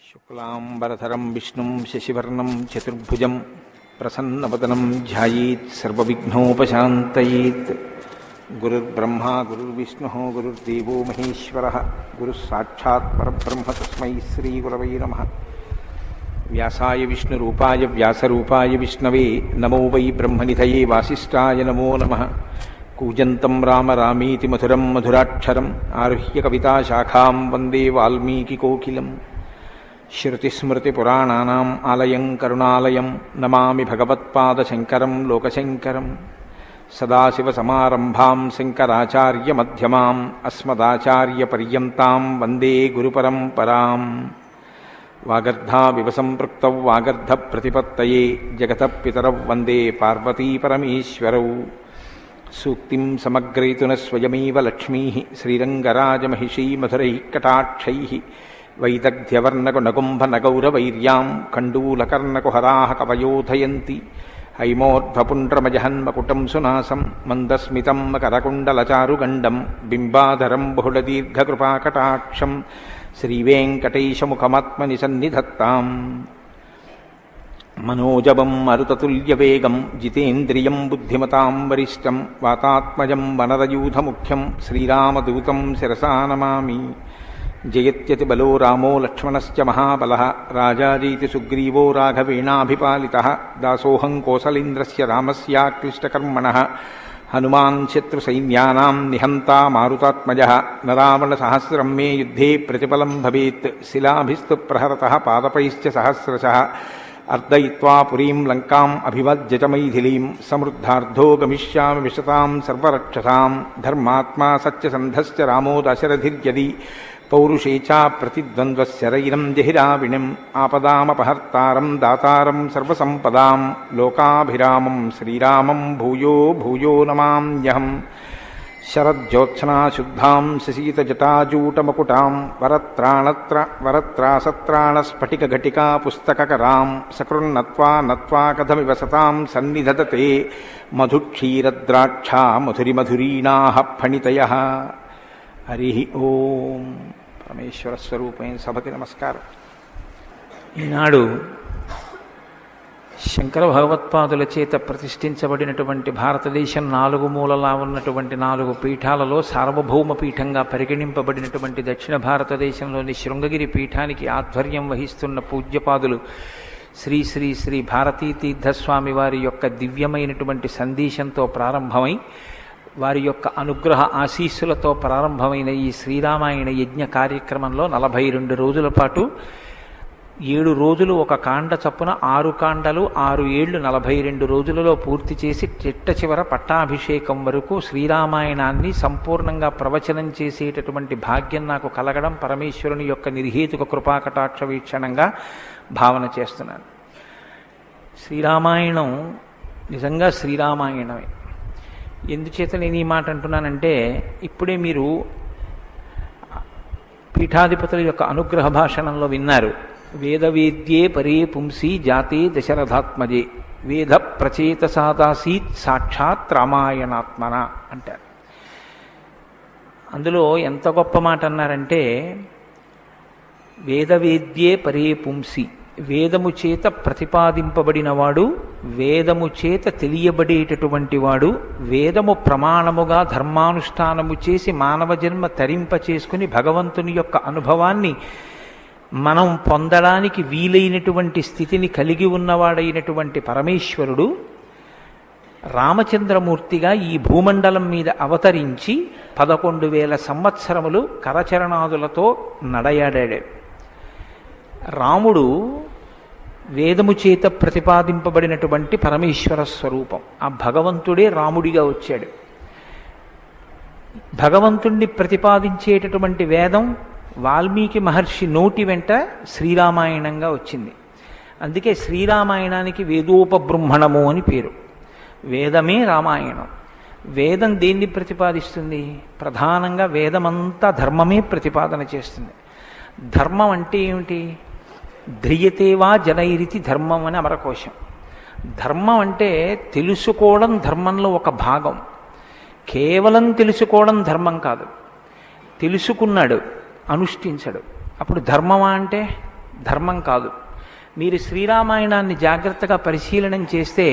శుక్లాంబరధరం విష్ణుం శశివర్ణం చతుర్భుజం ప్రసన్నవదనం ధ్యాయేత్ సర్వవిఘ్నోపశాంతయేత్. గురుర్బ్రహ్మా గురుర్విష్ణుః గురుర్దేవో మహేశ్వరః గురుః సాక్షాత్ పరబ్రహ్మ తస్మై శ్రీగురవై నమః. వ్యాసాయ విష్ణురూపాయ వ్యాసరూపాయ విష్ణవే నమో వై బ్రహ్మనిధయే వాసిష్ఠాయ నమో నమః. కూజంతం రామ రామీతి మధురం మధురాక్షరం ఆరుహ్య కవితాశాఖాం వందే వాల్మీకికోకిలం. శృతిస్మృతిపురాణానాం ఆలయం కరుణాలయం నమామి భగవత్పాదశంకరం లోకశంకరం. సదాశివసమారంభాం శంకరాచార్యమధ్యమాం అస్మదాచార్యపర్యంతాం వందే గురుపరంపరాం. వాగర్ధావివ సంపృక్తౌ వాగర్ధప్రతిపత్తయే జగతః పితరౌ వందే పార్వతీపరమేశ్వరౌ. సూక్తిం సమగ్రయతున స్వయమేవ లక్ష్మీః శ్రీరంగరాజమహిషీ మధురైః కటాక్షైః. వైదగ్ధ్యవర్ణకునగుంభనగౌరవైర్యాం కండూలకర్ణకుహరాः కవయోధయంతి. హైమోర్ధ్వపుండ్రమజహన్మకుటం సునాసం మందస్మితం మకరకుండలచారుగండం బింబాధరం బహుళదీర్ఘకృపాకటాక్షం శ్రీవేంకటేశముఖమాత్మని సన్నిధత్తాం. మనోజవం మరుతతుల్యవేగం జితేంద్రియం బుద్ధిమతాం వరిష్టం వాతాత్మజం వనరయూథముఖ్యం శ్రీరామదూతం శిరసా నమామి. జయత్యతి బలో రామో లక్ష్మణశ్చ మహాబలః రాజాజీతి సుగ్రీవో రాఘవేణాభిపాలితః. దాసోహం కోసలేంద్రస్య రామస్యాక్లిష్టకర్మణః హనుమాన్ శత్రుసైన్యానాం నిహంతా మారుతాత్మజః. నరావణసహస్రం మే యుద్ధే ప్రతిఫలం భవేత్ శిలాభిస్తు ప్రహరతః పాదపైశ్చ సహస్రశః. అర్దయిత్వా పురీం లంకాం అభివజ్య చ మైథిలీం సమృద్ధార్థో గమిష్యామి విశతాం సర్వరక్షసాం. ధర్మాత్మా సత్యసంధశ్చ రామో దశరథిర్యది పౌరుషే చ ప్రతిద్వంద్వశరైరం జహిరావిణిం. ఆపదామపహర్తారం దాతారం సర్వసంపదాం లోకాభిరామం శ్రీరామం భూయో భూయో నమామ్యహం. శరజ్యోత్స్నాశుద్ధాం శశీతజటాజూటమకుటాం వరత్రాసత్రాణస్ఫటికఘటికా పుస్తకకరాం. సకృన్నత్వా నత్వా కథమివ సతాం సన్నిధదతే మధుక్షీరద్రాక్షా మధురిమధురీణాః ఫణితయః. హరి ఓం. పరమేశ్వర స్వరూపమైన సభకి నమస్కారం. ఈనాడు శంకర భగవత్పాదుల చేత ప్రతిష్ఠించబడినటువంటి భారతదేశం నాలుగు మూలలా ఉన్నటువంటి 4 పీఠాలలో సార్వభౌమ పీఠంగా పరిగణింపబడినటువంటి దక్షిణ భారతదేశంలోని శృంగగిరి పీఠానికి ఆధ్వర్యం వహిస్తున్న పూజ్యపాదులు శ్రీ శ్రీ శ్రీ భారతీ తీర్థస్వామి వారి యొక్క దివ్యమైనటువంటి సందేశంతో ప్రారంభమై వారి యొక్క అనుగ్రహ ఆశీస్సులతో ప్రారంభమైన ఈ శ్రీరామాయణ యజ్ఞ కార్యక్రమంలో 42 రోజుల పాటు 7 రోజులు ఒక కాండ చప్పున 6 కాండలు 6 ఏళ్లు 42 రోజులలో పూర్తి చేసి చిట్ట చివర పట్టాభిషేకం వరకు శ్రీరామాయణాన్ని సంపూర్ణంగా ప్రవచనం చేసేటటువంటి భాగ్యం నాకు కలగడం పరమేశ్వరుని యొక్క నిర్హేతుక కృపాకటాక్ష వీక్షణంగా భావన చేస్తున్నాను. శ్రీరామాయణం నిజంగా శ్రీరామాయణమే. ఎందుచేత నేను ఈ మాట అంటున్నానంటే ఇప్పుడే మీరు పీఠాధిపతుల యొక్క అనుగ్రహ భాషణంలో విన్నారు. వేదవేద్యే పరే పుంసి జాతే దశరథాత్మజే వేద ప్రచేతసాదాసీత్ సాక్షాత్ రామాయణాత్మన అంటారు. అందులో ఎంత గొప్ప మాట అన్నారంటే వేదవేద్యే పరే పుంసి, వేదము చేత ప్రతిపాదింపబడినవాడు, వేదము చేత తెలియబడేటటువంటి వాడు, వేదము ప్రమాణముగా ధర్మానుష్ఠానము చేసి మానవ జన్మ తరింప చేసుకుని భగవంతుని యొక్క అనుభవాన్ని మనం పొందడానికి వీలైనటువంటి స్థితిని కలిగి ఉన్నవాడైనటువంటి పరమేశ్వరుడు రామచంద్రమూర్తిగా ఈ భూమండలం మీద అవతరించి 11,000 సంవత్సరములు కరచరణాదులతో నడయాడాడు. రాముడు వేదము చేత ప్రతిపాదింపబడినటువంటి పరమేశ్వర స్వరూపం. ఆ భగవంతుడే రాముడిగా వచ్చాడు. భగవంతుణ్ణి ప్రతిపాదించేటటువంటి వేదం వాల్మీకి మహర్షి నోటి వెంట శ్రీరామాయణంగా వచ్చింది. అందుకే శ్రీరామాయణానికి వేదోపబృంహణము అని పేరు. వేదమే రామాయణం. వేదం దేన్ని ప్రతిపాదిస్తుంది? ప్రధానంగా వేదమంతా ధర్మమే ప్రతిపాదన చేస్తుంది. ధర్మం అంటే ఏమిటి? ధ్రియతేవా జనైరితి ధర్మం అని అమరకోశం. ధర్మం అంటే తెలుసుకోవడం ధర్మంలో ఒక భాగం. కేవలం తెలుసుకోవడం ధర్మం కాదు. తెలుసుకున్నాడు, అనుష్ఠించడు. అప్పుడు ధర్మమా అంటే ధర్మం కాదు. మీరు శ్రీరామాయణాన్ని జాగ్రత్తగా పరిశీలనం చేస్తే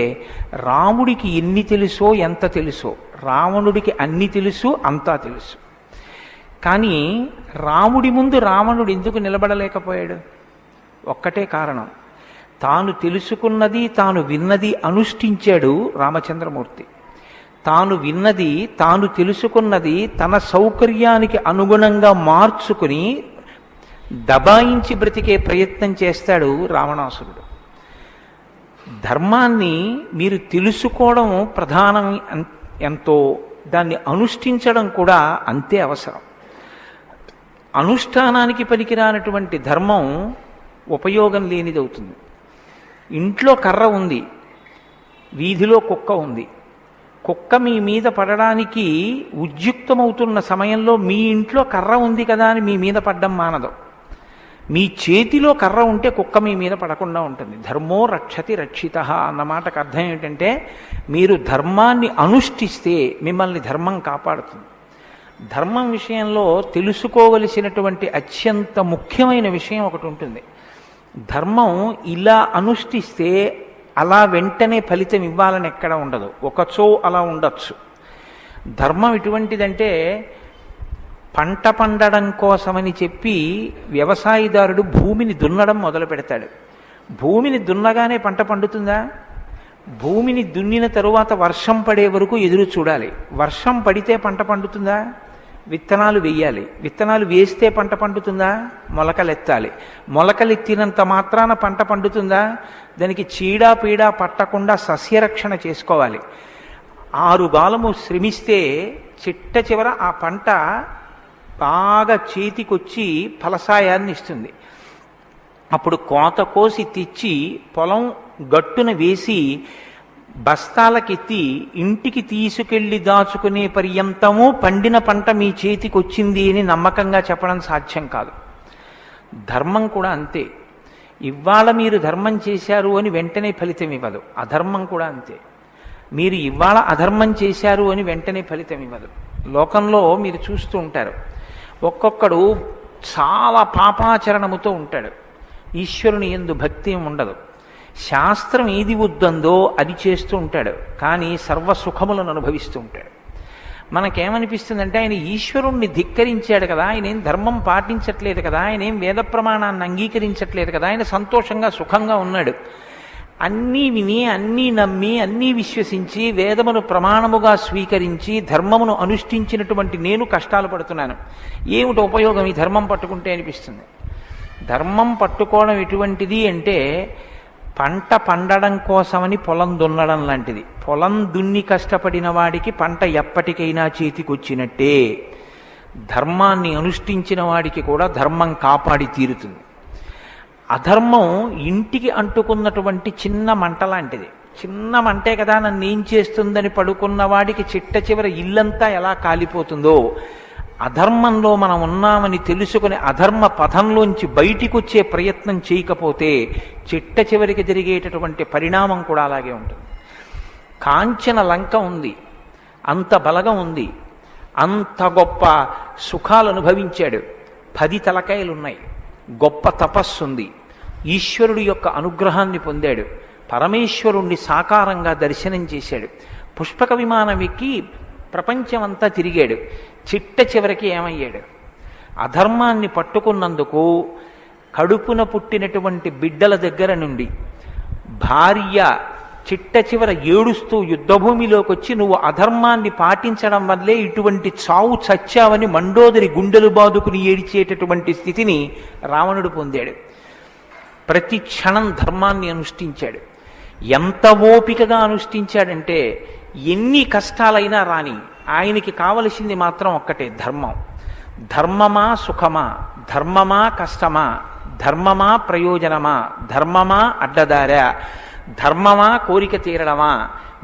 రాముడికి ఎన్ని తెలుసో ఎంత తెలుసో, రావణుడికి అన్ని తెలుసు అంతా తెలుసు. కానీ రాముడి ముందు రావణుడు ఎందుకు నిలబడలేకపోయాడు? ఒక్కటే కారణం, తాను తెలుసుకున్నది తాను విన్నది అనుష్ఠించాడు రామచంద్రమూర్తి. తాను విన్నది తాను తెలుసుకున్నది తన సౌకర్యానికి అనుగుణంగా మార్చుకుని దబాయించి బ్రతికే ప్రయత్నం చేస్తాడు రావణాసురుడు. ధర్మాన్ని మీరు తెలుసుకోవడం ప్రధానం ఎంతో, దాన్ని అనుష్ఠించడం కూడా అంతే అవసరం. అనుష్ఠానానికి పనికిరానటువంటి ధర్మం ఉపయోగం లేనిదవుతుంది. ఇంట్లో కర్ర ఉంది, వీధిలో కుక్క ఉంది. కుక్క మీ మీద పడడానికి ఉద్యుక్తమవుతున్న సమయంలో మీ ఇంట్లో కర్ర ఉంది కదా అని మీ మీద పడ్డం మానదు. మీ చేతిలో కర్ర ఉంటే కుక్క మీ మీద పడకుండా ఉంటుంది. ధర్మో రక్షతి రక్షితః అన్న మాటకు అర్థం ఏమిటంటే, మీరు ధర్మాన్ని అనుష్ఠిస్తే మిమ్మల్ని ధర్మం కాపాడుతుంది. ధర్మం విషయంలో తెలుసుకోవలసినటువంటి అత్యంత ముఖ్యమైన విషయం ఒకటి ఉంటుంది. ధర్మం ఇలా అనుష్ఠిస్తే అలా వెంటనే ఫలితం ఇవ్వాలని ఎక్కడ ఉండదు, ఒకచో అలా ఉండొచ్చు. ధర్మం ఎటువంటిదంటే, పంట పండడం కోసమని చెప్పి వ్యవసాయదారుడు భూమిని దున్నడం మొదలు పెడతాడు. భూమిని దున్నగానే పంట పండుతుందా? భూమిని దున్నిన తరువాత వర్షం పడే వరకు ఎదురు చూడాలి. వర్షం పడితే పంట పండుతుందా? విత్తనాలు వేయాలి. విత్తనాలు వేస్తే పంట పండుతుందా? మొలకలెత్తాలి. మొలకలెత్తినంత మాత్రాన పంట పండుతుందా? దానికి చీడా పీడా పట్టకుండా సస్యరక్షణ చేసుకోవాలి. 6 గాలము శ్రమిస్తే చిట్ట చివర ఆ పంట బాగా చేతికొచ్చి ఫలసాయాన్ని ఇస్తుంది. అప్పుడు కోత కోసి తెచ్చి పొలం గట్టున వేసి బస్తాలకెత్తి ఇంటికి తీసుకెళ్లి దాచుకునే పర్యంతము పండిన పంట మీ చేతికి వచ్చింది అని నమ్మకంగా చెప్పడం సాధ్యం కాదు. ధర్మం కూడా అంతే. ఇవాళ మీరు ధర్మం చేశారు అని వెంటనే ఫలితం ఇవ్వదు. అధర్మం కూడా అంతే. మీరు ఇవాళ అధర్మం చేశారు అని వెంటనే ఫలితం ఇవ్వదు. లోకంలో మీరు చూస్తూ ఉంటారు, ఒక్కొక్కడు చాలా పాపాచరణముతో ఉంటాడు, ఈశ్వరుని యందు భక్తి ఉండదు, శాస్త్రం ఏది వద్దందో అది చేస్తూ ఉంటాడు, కానీ సర్వసుఖములను అనుభవిస్తూ ఉంటాడు. మనకేమనిపిస్తుందంటే, ఆయన ఈశ్వరుణ్ణి ధిక్కరించాడు కదా, ఆయన ఏం ధర్మం పాటించట్లేదు కదా, ఆయన ఏం వేద ప్రమాణాన్ని అంగీకరించట్లేదు కదా, ఆయన సంతోషంగా సుఖంగా ఉన్నాడు. అన్నీ విని అన్నీ నమ్మి అన్నీ విశ్వసించి వేదమును ప్రమాణముగా స్వీకరించి ధర్మమును అనుష్ఠించినటువంటి నేను కష్టాలు పడుతున్నాను, ఏమిటి ఉపయోగం ఈ ధర్మం పట్టుకుంటే అనిపిస్తుంది. ధర్మం పట్టుకోవడం ఎటువంటిది అంటే, పంట పండడం కోసమని పొలం దున్నడం లాంటిది. పొలం దున్ని కష్టపడిన వాడికి పంట ఎప్పటికైనా చేతికొచ్చినట్టే. ధర్మాన్ని అనుష్ఠించిన వాడికి కూడా ధర్మం కాపాడి తీరుతుంది. అధర్మం ఇంటికి అంటుకున్నటువంటి చిన్న మంట లాంటిది. చిన్న మంటే కదా నన్ను ఏం చేస్తుందని పడుకున్న వాడికి చిట్ట చివర ఇల్లంతా ఎలా కాలిపోతుందో, అధర్మంలో మనం ఉన్నామని తెలుసుకుని అధర్మ పథంలోంచి బయటికి వచ్చే ప్రయత్నం చేయకపోతే చిట్ట చివరికి జరిగేటటువంటి పరిణామం కూడా అలాగే ఉంటుంది. కాంచన లంక ఉంది, అంత బలగం ఉంది, అంత గొప్ప సుఖాలు అనుభవించాడు, 10 తలకాయలున్నాయి, గొప్ప తపస్సుంది, ఈశ్వరుడి యొక్క అనుగ్రహాన్ని పొందాడు, పరమేశ్వరుణ్ణి సాకారంగా దర్శనం చేశాడు, పుష్పక విమానం ఎక్కి ప్రపంచమంతా తిరిగాడు. చిట్ట చివరికి ఏమయ్యాడు? అధర్మాన్ని పట్టుకున్నందుకు కడుపున పుట్టినటువంటి బిడ్డల దగ్గర నుండి భార్య చిట్ట చివర ఏడుస్తూ యుద్ధభూమిలోకి వచ్చి, నువ్వు అధర్మాన్ని పాటించడం వల్లే ఇటువంటి చావు చచ్చావని మండోదరి గుండెలు బాదుకుని ఏడిచేటటువంటి స్థితిని రావణుడు పొందాడు. ప్రతి క్షణం ధర్మాన్ని అనుష్ఠించాడు. ఎంత ఓపికగా అనుష్ఠించాడంటే, ఎన్ని కష్టాలైనా రాని ఆయనకి కావలసింది మాత్రం ఒక్కటే, ధర్మం. ధర్మమా సుఖమా, ధర్మమా కష్టమా, ధర్మమా ప్రయోజనమా, ధర్మమా అడ్డదారా, ధర్మమా కోరిక తీరడమా,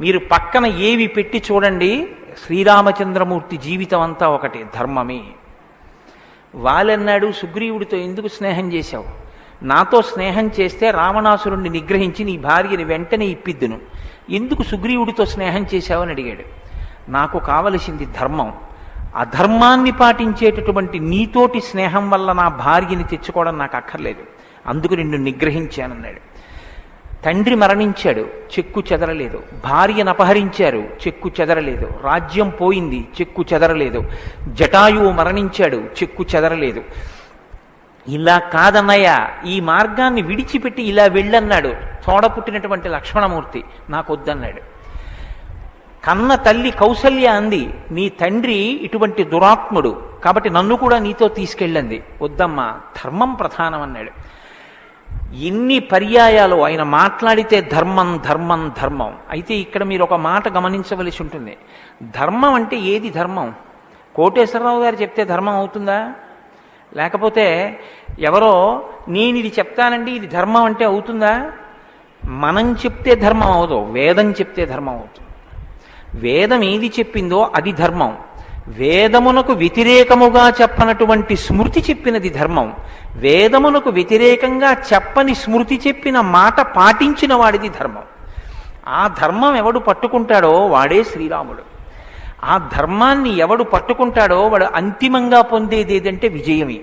మీరు పక్కన ఏవి పెట్టి చూడండి, శ్రీరామచంద్రమూర్తి జీవితం అంతా ఒకటే, ధర్మమే. వాళ్ళన్నాడు, సుగ్రీవుడితో ఎందుకు స్నేహం చేశావు? నాతో స్నేహం చేస్తే రావణాసురుణ్ణి నిగ్రహించి నీ భార్యని వెంటనే ఇప్పిద్దును, ఎందుకు సుగ్రీవుడితో స్నేహం చేశావని అడిగాడు. నాకు కావలసింది ధర్మం. అధర్మాన్ని పాటించేటటువంటి నీతోటి స్నేహం వల్ల నా భార్యని తెచ్చుకోవడం నాకు అక్కర్లేదు. అందుకు నిన్ను నిగ్రహించానన్నాడు. తండ్రి మరణించాడు, చెక్కు చెదరలేదు. భార్యను అపహరించారు, చెక్కు చెదరలేదు. రాజ్యం పోయింది, చెక్కు చెదరలేదు. జటాయువు మరణించాడు, చెక్కు చెదరలేదు. ఇలా కాదన్నయ్య, ఈ మార్గాన్ని విడిచిపెట్టి ఇలా వెళ్ళన్నాడు తోడ పుట్టినటువంటి లక్ష్మణమూర్తి. నాకొద్దన్నాడు. కన్న తల్లి కౌసల్య అంది, నీ తండ్రి ఇటువంటి దురాత్ముడు కాబట్టి నన్ను కూడా నీతో తీసుకెళ్ళండి. వద్దమ్మా, ధర్మం ప్రధానం అన్నాడు. ఎన్ని పర్యాయాలు ఆయన మాట్లాడితే ధర్మం ధర్మం ధర్మం. అయితే ఇక్కడ మీరు ఒక మాట గమనించవలసి ఉంటుంది. ధర్మం అంటే ఏది ధర్మం? కోటేశ్వరరావు గారు చెప్తే ధర్మం అవుతుందా? లేకపోతే ఎవరో నేను ఇది చెప్తానండి ఇది ధర్మం అంటే అవుతుందా? మనం చెప్తే ధర్మం అవదు, వేదం చెప్తే ధర్మం అవుతుంది. వేదం ఏది చెప్పిందో అది ధర్మం. వేదమునకు వ్యతిరేకముగా చెప్పనటువంటి స్మృతి చెప్పినది ధర్మం. వేదమునకు వ్యతిరేకంగా చెప్పని స్మృతి చెప్పిన మాట పాటించిన వాడిది ధర్మం. ఆ ధర్మం ఎవడు పట్టుకుంటాడో వాడే శ్రీరాముడు. ఆ ధర్మాన్ని ఎవడు పట్టుకుంటాడో వాడు అంతిమంగా పొందేది ఏదంటే విజయమే.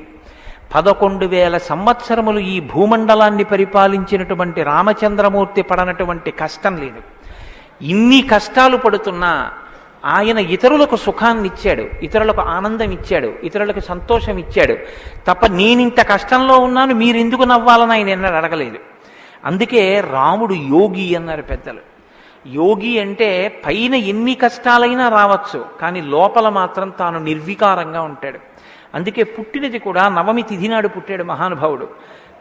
11,000 సంవత్సరములు ఈ భూమండలాన్ని పరిపాలించినటువంటి రామచంద్రమూర్తి పడనటువంటి కష్టం లేదు. ఇన్ని కష్టాలు పడుతున్నా ఆయన ఇతరులకు సుఖాన్ని ఇచ్చాడు, ఇతరులకు ఆనందం ఇచ్చాడు, ఇతరులకు సంతోషం ఇచ్చాడు తప్ప నేనింత కష్టంలో ఉన్నాను మీరెందుకు నవ్వాలని ఆయన ఎన్నడూ అడగలేదు. అందుకే రాముడు యోగి అన్నారు పెద్దలు. యోగి అంటే పైన ఎన్ని కష్టాలైనా రావచ్చు, కానీ లోపల మాత్రం తాను నిర్వికారంగా ఉంటాడు. అందుకే పుట్టినది కూడా నవమి తిథి నాడు పుట్టాడు మహానుభావుడు.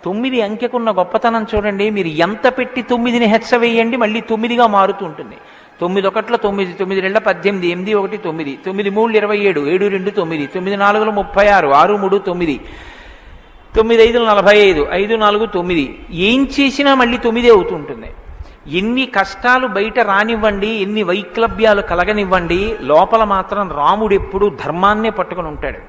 9 అంకెకున్న గొప్పతనం చూడండి. మీరు ఎంత పెట్టి 9ని హెచ్చవేయండి మళ్ళీ 9గా మారుతూ ఉంటుంది. 9 ఒకట్ల 9, 9 2 18, 8 1 9, 9 3 27, 7 2 9, 9 4 36, 6 3 9, 9 5 45, 5 4 9. ఏం చేసినా మళ్ళీ 9 అవుతూ ఉంటుంది. ఎన్ని కష్టాలు బయట రానివ్వండి, ఎన్ని వైక్లభ్యాలు కలగనివ్వండి, లోపల మాత్రం రాముడు ఎప్పుడూ ధర్మాన్నే పట్టుకుని ఉంటాడు.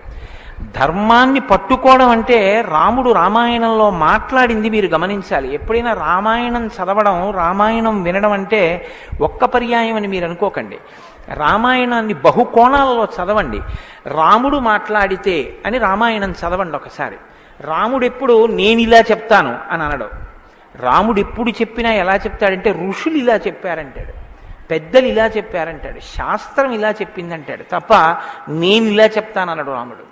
ధర్మాన్ని పట్టుకోవడం అంటే రాముడు రామాయణంలో మాట్లాడింది మీరు గమనించాలి. ఎప్పుడైనా రామాయణం చదవడం, రామాయణం వినడం అంటే ఒక్క పర్యాయం అని మీరు అనుకోకండి. రామాయణాన్ని బహుకోణాలలో చదవండి. రాముడు మాట్లాడితే అని రామాయణం చదవండి ఒకసారి. రాముడు ఎప్పుడు నేను ఇలా చెప్తాను అని అనడు. రాముడు ఎప్పుడు చెప్పినా ఎలా చెప్తాడంటే ఋషులు ఇలా చెప్పారంటాడు, పెద్దలు ఇలా చెప్పారంటాడు, శాస్త్రం ఇలా చెప్పిందంటాడు తప్ప నేను ఇలా చెప్తానన్నాడు రాముడు.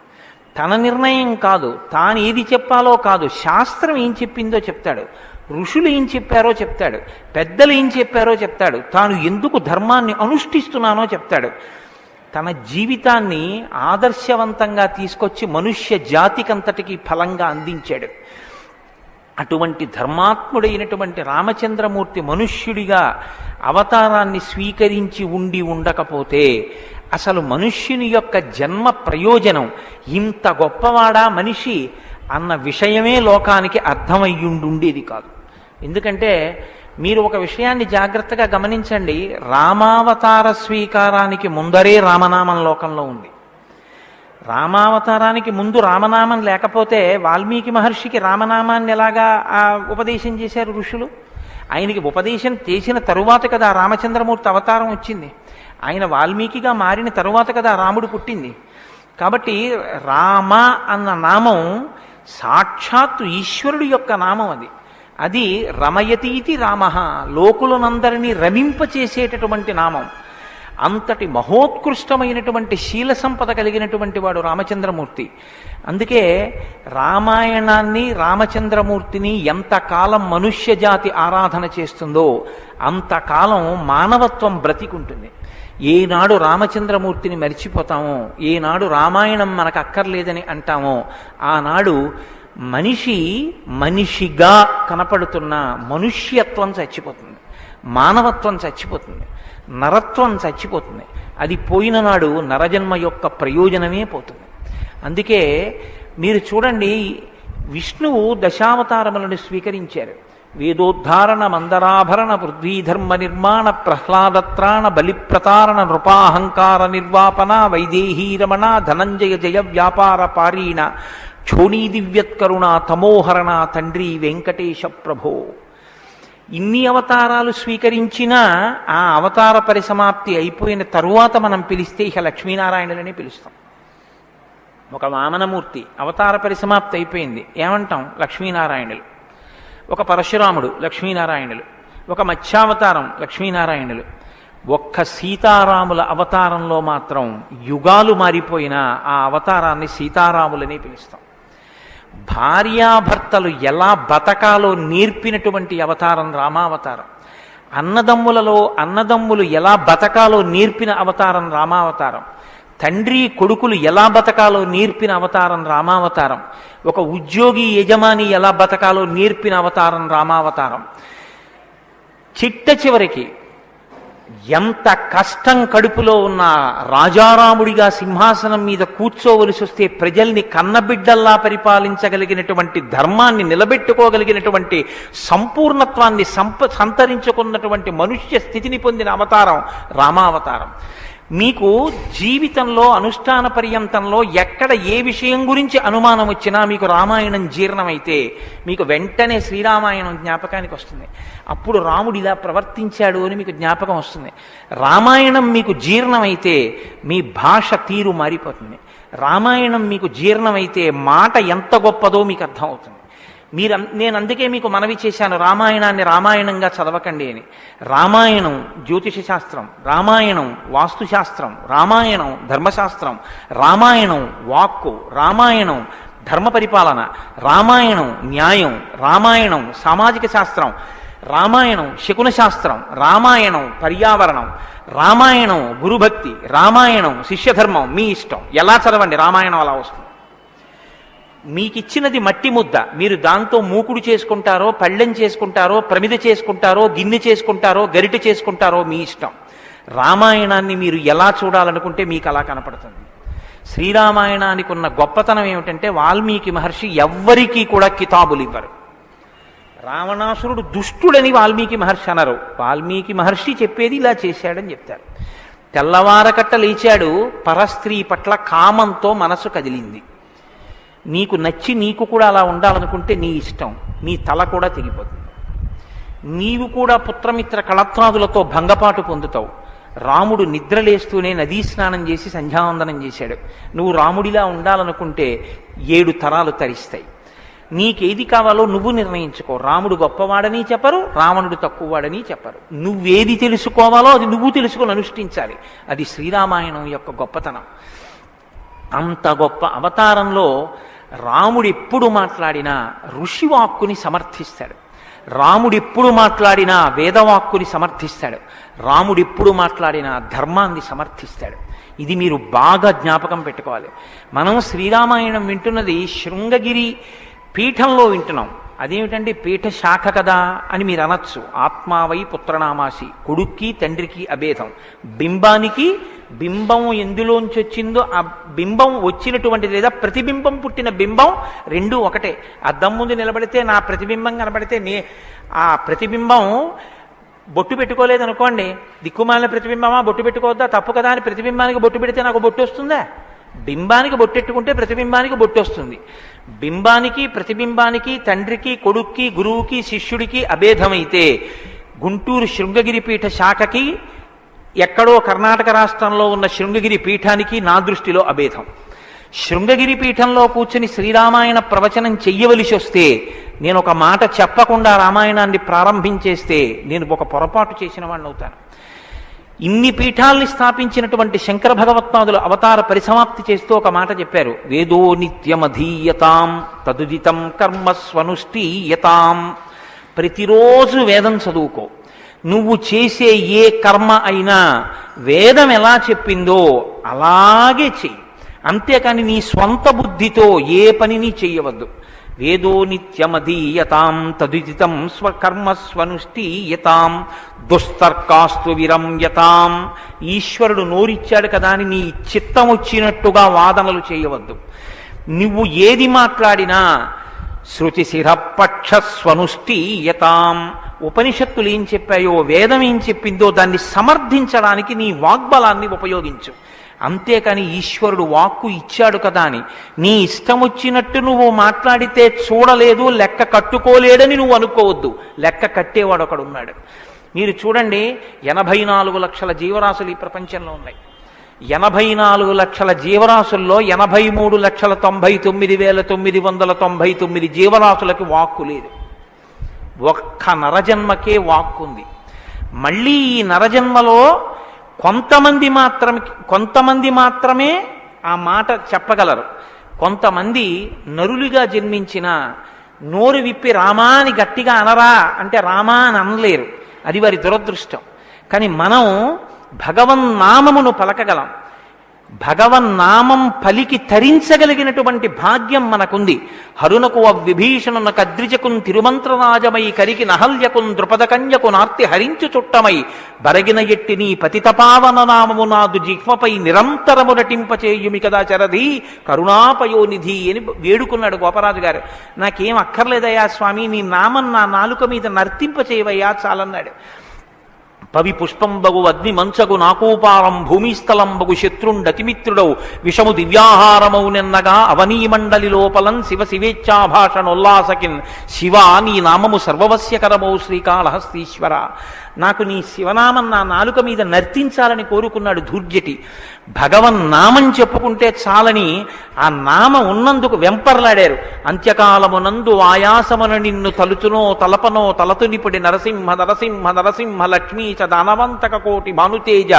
తన నిర్ణయం కాదు, తాను ఏది చెప్పాలో కాదు, శాస్త్రం ఏం చెప్పిందో చెప్తాడు, ఋషులు ఏం చెప్పారో చెప్తాడు, పెద్దలు ఏం చెప్పారో చెప్తాడు, తాను ఎందుకు ధర్మాన్ని అనుష్ఠిస్తున్నానో చెప్తాడు. తన జీవితాన్ని ఆదర్శవంతంగా తీసుకొచ్చి మనుష్య జాతికంతటికి ఫలంగా అందించాడు. అటువంటి ధర్మాత్ముడైనటువంటి రామచంద్రమూర్తి మనుష్యుడిగా అవతారాన్ని స్వీకరించి ఉండకపోతే అసలు మనుష్యుని యొక్క జన్మ ప్రయోజనం ఇంత గొప్పవాడా మనిషి అన్న విషయమే లోకానికి అర్థమయ్యుండుండేది కాదు. ఎందుకంటే మీరు ఒక విషయాన్ని జాగ్రత్తగా గమనించండి. రామావతార స్వీకారానికి ముందరే రామనామం లోకంలో ఉంది. రామావతారానికి ముందు రామనామం లేకపోతే వాల్మీకి మహర్షికి రామనామాన్ని ఎలాగా ఉపదేశం చేశారు ఋషులు? ఆయనకి ఉపదేశం చేసిన తరువాత కదా రామచంద్రమూర్తి అవతారం వచ్చింది. ఆయన వాల్మీకిగా మారిన తరువాత కదా రాముడు పుట్టింది. కాబట్టి రామ అన్న నామం సాక్షాత్తు ఈశ్వరుడు యొక్క నామం. అది రమయతీతి రామ, లోకులనందరినీ రమింపచేసేటటువంటి నామం. అంతటి మహోత్కృష్టమైనటువంటి శీల సంపద కలిగినటువంటి వాడు రామచంద్రమూర్తి. అందుకే రామాయణాన్ని, రామచంద్రమూర్తిని ఎంతకాలం మనుష్య జాతి ఆరాధన చేస్తుందో అంతకాలం మానవత్వం బ్రతికుంటుంది. ఏనాడు రామచంద్రమూర్తిని మరిచిపోతామో, ఏనాడు రామాయణం మనకు అక్కర్లేదని అంటామో, ఆనాడు మనిషిగా కనపడుతున్న మనుష్యత్వం చచ్చిపోతుంది, మానవత్వం చచ్చిపోతుంది, నరత్వం చచ్చిపోతుంది. అది పోయిన నాడు నరజన్మ యొక్క ప్రయోజనమే పోతుంది. అందుకే మీరు చూడండి, విష్ణువు దశావతారములను స్వీకరించారు. వేదోద్ధారణ, మందరాభరణ, పృథ్వీధర్మ నిర్మాణ, ప్రహ్లాదత్రాణ, బలిప్రతారణ, నృపాహంకార నిర్వాపన, వైదేహీ రమణ, ధనంజయ జయ వ్యాపార పారీణ, క్షోణీ దివ్యత్కరుణ, తమోహరణ, తండ్రి వెంకటేశ ప్రభో. ఇన్ని అవతారాలు స్వీకరించినా ఆ అవతార పరిసమాప్తి అయిపోయిన తరువాత మనం పిలిస్తే ఇక లక్ష్మీనారాయణులనే పిలుస్తాం. ఒక వామనమూర్తి అవతార పరిసమాప్తి అయిపోయింది, ఏమంటాం? లక్ష్మీనారాయణులు. ఒక పరశురాముడు లక్ష్మీనారాయణులు, ఒక మత్స్యావతారం లక్ష్మీనారాయణులు. ఒక్క సీతారాముల అవతారంలో మాత్రం యుగాలు మారిపోయినా ఆ అవతారాన్ని సీతారాములని పిలుస్తాం. భార్యాభర్తలు ఎలా బతకాలో నేర్పినటువంటి అవతారం రామావతారం. అన్నదమ్ములు ఎలా బతకాలో నేర్పిన అవతారం రామావతారం. తండ్రి కొడుకులు ఎలా బతకాలో నేర్పిన అవతారం రామావతారం. ఒక ఉద్యోగి యజమాని ఎలా బతకాలో నేర్పిన అవతారం రామావతారం. చిట్ట చివరికి ఎంత కష్టం కడుపులో ఉన్న రాజారాముడిగా సింహాసనం మీద కూర్చోవలసి వస్తే ప్రజల్ని కన్నబిడ్డల్లా పరిపాలించగలిగినటువంటి ధర్మాన్ని నిలబెట్టుకోగలిగినటువంటి సంపూర్ణత్వాన్ని సంతరించుకున్నటువంటి మనుష్య స్థితిని పొందిన అవతారం రామావతారం. మీకు జీవితంలో అనుష్ఠాన పర్యంతంలో ఎక్కడ ఏ విషయం గురించి అనుమానం వచ్చినా మీకు రామాయణం జీర్ణమైతే మీకు వెంటనే శ్రీరామాయణం జ్ఞాపకానికి వస్తుంది. అప్పుడు రాముడు ఇలా ప్రవర్తించాడు అని మీకు జ్ఞాపకం వస్తుంది. రామాయణం మీకు జీర్ణమైతే మీ భాష తీరు మారిపోతుంది. రామాయణం మీకు జీర్ణమైతే మాట ఎంత గొప్పదో మీకు అర్థమవుతుంది. నేను అందుకే మీకు మనవి చేశాను, రామాయణాన్ని రామాయణంగా చదవకండి అని. రామాయణం జ్యోతిష శాస్త్రం, రామాయణం వాస్తుశాస్త్రం, రామాయణం ధర్మశాస్త్రం, రామాయణం వాక్కు, రామాయణం ధర్మ పరిపాలన, రామాయణం న్యాయం, రామాయణం సామాజిక శాస్త్రం, రామాయణం శకున శాస్త్రం, రామాయణం పర్యావరణం, రామాయణం గురుభక్తి, రామాయణం శిష్యధర్మం. మీ ఇష్టం, ఎలా చదవండి, రామాయణం అలా వస్తుంది. మీకిచ్చినది మట్టి ముద్ద, మీరు దాంతో మూకుడు చేసుకుంటారో, పళ్ళెం చేసుకుంటారో, ప్రమిద చేసుకుంటారో, గిన్నె చేసుకుంటారో, గరిటె చేసుకుంటారో మీ ఇష్టం. రామాయణాన్ని మీరు ఎలా చూడాలనుకుంటే మీకు అలా కనపడుతుంది. శ్రీరామాయణానికి ఉన్న గొప్పతనం ఏమిటంటే వాల్మీకి మహర్షి ఎవ్వరికీ కూడా కితాబులు ఇవ్వరు. రావణాసురుడు దుష్టుడని వాల్మీకి మహర్షి అనరు. వాల్మీకి మహర్షి చెప్పేది ఇలా చేశాడని చెప్తారు. తెల్లవారకట్ట లేచాడు, పరస్త్రీ పట్ల కామంతో మనసు కదిలింది. నీకు నచ్చి నీకు కూడా అలా ఉండాలనుకుంటే నీ ఇష్టం, నీ తల కూడా తెగిపోతుంది. నీవు కూడా పుత్రమిత్ర కళత్రాదులతో భంగపాటు పొందుతావు. రాముడు నిద్రలేస్తూనే నదీ స్నానం చేసి సంధ్యావందనం చేశాడు. నువ్వు రాముడిలా ఉండాలనుకుంటే 7 తరాలు తరిస్తాయి. నీకేది కావాలో నువ్వు నిర్ణయించుకో. రాముడు గొప్పవాడని చెప్పరు, రావణుడు తక్కువవాడని చెప్పరు. నువ్వేది తెలుసుకోవాలో అది నువ్వు తెలుసుకొని అనుష్ఠించాలి. అది శ్రీరామాయణం యొక్క గొప్పతనం. అంత గొప్ప అవతారంలో రాముడు ఎప్పుడు మాట్లాడినా ఋషివాక్కుని సమర్థిస్తాడు. రాముడు ఎప్పుడు మాట్లాడినా వేదవాక్కుని సమర్థిస్తాడు. రాముడు ఎప్పుడు మాట్లాడినా ధర్మాన్ని సమర్థిస్తాడు. ఇది మీరు బాగా జ్ఞాపకం పెట్టుకోవాలి. మనం శ్రీరామాయణం వింటున్నది శృంగగిరి పీఠంలో వింటున్నాం. అదేమిటండి పీఠ శాఖ కదా అని మీరు అనొచ్చు. ఆత్మావై పుత్రనామాసి, కొడుక్కి తండ్రికి అభేదం. బింబానికి బింబం ఎందులోంచి వచ్చిందో ఆ బింబం వచ్చినటువంటి లేదా ప్రతిబింబం పుట్టిన బింబం రెండూ ఒకటే. అద్దం ముందు నిలబడితే నా ప్రతిబింబం కనబడితే ఆ ప్రతిబింబం బొట్టు పెట్టుకోలేదనుకోండి, దిక్కుమాలిన ప్రతిబింబమా బొట్టు పెట్టుకోవద్దా, తప్పు కదా అని ప్రతిబింబానికి బొట్టు పెడితే నాకు బొట్టు వస్తుందా? బింబానికి బొట్టెట్టుకుంటే ప్రతిబింబానికి బొట్టు వస్తుంది. బింబానికి ప్రతిబింబానికి తండ్రికి కొడుక్కి గురువుకి శిష్యుడికి అభేదమైతే గుంటూరు శృంగగిరి పీఠ శాఖకి ఎక్కడో కర్ణాటక రాష్ట్రంలో ఉన్న శృంగగిరి పీఠానికి నా దృష్టిలో అభేదం. శృంగగిరి పీఠంలో కూర్చుని శ్రీరామాయణ ప్రవచనం చెయ్యవలసి వస్తే నేను ఒక మాట చెప్పకుండా రామాయణాన్ని ప్రారంభించేస్తే నేను ఒక పొరపాటు చేసిన వాడిని అవుతాను. ఇన్ని పీఠాల్ని స్థాపించినటువంటి శంకర భగవత్పాదులు అవతార పరిసమాప్తి చేస్తూ ఒక మాట చెప్పారు. వేదో నిత్యమధీయతాం తదుదితం కర్మస్వనుష్ఠీయతాం. ప్రతిరోజు వేదం చదువుకో. నువ్వు చేసే ఏ కర్మ అయినా వేదం ఎలా చెప్పిందో అలాగే చెయ్యి. అంతేకాని నీ స్వంత బుద్ధితో ఏ పనిని చెయ్యవద్దు. వేదో నిత్యమధీయతాం తదుదితం స్వకర్మస్వనుష్ఠీయతాం దుస్తర్కాస్తు విరమ్యతాం. ఈశ్వరుడు నోరిచ్చాడు కదా అని నీ చిత్తం వచ్చినట్టుగా వాదనలు చేయవద్దు. నువ్వు ఏది మాట్లాడినా శృతిశిరపక్షస్వనుష్ఠీయతాం. ఉపనిషత్తులు ఏం చెప్పాయో, వేదం ఏం చెప్పిందో దాన్ని సమర్థించడానికి నీ వాగ్బలాన్ని ఉపయోగించు. అంతేకాని ఈశ్వరుడు వాక్కు ఇచ్చాడు కదా అని నీ ఇష్టం వచ్చినట్టు నువ్వు మాట్లాడితే చూడలేదు, లెక్క కట్టుకోలేడని నువ్వు అనుకోవద్దు. లెక్క కట్టేవాడు ఒకడున్నాడు. మీరు చూడండి, 84 లక్షల జీవరాశులు ఈ ప్రపంచంలో ఉన్నాయి. 84 లక్షల జీవరాశుల్లో 83,99,999 జీవరాశులకి వాక్కు లేదు. ఒక్క నరజన్మకే వాక్కుంది. మళ్ళీ ఈ నరజన్మలో కొంతమంది మాత్రమే ఆ మాట చెప్పగలరు. కొంతమంది నరులుగా జన్మించిన నోరు విప్పి రామా అని గట్టిగా అనరా అంటే రామా అని అనలేరు. అది వారి దురదృష్టం. కానీ మనం భగవన్నామమును పలకగలం. భగవన్నామం పలికి తరించగలిగినటువంటి భాగ్యం మనకుంది. హరునకు విభీషణున కద్రిజకున్ తిరుమంత్రరాజమై కరికి నహల్యకున్ ద్రుపదకన్యకు నార్తి హరించు చుట్టమై బరగిన ఎట్టి నీ పతితపావన నామము నాదు జిహ్మపై నిరంతరము నటింపచేయుమి కదా చరధి కరుణాపయోనిధి అని వేడుకున్నాడు గోపరాజు గారు. నాకేం అక్కర్లేదయ్యా స్వామి, నీ నామం నా నాలుక మీద నర్తింపచేయవయ్యా చాలన్నాడు. పవి పుష్పంబగు అగ్ని మంచగు నాకూపారం భూమిస్థలంబగు శత్రుండతిమిత్రుడవు విషము దివ్యాహారమౌ నిన్నగా అవనీమండలి లోపలం శివ శివేచ్ఛాభాషణోల్లాసకిన్ శివ నీ నామము సర్వవస్యకరమౌ శ్రీకాళహస్తీశ్వర. నాకు నీ శివనామం నా నాలుక మీద నర్తించాలని కోరుకున్నాడు ధూర్జటి. భగవన్నామం చెప్పుకుంటే చాలని ఆ నామం ఉన్నందుకు వెంపర్లాడారు. అంత్యకాలమునందు ఆయాసమున నిన్ను తలుచునో తలపనో తలతునిపుడి నరసింహ నరసింహ నరసింహ లక్ష్మీ చ దానవంతక కోటి భానుతేజ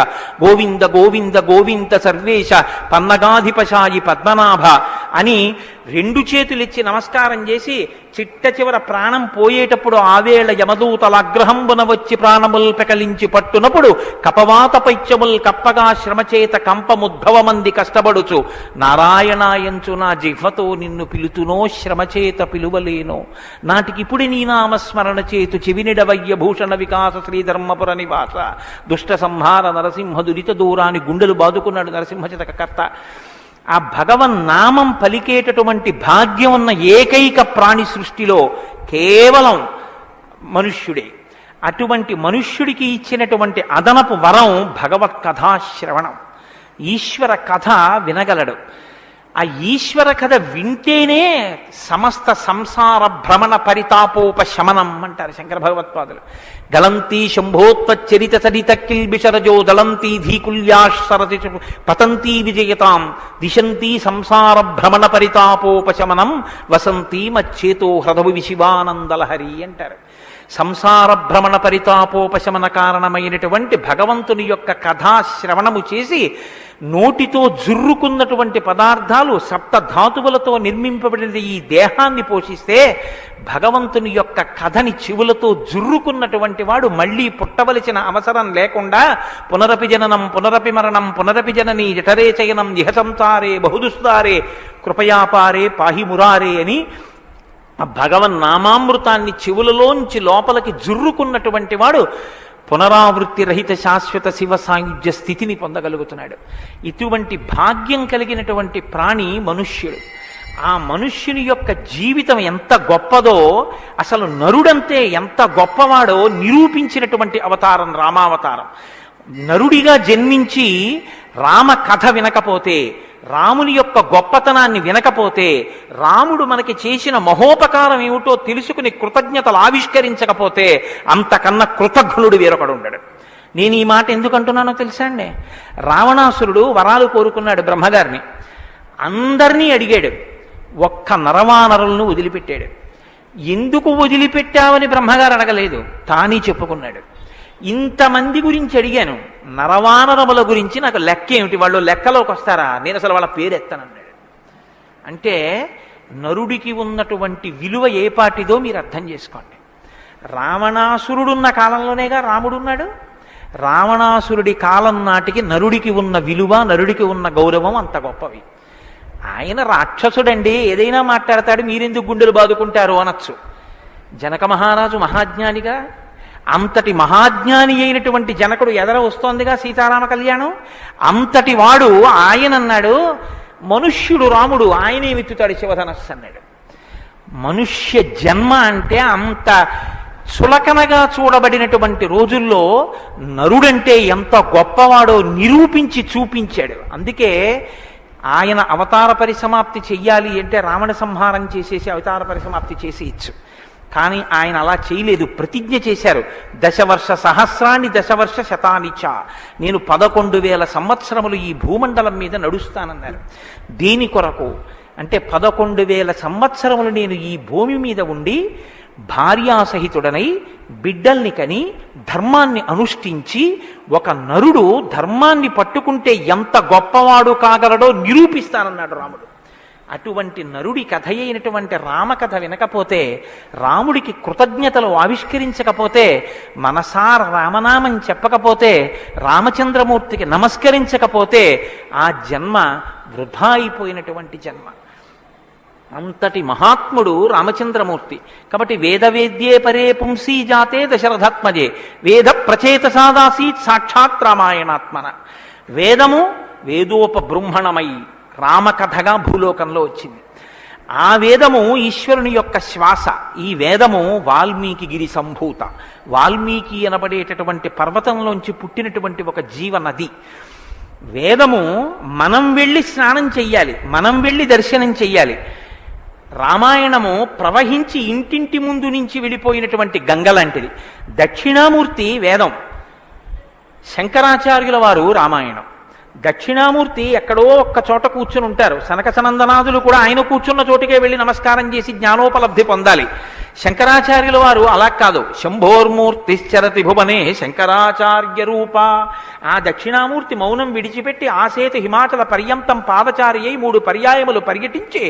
గోవింద గోవింద గోవింద సర్వేశ పన్నగాధిపశాయి పద్మనాభ అని రెండు చేతులిచ్చి నమస్కారం చేసి చిట్ట చివర ప్రాణం పోయేటప్పుడు ఆవేళ యమదూతల అగ్రహంబున వచ్చి ప్రాణముల్ పెకలించి పట్టునప్పుడు కపవాత పైత్యముల్ కప్పగా శ్రమచేత కంపముద్భవమంది కష్టపడుచు నారాయణాయంచు నా జిహ్వతో నిన్ను పిలుతునో శ్రమచేత పిలువలేనో నాటికిప్పుడు నీ నామస్మరణ చేతు చెవినిడవయ్య భూషణ వికాస శ్రీధర్మపుర నివాస దుష్ట సంహార నరసింహ దురిత దూరాన్ని గుండెలు బాదుకున్నాడు నరసింహచతక కర్త. ఆ భగవన్నామం పలికేటటువంటి భాగ్యం ఉన్న ఏకైక ప్రాణి సృష్టిలో కేవలం మనుష్యుడే. అటువంటి మనుష్యుడికి ఇచ్చినటువంటి అదనపు వరం భగవత్ కథాశ్రవణం. ఈశ్వర కథ వినగలడు. ఆ ఈశ్వర కథ వింటేనే సమస్త సంసార భ్రమణ పరితాపోపశమనం అంటారు శంకర భగవత్పాదులు. గలంతి శంభోత్వచ్చరిత చరిత కిల్బిషరజో దళంతి ధీకుల్యాసరతి పతంతి విజయతాం దిశంతి సంసార భ్రమణ పరితాపోపశమనం వసంతి మచ్చేతో హృదవు విశివానందలహరి అంటారు. సంసార భ్రమణ పరితాపోపశమన కారణమైనటువంటి భగవంతుని యొక్క కథాశ్రవణము చేసి నోటితో జుర్రుకున్నటువంటి పదార్థాలు సప్తధాతువులతో నిర్మింపబడిన ఈ దేహాన్ని పోషిస్తే భగవంతుని యొక్క కథని చెవులతో జుర్రుకున్నటువంటి వాడు మళ్ళీ పుట్టవలసిన అవసరం లేకుండా పునరపి జననం పునరపి మరణం పునరపి జనని జఠరే చయనం ఇహ సంసారే బహుదుస్తారే కృపయాపారే పాహి మురారే అని ఆ భగవన్నామామృతాన్ని చెవులలోంచి లోపలికి జుర్రుకున్నటువంటి వాడు పునరావృత్తి రహిత శాశ్వత శివ సాయుధ్య స్థితిని పొందగలుగుతున్నాడు. ఇటువంటి భాగ్యం కలిగినటువంటి ప్రాణి మనుష్యుడు. ఆ మనుష్యుని యొక్క జీవితం ఎంత గొప్పదో, అసలు నరుడంతే ఎంత గొప్పవాడో నిరూపించినటువంటి అవతారం రామావతారం. నరుడిగా జన్మించి రామ కథ వినకపోతే, రాముని యొక్క గొప్పతనాన్ని వినకపోతే, రాముడు మనకి చేసిన మహోపకారం ఏమిటో తెలుసుకుని కృతజ్ఞతలు ఆవిష్కరించకపోతే అంతకన్నా కృతజ్ఞుడు వేరొకడు ఉండడు. నేను ఈ మాట ఎందుకు అంటున్నానో తెలుసా అండి? రావణాసురుడు వరాలు కోరుకున్నాడు బ్రహ్మగారిని. అందరినీ అడిగాడు, ఒక్క నరవానరులను వదిలిపెట్టాడు. ఎందుకు వదిలిపెట్టావని బ్రహ్మగారు అడగలేదు, తానీ చెప్పుకున్నాడు. ఇంతమంది గురించి అడిగాను, నరవానరముల గురించి నాకు లెక్క ఏమిటి, వాళ్ళు లెక్కలోకి వస్తారా, నేను అసలు వాళ్ళ పేరు ఎత్తనన్నాడు. అంటే నరుడికి ఉన్నటువంటి విలువ ఏ పాటిదో మీరు అర్థం చేసుకోండి. రావణాసురుడున్న కాలంలోనేగా రాముడున్నాడు. రావణాసురుడి కాలం నాటికి నరుడికి ఉన్న విలువ, నరుడికి ఉన్న గౌరవం అంత గొప్పవి. ఆయన రాక్షసుడండి, ఏదైనా మాట్లాడతాడు, మీరెందుకు గుండెలు బాదుకుంటారు అనొచ్చు. జనక మహారాజు మహాజ్ఞానిగా, అంతటి మహాజ్ఞాని అయినటువంటి జనకుడు ఎదర వస్తోందిగా సీతారామ కళ్యాణం. అంతటి వాడు ఆయన అన్నాడు, మనుష్యుడు రాముడు, ఆయనే విత్తుతాడు శివధనస్సు అన్నాడు. మనుష్య జన్మ అంటే అంత చులకనగా చూడబడినటువంటి రోజుల్లో నరుడంటే ఎంత గొప్పవాడో నిరూపించి చూపించాడు. అందుకే ఆయన అవతార పరిసమాప్తి చెయ్యాలి అంటే రావణ సంహారం చేసేసి అవతార పరిసమాప్తి చేసి ఇచ్చు. కానీ ఆయన అలా చేయలేదు, ప్రతిజ్ఞ చేశారు. దశవర్ష సహస్రాన్ని దశవర్ష శతానిచ, నేను 11,000 సంవత్సరములు ఈ భూమండలం మీద నడుస్తానన్నారు. దీని కొరకు అంటే 11,000 సంవత్సరములు నేను ఈ భూమి మీద ఉండి భార్యాసహితుడనై బిడ్డల్ని కని ధర్మాన్ని అనుష్ఠించి ఒక నరుడు ధర్మాన్ని పట్టుకుంటే ఎంత గొప్పవాడు కాగలడో నిరూపిస్తానన్నాడు రాముడు. అటువంటి నరుడి కథ అయినటువంటి రామకథ వినకపోతే, రాముడికి కృతజ్ఞతలు ఆవిష్కరించకపోతే, మనసార రామనామం చెప్పకపోతే, రామచంద్రమూర్తికి నమస్కరించకపోతే ఆ జన్మ వృధా అయిపోయినటువంటి జన్మ. అంతటి మహాత్ముడు రామచంద్రమూర్తి. కాబట్టి వేదవేద్యే పరే పుంసీ జాతే దశరథాత్మజే వేద ప్రచేతసాదాసీత్ సాక్షాత్ రామాయణాత్మన. వేదము వేదోపబృంహణమై రామకథగా భూలోకంలో వచ్చింది. ఆ వేదము ఈశ్వరుని యొక్క శ్వాస. ఈ వేదము వాల్మీకి గిరి సంభూత. వాల్మీకి అనబడేటటువంటి పర్వతంలోంచి పుట్టినటువంటి ఒక జీవనది. వేదము మనం వెళ్ళి స్నానం చెయ్యాలి, మనం వెళ్ళి దర్శనం చెయ్యాలి. రామాయణము ప్రవహించి ఇంటింటి ముందు నుంచి వెళ్ళిపోయినటువంటి గంగ లాంటిది. దక్షిణామూర్తి వేదం, శంకరాచార్యుల వారు రామాయణం. దక్షిణామూర్తి ఎక్కడో ఒక్క చోట కూర్చుని ఉంటారు. సనక సనందనాథులు కూడా ఆయన కూర్చున్న చోటికే వెళ్ళి నమస్కారం చేసి జ్ఞానోపలబ్ధి పొందాలి. శంకరాచార్యుల వారు అలా కాదు. శంభోర్మూర్తిశ్చరతి భువనే శంకరాచార్య రూప. ఆ దక్షిణామూర్తి మౌనం విడిచిపెట్టి ఆసేతు హిమాచల పర్యంతం పాదచారి అయి 3 పర్యాయములు పర్యటించి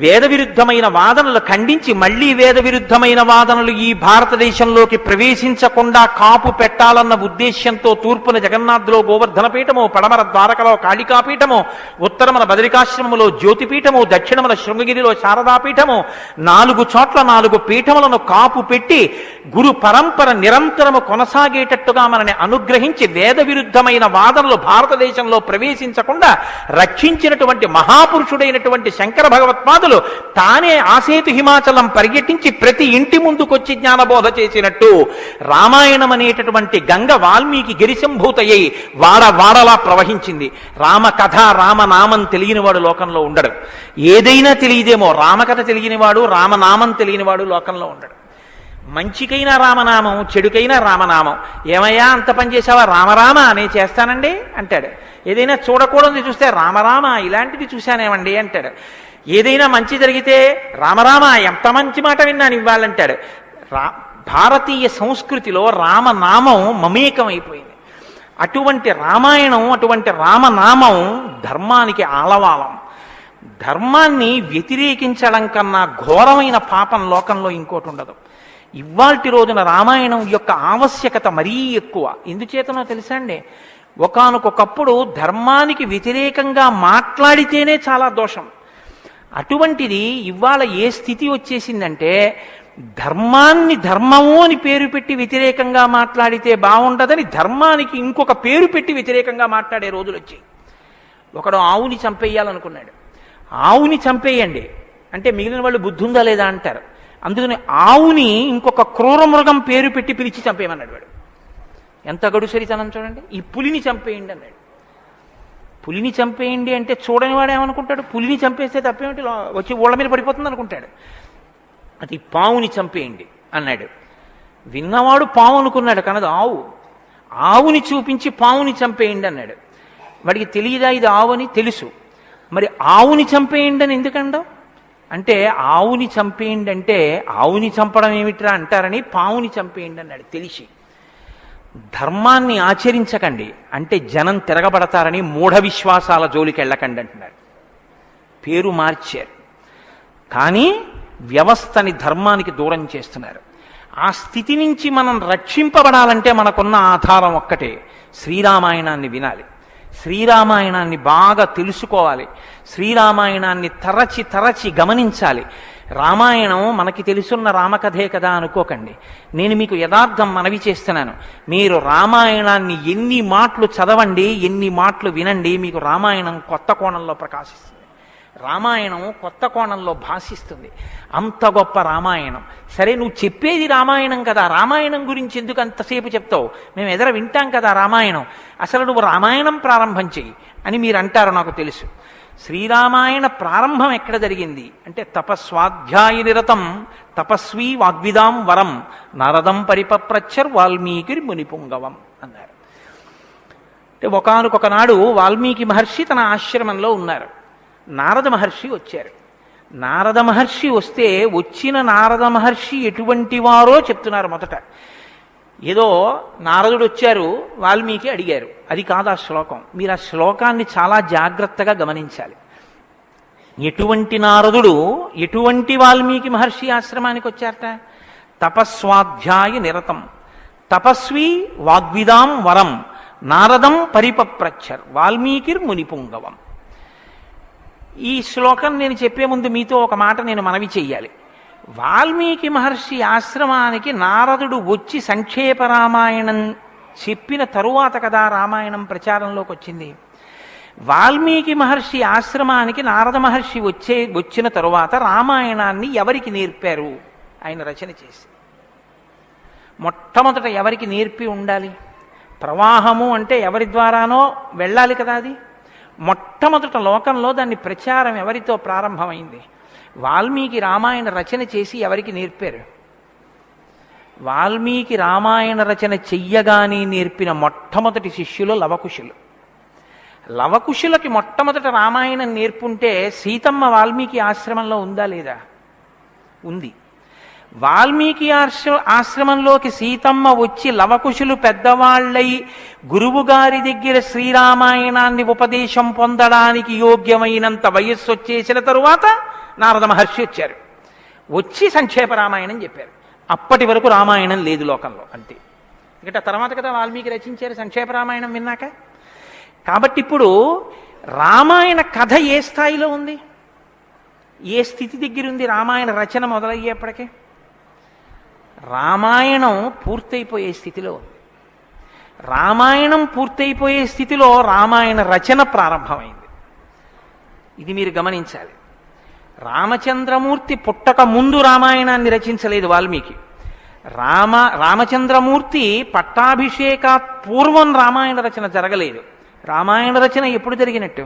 వేద విరుద్ధమైన వాదనలు ఖండించి, మళ్లీ వేద విరుద్ధమైన వాదనలు ఈ భారతదేశంలోకి ప్రవేశించకుండా కాపు పెట్టాలన్న ఉద్దేశ్యంతో తూర్పున జగన్నాథ్లో గోవర్ధన పీఠము, పడమర ద్వారకలో కాళికాపీఠము, ఉత్తరమున బదరికాశ్రమములో జ్యోతిపీఠము, దక్షిణమున శృంగగిరిలో శారదాపీఠము, 4 చోట్ల 4 పీఠములను కాపు పెట్టి గురు పరంపర నిరంతరము కొనసాగేటట్టుగా మనని అనుగ్రహించి వేద విరుద్ధమైన వాదనలు భారతదేశంలో ప్రవేశించకుండా రక్షించినటువంటి మహాపురుషుడైనటువంటి శంకర భగవత్పాదులు తానే ఆసేతు హిమాచలం పర్యటించి ప్రతి ఇంటి ముందుకొచ్చి జ్ఞానబోధ చేసినట్టు రామాయణం అనేటటువంటి గంగ వాల్మీకి గిరిశంభూతయ్యి వాడవాడలా ప్రవహించింది. రామకథ రామనామం తెలియనివాడు లోకంలో ఉండడు. ఏదైనా తెలియదేమో, రామకథ తెలియనివాడు రామనామం తెలియనివాడు లోకంలో ఉండడు. మంచికైనా రామనామం, చెడుకైనా రామనామం. ఏమయ్యా అంత పని చేసావా? రామరామ నేను చేస్తానండి అంటాడు. ఏదైనా చూడకూడదు చూస్తే రామరామ ఇలాంటిది చూశానేమండి అంటాడు. ఏదైనా మంచి జరిగితే రామరామ ఎంత మంచి మాట విన్నాను ఇవ్వాలంటాడు. భారతీయ సంస్కృతిలో రామనామం మమేకం అయిపోయింది. అటువంటి రామాయణం, అటువంటి రామనామం ధర్మానికి ఆలవాలం. ధర్మాన్ని వ్యతిరేకించడం కన్నా ఘోరమైన పాపం లోకంలో ఇంకోటి ఉండదు. ఇవాల్టి రోజున రామాయణం యొక్క ఆవశ్యకత మరీ ఎక్కువ. ఎందుచేతనో తెలుసా అండి? ఒకానొకప్పుడు ధర్మానికి వ్యతిరేకంగా మాట్లాడితేనే చాలా దోషం. అటువంటిది ఇవాళ ఏ స్థితి వచ్చేసిందంటే, ధర్మాన్ని ధర్మము అని పేరు పెట్టి వ్యతిరేకంగా మాట్లాడితే బాగుండదని ధర్మానికి ఇంకొక పేరు పెట్టి వ్యతిరేకంగా మాట్లాడే రోజులు వచ్చాయి. ఒకడు ఆవుని చంపేయాలనుకున్నాడు. ఆవుని చంపేయండి అంటే మిగిలిన వాళ్ళు బుద్ధి ఉందా లేదా అంటారు. అందుకని ఆవుని ఇంకొక క్రూర మృగం పేరు పెట్టి పిలిచి చంపేయమన్నాడు వాడు. ఎంత గడుసరితనం చూడండి. ఈ పులిని చంపేయండి అన్నాడు. పులిని చంపేయండి అంటే చూడని వాడు ఏమనుకుంటాడు? పులిని చంపేస్తే తప్పేమిటి, వచ్చి ఊళ్ళ మీద పడిపోతుంది అనుకుంటాడు. అది పావుని చంపేయండి అన్నాడు. విన్నవాడు పావు అనుకున్నాడు, కనదు ఆవు. ఆవుని చూపించి పావుని చంపేయండి అన్నాడు. వాడికి తెలియదా ఇది ఆవుని? తెలుసు. మరి ఆవుని చంపేయండి అని ఎందుకండవు అంటే, ఆవుని చంపేయండి అంటే ఆవుని చంపడం ఏమిట్రా అంటారని పావుని చంపేయండి అన్నాడు తెలిసి. ధర్మాన్ని ఆచరించకండి అంటే జనం తిరగబడతారని మూఢ విశ్వాసాల జోలికి వెళ్ళకండి అంటున్నారు. పేరు మార్చారు, కానీ వ్యవస్థని ధర్మానికి దూరం చేస్తున్నారు. ఆ స్థితి నుంచి మనం రక్షింపబడాలంటే మనకున్న ఆధారం ఒక్కటే, శ్రీరామాయణాన్ని వినాలి, శ్రీరామాయణాన్ని బాగా తెలుసుకోవాలి, శ్రీరామాయణాన్ని తరచి తరచి గమనించాలి. రామాయణం మనకి తెలుసున్న రామకథే కదా అనుకోకండి. నేను మీకు యథార్థం మనవి చేస్తున్నాను. మీరు రామాయణాన్ని ఎన్ని మాటలు చదవండి, ఎన్ని మాటలు వినండి, మీకు రామాయణం కొత్త కోణంలో ప్రకాశిస్తుంది. రామాయణం కొత్త కోణంలో భాషిస్తుంది. అంత గొప్ప రామాయణం. సరే నువ్వు చెప్పేది రామాయణం కదా, రామాయణం గురించి ఎందుకు అంతసేపు చెప్తావు? మేము ఎదర వింటాం కదా రామాయణం. అసలు నువ్వు రామాయణం ప్రారంభం చెయ్యి అని మీరు అంటారు, నాకు తెలుసు. శ్రీరామాయణ ప్రారంభం ఎక్కడ జరిగింది అంటే, తపస్వాధ్యాయ నిరతం తపస్వీ వాగ్విదాం వరం నారదం పరిపప్రచ్చర్ వాల్మీకి మునిపుంగవం అన్నారు. అంటే ఒకానొక నాడు వాల్మీకి మహర్షి తన ఆశ్రమంలో ఉన్నారు. నారద మహర్షి వచ్చారు. నారద మహర్షి వస్తే వచ్చిన నారద మహర్షి ఎటువంటి వారో చెప్తున్నారు మొదట. ఏదో నారదుడు వచ్చారు, వాల్మీకి అడిగారు, అది కాదు ఆ శ్లోకం. మీరు ఆ శ్లోకాన్ని చాలా జాగ్రత్తగా గమనించాలి. ఎటువంటి నారదుడు ఎటువంటి వాల్మీకి మహర్షి ఆశ్రమానికి వచ్చారట? తపస్వాధ్యాయ నిరతం తపస్వి వాగ్విదాం వరం నారదం పరిపప్రచ్చర్ వాల్మీకిర్ మునిపుంగవం. ఈ శ్లోకం నేను చెప్పే ముందు మీతో ఒక మాట నేను మనవి చెయ్యాలి. వాల్మీకి మహర్షి ఆశ్రమానికి నారదుడు వచ్చి సంక్షేప రామాయణం చెప్పిన తరువాత కదా రామాయణం ప్రచారంలోకి వచ్చింది. వాల్మీకి మహర్షి ఆశ్రమానికి నారద మహర్షి వచ్చిన తరువాత రామాయణాన్ని ఎవరికి నేర్పారు? ఆయన రచన చేసి మొట్టమొదట ఎవరికి నేర్పి ఉండాలి? ప్రవాహము అంటే ఎవరి ద్వారానో వెళ్ళాలి కదా. అది మొట్టమొదట లోకంలో దాన్ని ప్రచారం ఎవరితో ప్రారంభమైంది? వాల్మీకి రామాయణ రచన చేసి ఎవరికి నేర్పారు? వాల్మీకి రామాయణ రచన చెయ్యగానే నేర్పిన మొట్టమొదటి శిష్యులు లవకుశులు. లవకుశులకి మొట్టమొదట రామాయణం నేర్పుంటే సీతమ్మ వాల్మీకి ఆశ్రమంలో ఉందా లేదా? ఉంది. వాల్మీకి ఆశ్రమంలోకి సీతమ్మ వచ్చి లవకుశులు పెద్దవాళ్ళై గురువు గారి దగ్గర శ్రీరామాయణాన్ని ఉపదేశం పొందడానికి యోగ్యమైనంత వయస్సు వచ్చేసిన తరువాత నారద మహర్షి వచ్చారు. వచ్చి సంక్షేప రామాయణం చెప్పారు. అప్పటి వరకు రామాయణం లేదు లోకంలో, అంతే. ఇక్కడ తర్వాత కదా వాల్మీకి రచించారు సంక్షేప రామాయణం విన్నాక. కాబట్టి ఇప్పుడు రామాయణ కథ ఏ స్థాయిలో ఉంది, ఏ స్థితి దగ్గర ఉంది? రామాయణ రచన మొదలయ్యేప్పటికే రామాయణం పూర్తయిపోయే స్థితిలో ఉంది. రామాయణం పూర్తయిపోయే స్థితిలో రామాయణ రచన ప్రారంభమైంది. ఇది మీరు గమనించాలి. రామచంద్రమూర్తి పుట్టక ముందు రామాయణాన్ని రచించలేదు వాల్మీకి. రామచంద్రమూర్తి పట్టాభిషేకాత్ పూర్వం రామాయణ రచన జరగలేదు. రామాయణ రచన ఎప్పుడు జరిగినట్టు?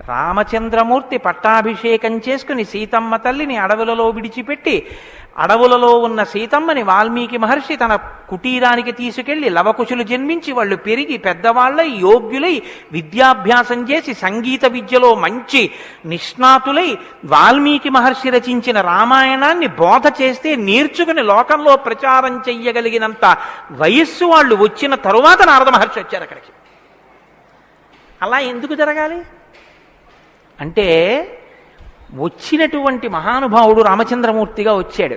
రామచంద్రమూర్తి పట్టాభిషేకం చేసుకుని సీతమ్మ తల్లిని అడవులలో విడిచిపెట్టి అడవులలో ఉన్న సీతమ్మని వాల్మీకి మహర్షి తన కుటీరానికి తీసుకెళ్లి లవకుశులు జన్మించి వాళ్ళు పెరిగి పెద్దవాళ్ళై యోగ్యులై విద్యాభ్యాసం చేసి సంగీత విద్యలో మంచి నిష్ణాతులై వాల్మీకి మహర్షి రచించిన రామాయణాన్ని బోధ చేస్తే నేర్చుకుని లోకంలో ప్రచారం చెయ్యగలిగినంత వయస్సు వాళ్ళు వచ్చిన తరువాత నారద మహర్షి వచ్చారు అక్కడికి. అలా ఎందుకు జరగాలి అంటే, వచ్చినటువంటి మహానుభావుడు రామచంద్రమూర్తిగా వచ్చాడు.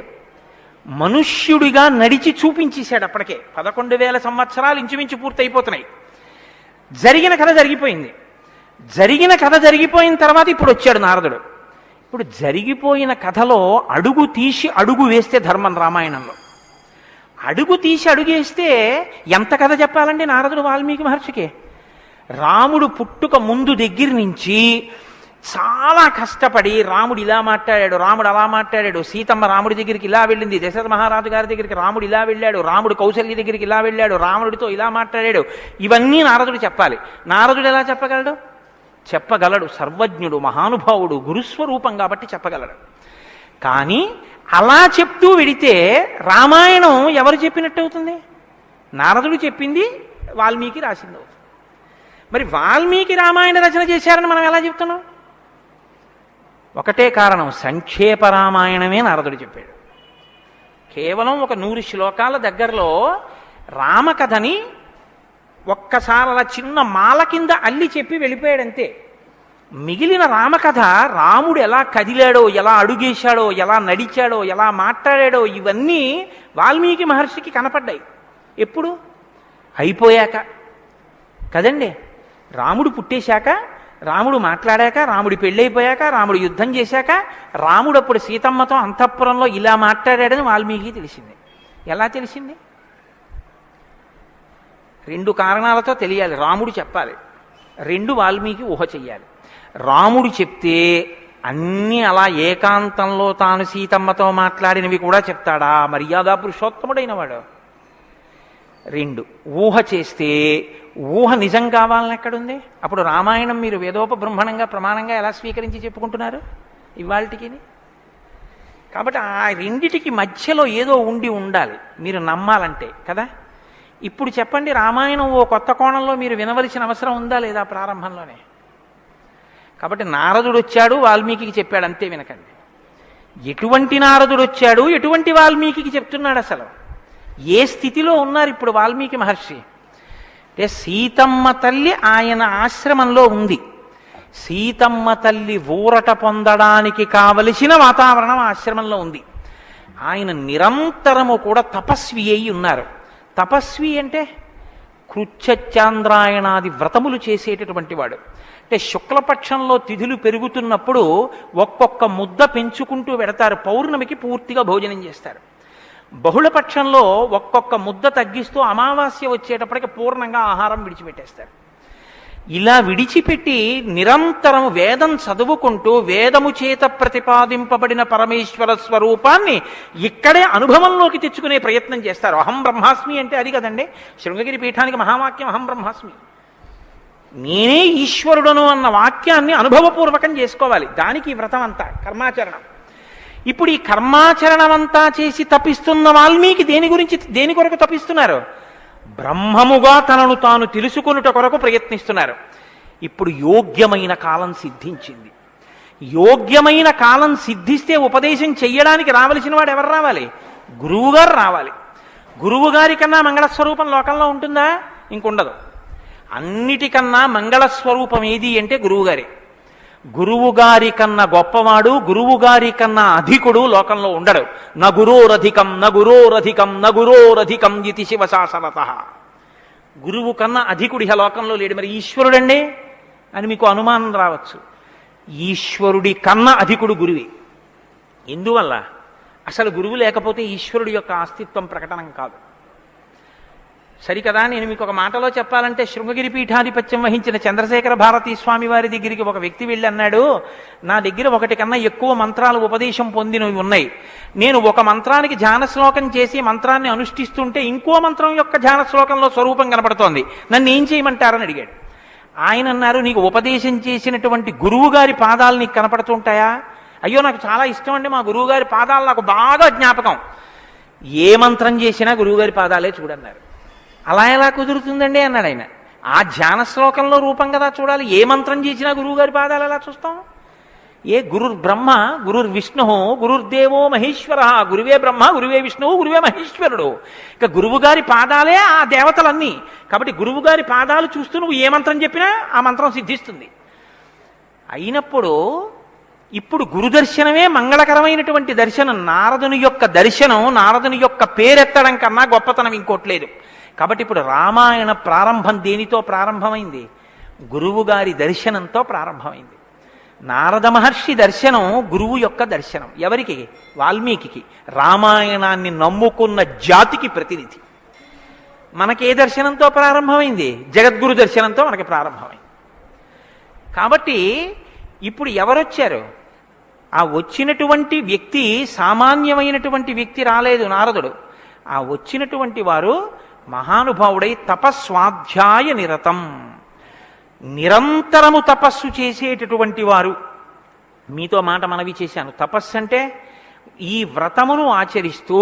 మనుష్యుడిగా నడిచి చూపించేశాడు. అప్పటికే 11,000 సంవత్సరాలు ఇంచుమించు పూర్తయిపోతున్నాయి. జరిగిన కథ జరిగిపోయింది. జరిగిన కథ జరిగిపోయిన తర్వాత ఇప్పుడు వచ్చాడు నారదుడు. ఇప్పుడు జరిగిపోయిన కథలో అడుగు తీసి అడుగు వేస్తే ధర్మం. రామాయణంలో అడుగు తీసి అడుగేస్తే ఎంత కథ చెప్పాలండి నారదుడు వాల్మీకి మహర్షికి? రాముడు పుట్టుక ముందు దగ్గర నుంచి చాలా కష్టపడి రాముడు ఇలా మాట్లాడాడు, రాముడు అలా మాట్లాడాడు, సీతమ్మ రాముడి దగ్గరికి ఇలా వెళ్ళింది, దశరథ మహారాజు గారి దగ్గరికి రాముడు ఇలా వెళ్ళాడు, రాముడు కౌశల్య దగ్గరికి ఇలా వెళ్ళాడు, రావణుడితో ఇలా మాట్లాడాడు, ఇవన్నీ నారదుడు చెప్పాలి. నారదుడు ఎలా చెప్పగలడు? చెప్పగలడు. సర్వజ్ఞుడు, మహానుభావుడు, గురుస్వరూపం కాబట్టి చెప్పగలడు. కానీ అలా చెప్తూ వెడితే రామాయణం ఎవరు చెప్పినట్టు అవుతుంది? నారదుడు చెప్పింది వాల్మీకి రాసింది అవుతుంది. మరి వాల్మీకి రామాయణ రచన చేశారని మనం ఎలా చెప్తున్నాం? ఒకటే కారణం, సంక్షేప రామాయణమే నారదుడు చెప్పాడు. కేవలం ఒక 100 శ్లోకాల దగ్గరలో రామకథని ఒక్కసారి అలా చిన్న మాల కింద అల్లి చెప్పి వెళ్ళిపోయాడంతే. మిగిలిన రామకథ రాముడు ఎలా కదిలాడో, ఎలా అడుగేశాడో, ఎలా నడిచాడో, ఎలా మాట్లాడాడో ఇవన్నీ వాల్మీకి మహర్షికి కనపడ్డాయి. ఎప్పుడు? అయిపోయాక కదండి. రాముడు పుట్టేశాక, రాముడు మాట్లాడాక, రాముడి పెళ్ళైపోయాక, రాముడు యుద్ధం చేశాక, రాముడు అప్పుడు సీతమ్మతో అంతఃపురంలో ఇలా మాట్లాడాడని వాల్మీకి తెలిసింది. ఎలా తెలిసింది? 2 కారణాలతో తెలియాలి. రాముడు చెప్పాలి, 2 వాల్మీకి ఊహ చెయ్యాలి. రాముడు చెప్తే అన్నీ అలా ఏకాంతంలో తాను సీతమ్మతో మాట్లాడినవి కూడా చెప్తాడా? మర్యాదా పురుషోత్తముడైన వాడు. 2 ఊహ చేస్తే ఊహ నిజం కావాలని ఎక్కడుంది? అప్పుడు రామాయణం మీరు వేదోపబ్రహ్మణంగా ప్రమాణంగా ఎలా స్వీకరించి చెప్పుకుంటున్నారు ఇవాళకి? కాబట్టి ఆ రెండిటికి మధ్యలో ఏదో ఉండాలి మీరు నమ్మాలంటే కదా. ఇప్పుడు చెప్పండి, రామాయణం ఓ కొత్త కోణంలో మీరు వినవలసిన అవసరం ఉందా లేదా ప్రారంభంలోనే? కాబట్టి నారదుడు వచ్చాడు, వాల్మీకి చెప్పాడు, అంతే. వినకండి. ఎటువంటి నారదుడు వచ్చాడు, ఎటువంటి వాల్మీకి చెప్తున్నాడు, అసలు ఏ స్థితిలో ఉన్నారు ఇప్పుడు వాల్మీకి మహర్షి అంటే సీతమ్మ తల్లి ఆయన ఆశ్రమంలో ఉంది. సీతమ్మ తల్లి ఊరట పొందడానికి కావలసిన వాతావరణం ఆశ్రమంలో ఉంది. ఆయన నిరంతరము కూడా తపస్వి అయి ఉన్నారు. తపస్వి అంటే కృచ్ఛచాంద్రాయణాది వ్రతములు చేసేటటువంటి వాడు. అంటే శుక్లపక్షంలో తిథులు పెరుగుతున్నప్పుడు ఒక్కొక్క ముద్ద పెంచుకుంటూ పెడతారు. పౌర్ణమికి పూర్తిగా భోజనం చేస్తారు. బహుళపక్షంలో ఒక్కొక్క ముద్ద తగ్గిస్తూ అమావాస్య వచ్చేటప్పటికి పూర్ణంగా ఆహారం విడిచిపెట్టేస్తారు. ఇలా విడిచిపెట్టి నిరంతరం వేదం చదువుకుంటూ వేదము చేత ప్రతిపాదింపబడిన పరమేశ్వర స్వరూపాన్ని ఇక్కడే అనుభవంలోకి తెచ్చుకునే ప్రయత్నం చేస్తారు. అహం బ్రహ్మాస్మి అంటే అది కదండి శృంగగిరి పీఠానికి మహావాక్యం, అహం బ్రహ్మాస్మి, నేనే ఈశ్వరుడను అన్న వాక్యాన్ని అనుభవపూర్వకం చేసుకోవాలి. దానికి ఈ వ్రతం అంతా కర్మాచరణం. ఇప్పుడు ఈ కర్మాచరణం అంతా చేసి తపిస్తున్న వాల్మీకి దేని కొరకు తపిస్తున్నారు? బ్రహ్మముగా తనను తాను తెలుసుకొనుట కొరకు ప్రయత్నిస్తున్నారు. ఇప్పుడు యోగ్యమైన కాలం సిద్ధించింది. యోగ్యమైన కాలం సిద్ధిస్తే ఉపదేశం చెయ్యడానికి రావలసిన వాడు ఎవరు రావాలి? గురువుగారు రావాలి. గురువుగారి కన్నా మంగళస్వరూపం లోకంలో ఉంటుందా? ఇంకుండదు. అన్నిటికన్నా మంగళస్వరూపం ఏది అంటే గురువుగారే. గురువుగారి కన్నా గొప్పవాడు, గురువుగారి కన్నా అధికుడు లోకంలో ఉండడు. నగురోరధికం నగురోరధికం నగురోరధికం ఇది శివశాసనత. గురువు కన్నా అధికుడి లోకంలో లేడు. మరి ఈశ్వరుడండి అని మీకు అనుమానం రావచ్చు. ఈశ్వరుడి కన్నా అధికుడు గురువే. ఎందువల్ల? అసలు గురువు లేకపోతే ఈశ్వరుడి యొక్క అస్తిత్వం ప్రకటనం కాదు. సరికదా? నేను మీకు ఒక మాటలో చెప్పాలంటే శృంగగిరి పీఠాధిపత్యం వహించిన చంద్రశేఖర భారతీ స్వామి వారి దగ్గరికి ఒక వ్యక్తి వెళ్ళి అన్నాడు, నా దగ్గర ఒకటి కన్నా ఎక్కువ మంత్రాలు ఉపదేశం పొందినవి ఉన్నాయి. నేను ఒక మంత్రానికి ధ్యాన శ్లోకం చేసి మంత్రాన్ని అనుష్ఠిస్తుంటే ఇంకో మంత్రం యొక్క ధ్యాన శ్లోకంలో స్వరూపం కనపడుతోంది, నన్ను ఏం చేయమంటారని అడిగాడు. ఆయన అన్నారు, నీకు ఉపదేశం చేసినటువంటి గురువు గారి పాదాలు నీకు కనపడుతుంటాయా? అయ్యో నాకు చాలా ఇష్టం అండి, మా గురువు గారి పాదాలు నాకు బాగా జ్ఞాపకం. ఏ మంత్రం చేసినా గురువుగారి పాదాలే చూడన్నారు. అలా ఎలా కుదురుతుందండి అన్నాడు ఆయన. ఆ ధ్యాన శ్లోకంలో రూపం కదా చూడాలి. ఏ మంత్రం చేసినా గురువుగారి పాదాలు ఎలా చూస్తాం? ఏ గురుర్ బ్రహ్మ గురుర్ విష్ణు గురుర్దేవో మహేశ్వర, గురువే బ్రహ్మ గురువే విష్ణువు గురువే మహేశ్వరుడు. ఇక గురువుగారి పాదాలే ఆ దేవతలన్నీ. కాబట్టి గురువుగారి పాదాలు చూస్తూ నువ్వు ఏ మంత్రం చెప్పినా ఆ మంత్రం సిద్ధిస్తుంది. అయినప్పుడు ఇప్పుడు గురుదర్శనమే మంగళకరమైనటువంటి దర్శనం. నారదుని యొక్క దర్శనం, నారదుని యొక్క పేరెత్తడం కన్నా గొప్పతనం ఇంకోట్లేదు. కాబట్టి ఇప్పుడు రామాయణ ప్రారంభం దేనితో ప్రారంభమైంది? గురువుగారి దర్శనంతో ప్రారంభమైంది. నారద మహర్షి దర్శనం గురువు యొక్క దర్శనం. ఎవరికి? వాల్మీకి. రామాయణాన్ని నమ్ముకున్న జాతికి ప్రతినిధి. మనకే దర్శనంతో ప్రారంభమైంది? జగద్గురు దర్శనంతో మనకి ప్రారంభమైంది. కాబట్టి ఇప్పుడు ఎవరొచ్చారు? ఆ వచ్చినటువంటి వ్యక్తి సామాన్యమైనటువంటి వ్యక్తి రాలేదు, నారదుడు. ఆ వచ్చినటువంటి వారు మహానుభావుడై తపస్వాధ్యాయ నిరతం, నిరంతరము తపస్సు చేసేటటువంటి వారు. మీతో మాట మనవి చేశాను. తపస్సు అంటే ఈ వ్రతమును ఆచరిస్తూ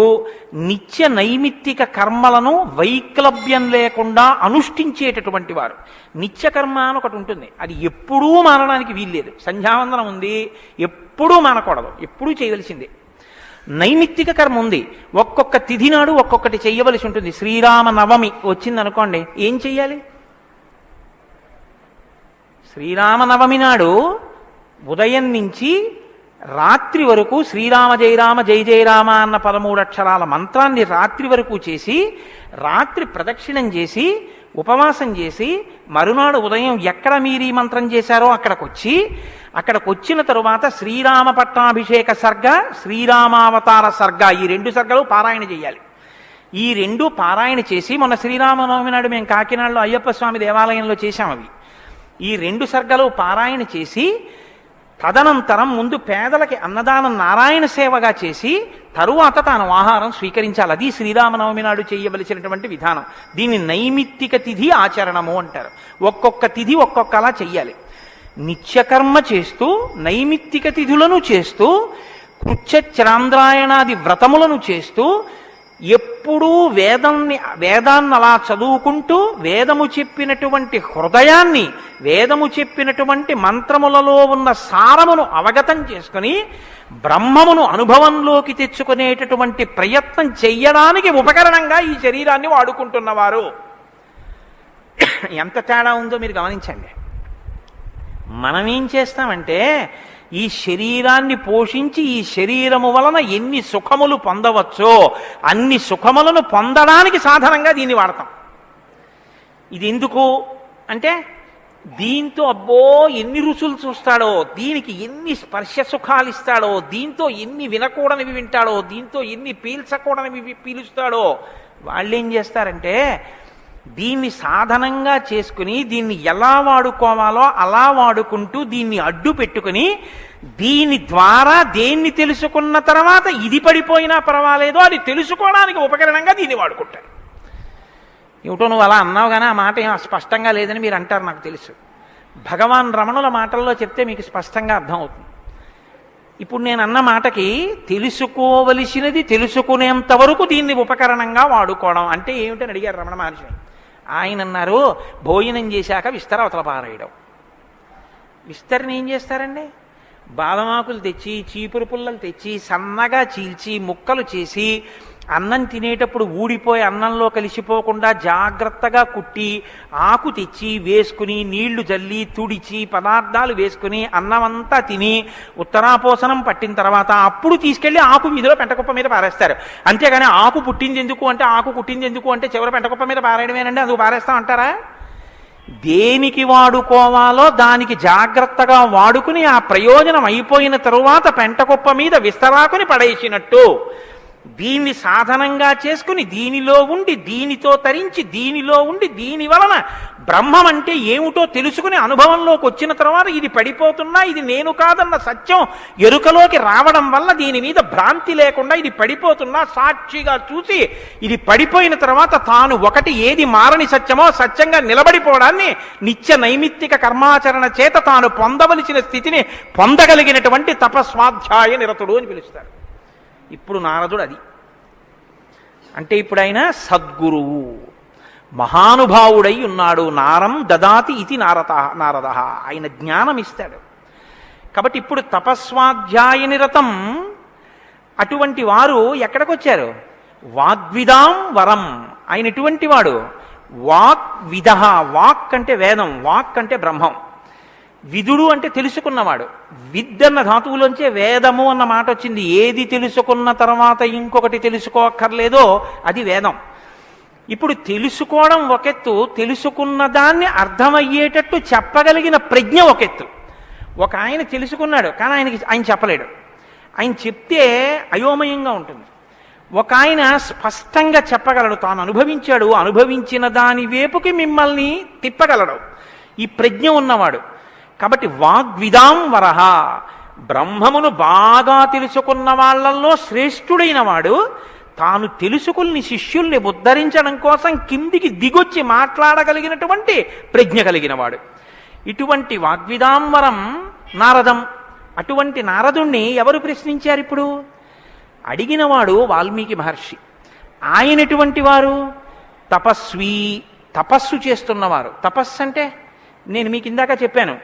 నిత్య నైమిత్తిక కర్మలను వైక్లభ్యం లేకుండా అనుష్ఠించేటటువంటి వారు. నిత్యకర్మ అని ఒకటి ఉంటుంది, అది ఎప్పుడూ మానడానికి వీల్లేదు. సంధ్యావందనం ఉంది, ఎప్పుడూ మానకూడదు, ఎప్పుడూ చేయవలసిందే. నైమిత్తిక కర్మ ఉంది, ఒక్కొక్క తిథి నాడు ఒక్కొక్కటి చెయ్యవలసి ఉంటుంది. శ్రీరామ నవమి వచ్చిందనుకోండి, ఏం చెయ్యాలి? శ్రీరామనవమి నాడు ఉదయం నుంచి రాత్రి వరకు శ్రీరామ జయరామ జయ జయరామ అన్న 13 అక్షరాల మంత్రాన్ని రాత్రి వరకు చేసి, రాత్రి ప్రదక్షిణం చేసి, ఉపవాసం చేసి, మరునాడు ఉదయం ఎక్కడ మీరు ఈ మంత్రం చేశారో అక్కడికి వచ్చిన తరువాత శ్రీరామ పట్టాభిషేక సర్గ, శ్రీరామావతార సర్గ, ఈ 2 సర్గలు పారాయణ చేయాలి. ఈ 2 పారాయణ చేసి, మొన్న శ్రీరామనవమి నాడు మేము కాకినాడలో అయ్యప్ప స్వామి దేవాలయంలో చేశాం. అవి ఈ 2 సర్గలు పారాయణ చేసి, తదనంతరం ముందు పేదలకి అన్నదానం నారాయణ సేవగా చేసి, తరువాత తాను ఆహారం స్వీకరించాలి. అది శ్రీరామనవమి నాడు చేయవలసినటువంటి విధానం. దీన్ని నైమిత్తిక తిథి ఆచరణము అంటారు. ఒక్కొక్క తిథి ఒక్కొక్కలా చెయ్యాలి. నిత్యకర్మ చేస్తూ, నైమిత్తిక తిథులను చేస్తూ, కృచ్ఛచాంద్రాయణాది వ్రతములను చేస్తూ, ఎప్పుడూ వేదాన్ని అలా చదువుకుంటూ వేదము చెప్పినటువంటి హృదయాన్ని, వేదము చెప్పినటువంటి మంత్రములలో ఉన్న సారమును అవగతం చేసుకుని బ్రహ్మమును అనుభవంలోకి తెచ్చుకునేటటువంటి ప్రయత్నం చెయ్యడానికి ఉపకరణంగా ఈ శరీరాన్ని వాడుకుంటున్నవారు. ఎంత తేడా ఉందో మీరు గమనించండి. మనం ఏం చేస్తామంటే ఈ శరీరాన్ని పోషించి ఈ శరీరము వలన ఎన్ని సుఖములు పొందవచ్చో అన్ని సుఖములను పొందడానికి సాధనంగా దీన్ని వాడతాం. ఇది ఎందుకు అంటే దీంతో అబ్బో ఎన్ని రుచులు చూస్తాడో, దీనికి ఎన్ని స్పర్శ సుఖాలు ఇస్తాడో, దీంతో ఎన్ని వినకూడనివి వింటాడో, దీంతో ఎన్ని పీల్చకూడనివి పీలుస్తాడో. వాళ్ళు ఏం చేస్తారంటే దీన్ని సాధనంగా చేసుకుని దీన్ని ఎలా వాడుకోవాలో అలా వాడుకుంటూ దీన్ని అడ్డు పెట్టుకుని దీని ద్వారా దేన్ని తెలుసుకున్న తర్వాత ఇది పడిపోయినా పర్వాలేదో అది తెలుసుకోవడానికి ఉపకరణంగా దీన్ని వాడుకుంటారు. ఏమిటో నువ్వు అలా అన్నావు కానీ ఆ మాట ఏం స్పష్టంగా లేదని మీరు అంటారు, నాకు తెలుసు. భగవాన్ రమణుల మాటల్లో చెప్తే మీకు స్పష్టంగా అర్థమవుతుంది. ఇప్పుడు నేను అన్న మాటకి తెలుసుకోవలసినది తెలుసుకునేంత వరకు దీన్ని ఉపకరణంగా వాడుకోవడం అంటే ఏమిటని అడిగారు రమణ మహర్షి. ఆయన అన్నారు, భోజనం చేశాక విస్తర అవతల పారేయడం. విస్తరని ఏం చేస్తారండి? బాదమాకులు తెచ్చి, చీపురు పుల్లలు తెచ్చి, సన్నగా చీల్చి, ముక్కలు చేసి, అన్నం తినేటప్పుడు ఊడిపోయి అన్నంలో కలిసిపోకుండా జాగ్రత్తగా కుట్టి, ఆకు తెచ్చి వేసుకుని, నీళ్లు జల్లి తుడిచి, పదార్థాలు వేసుకుని అన్నమంతా తిని ఉత్తరాపోసనం పట్టిన తర్వాత అప్పుడు తీసుకెళ్లి ఆకు వీధిలో పెంటకుప్ప మీద పారేస్తారు. అంతేగాని ఆకు పుట్టింది ఎందుకు అంటే, ఆకు కుట్టింది ఎందుకు అంటే చివరి పెంటకుప్ప మీద పారేయడమేనండి, అందుకు పారేస్తామంటారా? దేనికి వాడుకోవాలో దానికి జాగ్రత్తగా వాడుకుని ఆ ప్రయోజనం అయిపోయిన తరువాత పెంటకుప్ప మీద విస్తరాకుని పడేసినట్టు దీన్ని సాధనంగా చేసుకుని దీనిలో ఉండి దీనితో తరించి దీనిలో ఉండి దీని వలన బ్రహ్మం అంటే ఏమిటో తెలుసుకుని అనుభవంలోకి వచ్చిన తర్వాత ఇది పడిపోతున్నా ఇది నేను కాదన్న సత్యం ఎరుకలోకి రావడం వల్ల దీని మీద భ్రాంతి లేకుండా ఇది పడిపోతున్నా సాక్షిగా చూసి ఇది పడిపోయిన తర్వాత తాను ఒకటి ఏది మారని సత్యమో సత్యంగా నిలబడిపోవడాన్ని నిత్య నైమిత్తిక కర్మాచరణ చేత తాను పొందవలసిన స్థితిని పొందగలిగినటువంటి తపస్వాధ్యాయ నిరతుడు అని పిలుస్తారు. ఇప్పుడు నారదుడు అది అంటే ఇప్పుడు ఆయన సద్గురువు మహానుభావుడై ఉన్నాడు. నారం దదాతి ఇది నారద, ఆయన జ్ఞానం ఇస్తాడు. కాబట్టి ఇప్పుడు తపస్వాధ్యాయ నిరతం అటువంటి వారు ఎక్కడికొచ్చారు? వాగ్విదాం వరం. ఆయన ఎటువంటి వాడు? వాగ్విద. వాక్ అంటే వేదం, వాక్ అంటే బ్రహ్మం, విదుడు అంటే తెలుసుకున్నవాడు. విద్ అన్న ధాతువులోంచే వేదము అన్న మాట వచ్చింది. ఏది తెలుసుకున్న తర్వాత ఇంకొకటి తెలుసుకోక్కర్లేదో అది వేదం. ఇప్పుడు తెలుసుకోవడం ఒకెత్తు, తెలుసుకున్న దాన్ని అర్థమయ్యేటట్టు చెప్పగలిగిన ప్రజ్ఞ ఒకెత్తు. ఒక ఆయన తెలుసుకున్నాడు కానీ ఆయన చెప్పలేడు, ఆయన చెప్తే అయోమయంగా ఉంటుంది. ఒక ఆయన స్పష్టంగా చెప్పగలడు, తాను అనుభవించాడు, అనుభవించిన దాని వైపుకి మిమ్మల్ని తిప్పగలడు, ఈ ప్రజ్ఞ ఉన్నవాడు. కాబట్టి వాగ్విదాం వరహ, బ్రహ్మమును బాగా తెలుసుకున్న వాళ్ళల్లో శ్రేష్ఠుడైన వాడు తాను తెలుసుకుని శిష్యుల్ని ఉద్ధరించడం కోసం కిందికి దిగొచ్చి మాట్లాడగలిగినటువంటి ప్రజ్ఞ కలిగిన వాడు. ఇటువంటి వాగ్విదాంవరం నారదం. అటువంటి నారదుణ్ణి ఎవరు ప్రశ్నించారు? ఇప్పుడు అడిగినవాడు వాల్మీకి మహర్షి. ఆయన ఎటువంటి వారు? తపస్వి, తపస్సు చేస్తున్నవారు. తపస్సు అంటే నేను మీకు ఇందాక చెప్పాను,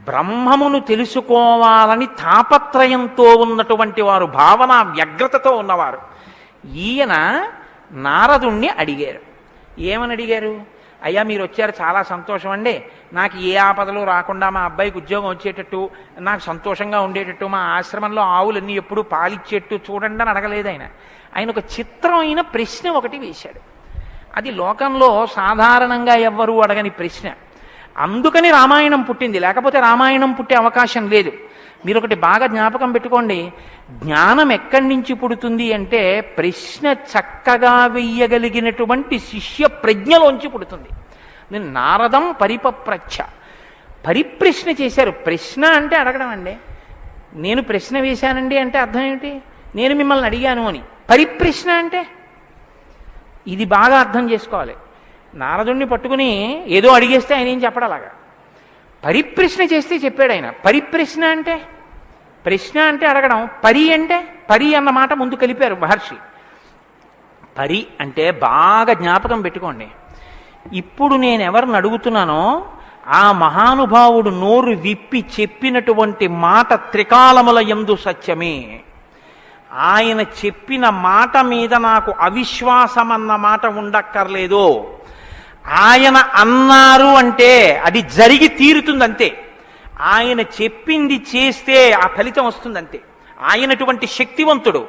బ్రహ్మమును తెలుసుకోవాలని తాపత్రయంతో ఉన్నటువంటి వారు, భావన వ్యగ్రతతో ఉన్నవారు. ఈయన నారదుణ్ణి అడిగారు. ఏమని అడిగారు? అయ్యా మీరు వచ్చారు, చాలా సంతోషం అండి, నాకు ఏ ఆపదలు రాకుండా మా అబ్బాయికి ఉద్యోగం వచ్చేటట్టు, నాకు సంతోషంగా ఉండేటట్టు, మా ఆశ్రమంలో ఆవులన్నీ ఎప్పుడూ పాలిచ్చేట్టు చూడండి అని అడగలేదు ఆయన. ఆయన ఒక చిత్రమైన ప్రశ్న ఒకటి వేశాడు. అది లోకంలో సాధారణంగా ఎవ్వరూ అడగని ప్రశ్న. అందుకని రామాయణం పుట్టింది, లేకపోతే రామాయణం పుట్టే అవకాశం లేదు. మీరు ఒకటి బాగా జ్ఞాపకం పెట్టుకోండి, జ్ఞానం ఎక్కడి నుంచి పుడుతుంది అంటే ప్రశ్న చక్కగా వెయ్యగలిగినటువంటి శిష్య ప్రజ్ఞలోంచి పుడుతుంది. నేను నారదం పరిపప్రచ్ఛ, పరిప్రశ్న చేశారు. ప్రశ్న అంటే అడగడం అండి. నేను ప్రశ్న వేశానండి అంటే అర్థం ఏమిటి? నేను మిమ్మల్ని అడిగాను అని. పరిప్రశ్న అంటే ఇది బాగా అర్థం చేసుకోవాలి. నారదుణ్ణి పట్టుకుని ఏదో అడిగేస్తే ఆయన ఏం చెప్పడలాగా, పరిప్రశ్న చేస్తే చెప్పాడు ఆయన. పరిప్రశ్న అంటే, ప్రశ్న అంటే అడగడం, పరి అంటే, పరి అన్న మాట ముందు కలిపారు మహర్షి. పరి అంటే బాగా జ్ఞాపకం పెట్టుకోండి. ఇప్పుడు నేను ఎవరిని అడుగుతున్నానో ఆ మహానుభావుడు నోరు విప్పి చెప్పినటువంటి మాట త్రికాలముల యందు సత్యమే. ఆయన చెప్పిన మాట మీద నాకు అవిశ్వాసం అన్న మాట ఉండక్కర్లేదు. ఆయన అన్నారు అంటే అది జరిగి తీరుతుందంతే. ఆయన చెప్పింది చేస్తే ఆ ఫలితం వస్తుందంతే. ఆయనటువంటి శక్తివంతుడు.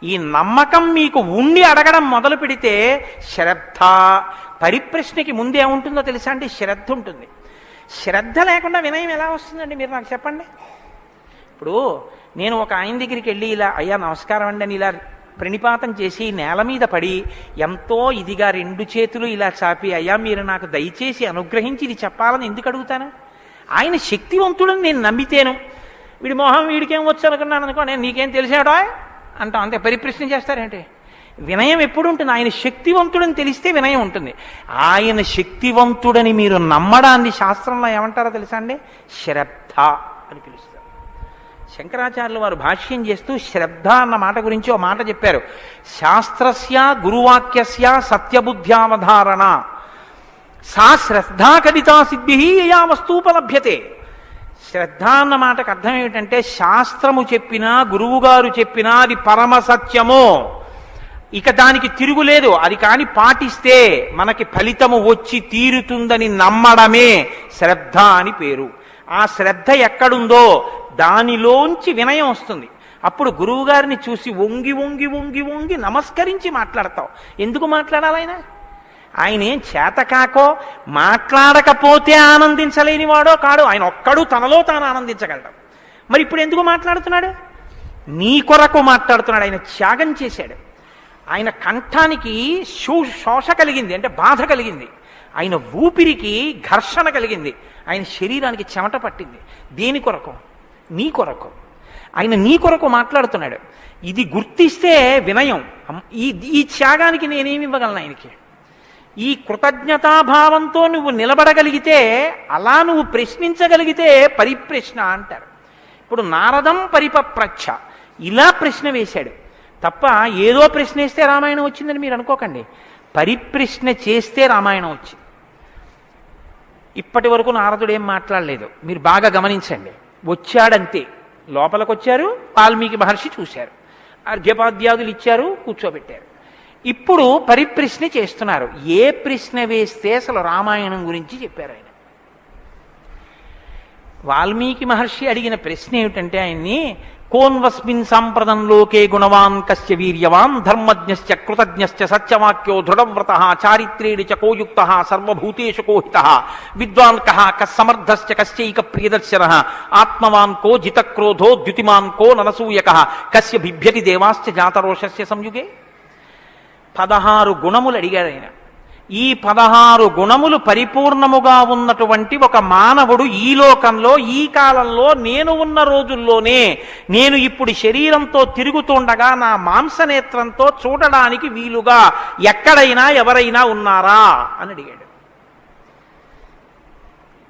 ఈ నమ్మకం మీకు ఉండి అడగడం మొదలు పెడితే శ్రద్ధ, పరిప్రశ్నకి ముందేముంటుందో తెలుసా అండి? శ్రద్ధ ఉంటుంది. శ్రద్ధ లేకుండా వినయం ఎలా వస్తుందండి? మీరు నాకు చెప్పండి. ఇప్పుడు నేను ఒక ఆయన దగ్గరికి వెళ్ళి ఇలా అయ్యా నమస్కారం అండి అని ఇలా ప్రణిపాతం చేసి నేల మీద పడి ఎంతో ఇదిగా 2 చేతులు ఇలా చాపి అయ్యా మీరు నాకు దయచేసి అనుగ్రహించి ఇది చెప్పాలని ఎందుకు అడుగుతాను? ఆయన శక్తివంతుడని నేను నమ్మితేను. వీడి మొహం వీడికేం వచ్చు అనుకున్నాను అనుకో, నేను నీకేం తెలిసాడా అంటాం అంతే. పరిప్రశ్న చేస్తారేంటి? వినయం ఎప్పుడు ఉంటుంది? ఆయన శక్తివంతుడని తెలిస్తే వినయం ఉంటుంది. ఆయన శక్తివంతుడని మీరు నమ్మడాన్ని శాస్త్రంలో ఏమంటారో తెలుసా అండి? శ్రద్ధ అని పిలుస్తారు. శంకరాచార్యులు వారు భాష్యం చేస్తూ శ్రద్ధ అన్న మాట గురించి ఓ మాట చెప్పారు. శాస్త్రస్య గురువాక్యస్య సత్యబుద్ధ్యావధారణ సా శ్రద్ధా కదితా సిద్ధి యయా వస్తూపలభ్యతే. శ్రద్ధ అన్న మాటకు అర్థం ఏమిటంటే శాస్త్రము చెప్పినా గురువుగారు చెప్పినా అది పరమ సత్యము, ఇక దానికి తిరుగులేదు, అది కాని పాటిస్తే మనకి ఫలితము వచ్చి తీరుతుందని నమ్మడమే శ్రద్ధ అని పేరు. ఆ శ్రద్ధ ఎక్కడుందో దానిలోంచి వినయం వస్తుంది. అప్పుడు గురువుగారిని చూసి వంగి వంగి వంగి వంగి నమస్కరించి మాట్లాడతావు. ఎందుకు మాట్లాడాలి? ఆయన ఏం చేతకాకో మాట్లాడకపోతే ఆనందించలేని వాడో కాడు. ఆయన ఒక్కడు తనలో తాను ఆనందించగలడు. మరి ఇప్పుడు ఎందుకు మాట్లాడుతున్నాడు? నీ కొరకు మాట్లాడుతున్నాడు. ఆయన త్యాగం చేశాడు. ఆయన కంఠానికి శోష కలిగింది, అంటే బాధ కలిగింది. ఆయన ఊపిరికి ఘర్షణ కలిగింది. ఆయన శరీరానికి చెమట పట్టింది. దేని కొరకు? నీ కొరకు. ఆయన నీ కొరకు మాట్లాడుతున్నాడు. ఇది గుర్తిస్తే వినయం. ఈ త్యాగానికి నేనేమి ఇవ్వగలను ఆయనకి? ఈ కృతజ్ఞతాభావంతో నువ్వు నిలబడగలిగితే, అలా నువ్వు ప్రశ్నించగలిగితే పరిప్రశ్న అంటారు. ఇప్పుడు నారదం పరిపప్రచ్ఛ ఇలా ప్రశ్న వేశాడు తప్ప ఏదో ప్రశ్న వేస్తే రామాయణం వచ్చిందని మీరు అనుకోకండి. పరిప్రశ్న చేస్తే రామాయణం వచ్చింది. ఇప్పటి వరకు నారదుడు ఏం మాట్లాడలేదు, మీరు బాగా గమనించండి. వచ్చాడంతే. లోపలికి వచ్చారు, వాల్మీకి మహర్షి చూశారు, అర్ఘ్యపాద్యాదులు ఇచ్చారు, కూర్చోబెట్టారు. ఇప్పుడు పరిప్రశ్న చేస్తున్నారు. ఏ ప్రశ్న వేస్తే అసలు రామాయణం గురించి చెప్పారు ఆయన? వాల్మీకి మహర్షి అడిగిన ప్రశ్న ఏమిటంటే ఆయన్ని, కోన్వస్మిన్ సాంప్రదం లోకే గుణవాన్ కస్య వీర్యవాన్ ధర్మజ్ఞశ్చ కృతజ్ఞశ్చ సత్యవాక్యో దృఢవ్రతః చారిత్రేణ చ కోయుక్తః సర్వభూతేషు కోహితః విద్వాన్ కః కస్సమర్థశ్చ కస్యైక ప్రియదర్శనః ఆత్మవాన్ కో జితక్రోధో ద్యుతిమాన్ కో ననసూయకః కస్య బిభ్యతి దేవాశ్చ జాతరోషస్య సంయుగే. 16 గుణములు అడిగాడు ఆయన. ఈ 16 గుణములు పరిపూర్ణముగా ఉన్నటువంటి ఒక మానవుడు ఈ లోకంలో ఈ కాలంలో నేను ఉన్న రోజుల్లోనే, నేను ఇప్పుడు శరీరంతో తిరుగుతుండగా నా మాంసనేత్రంతో చూడడానికి వీలుగా ఎక్కడైనా ఎవరైనా ఉన్నారా అని అడిగాడు.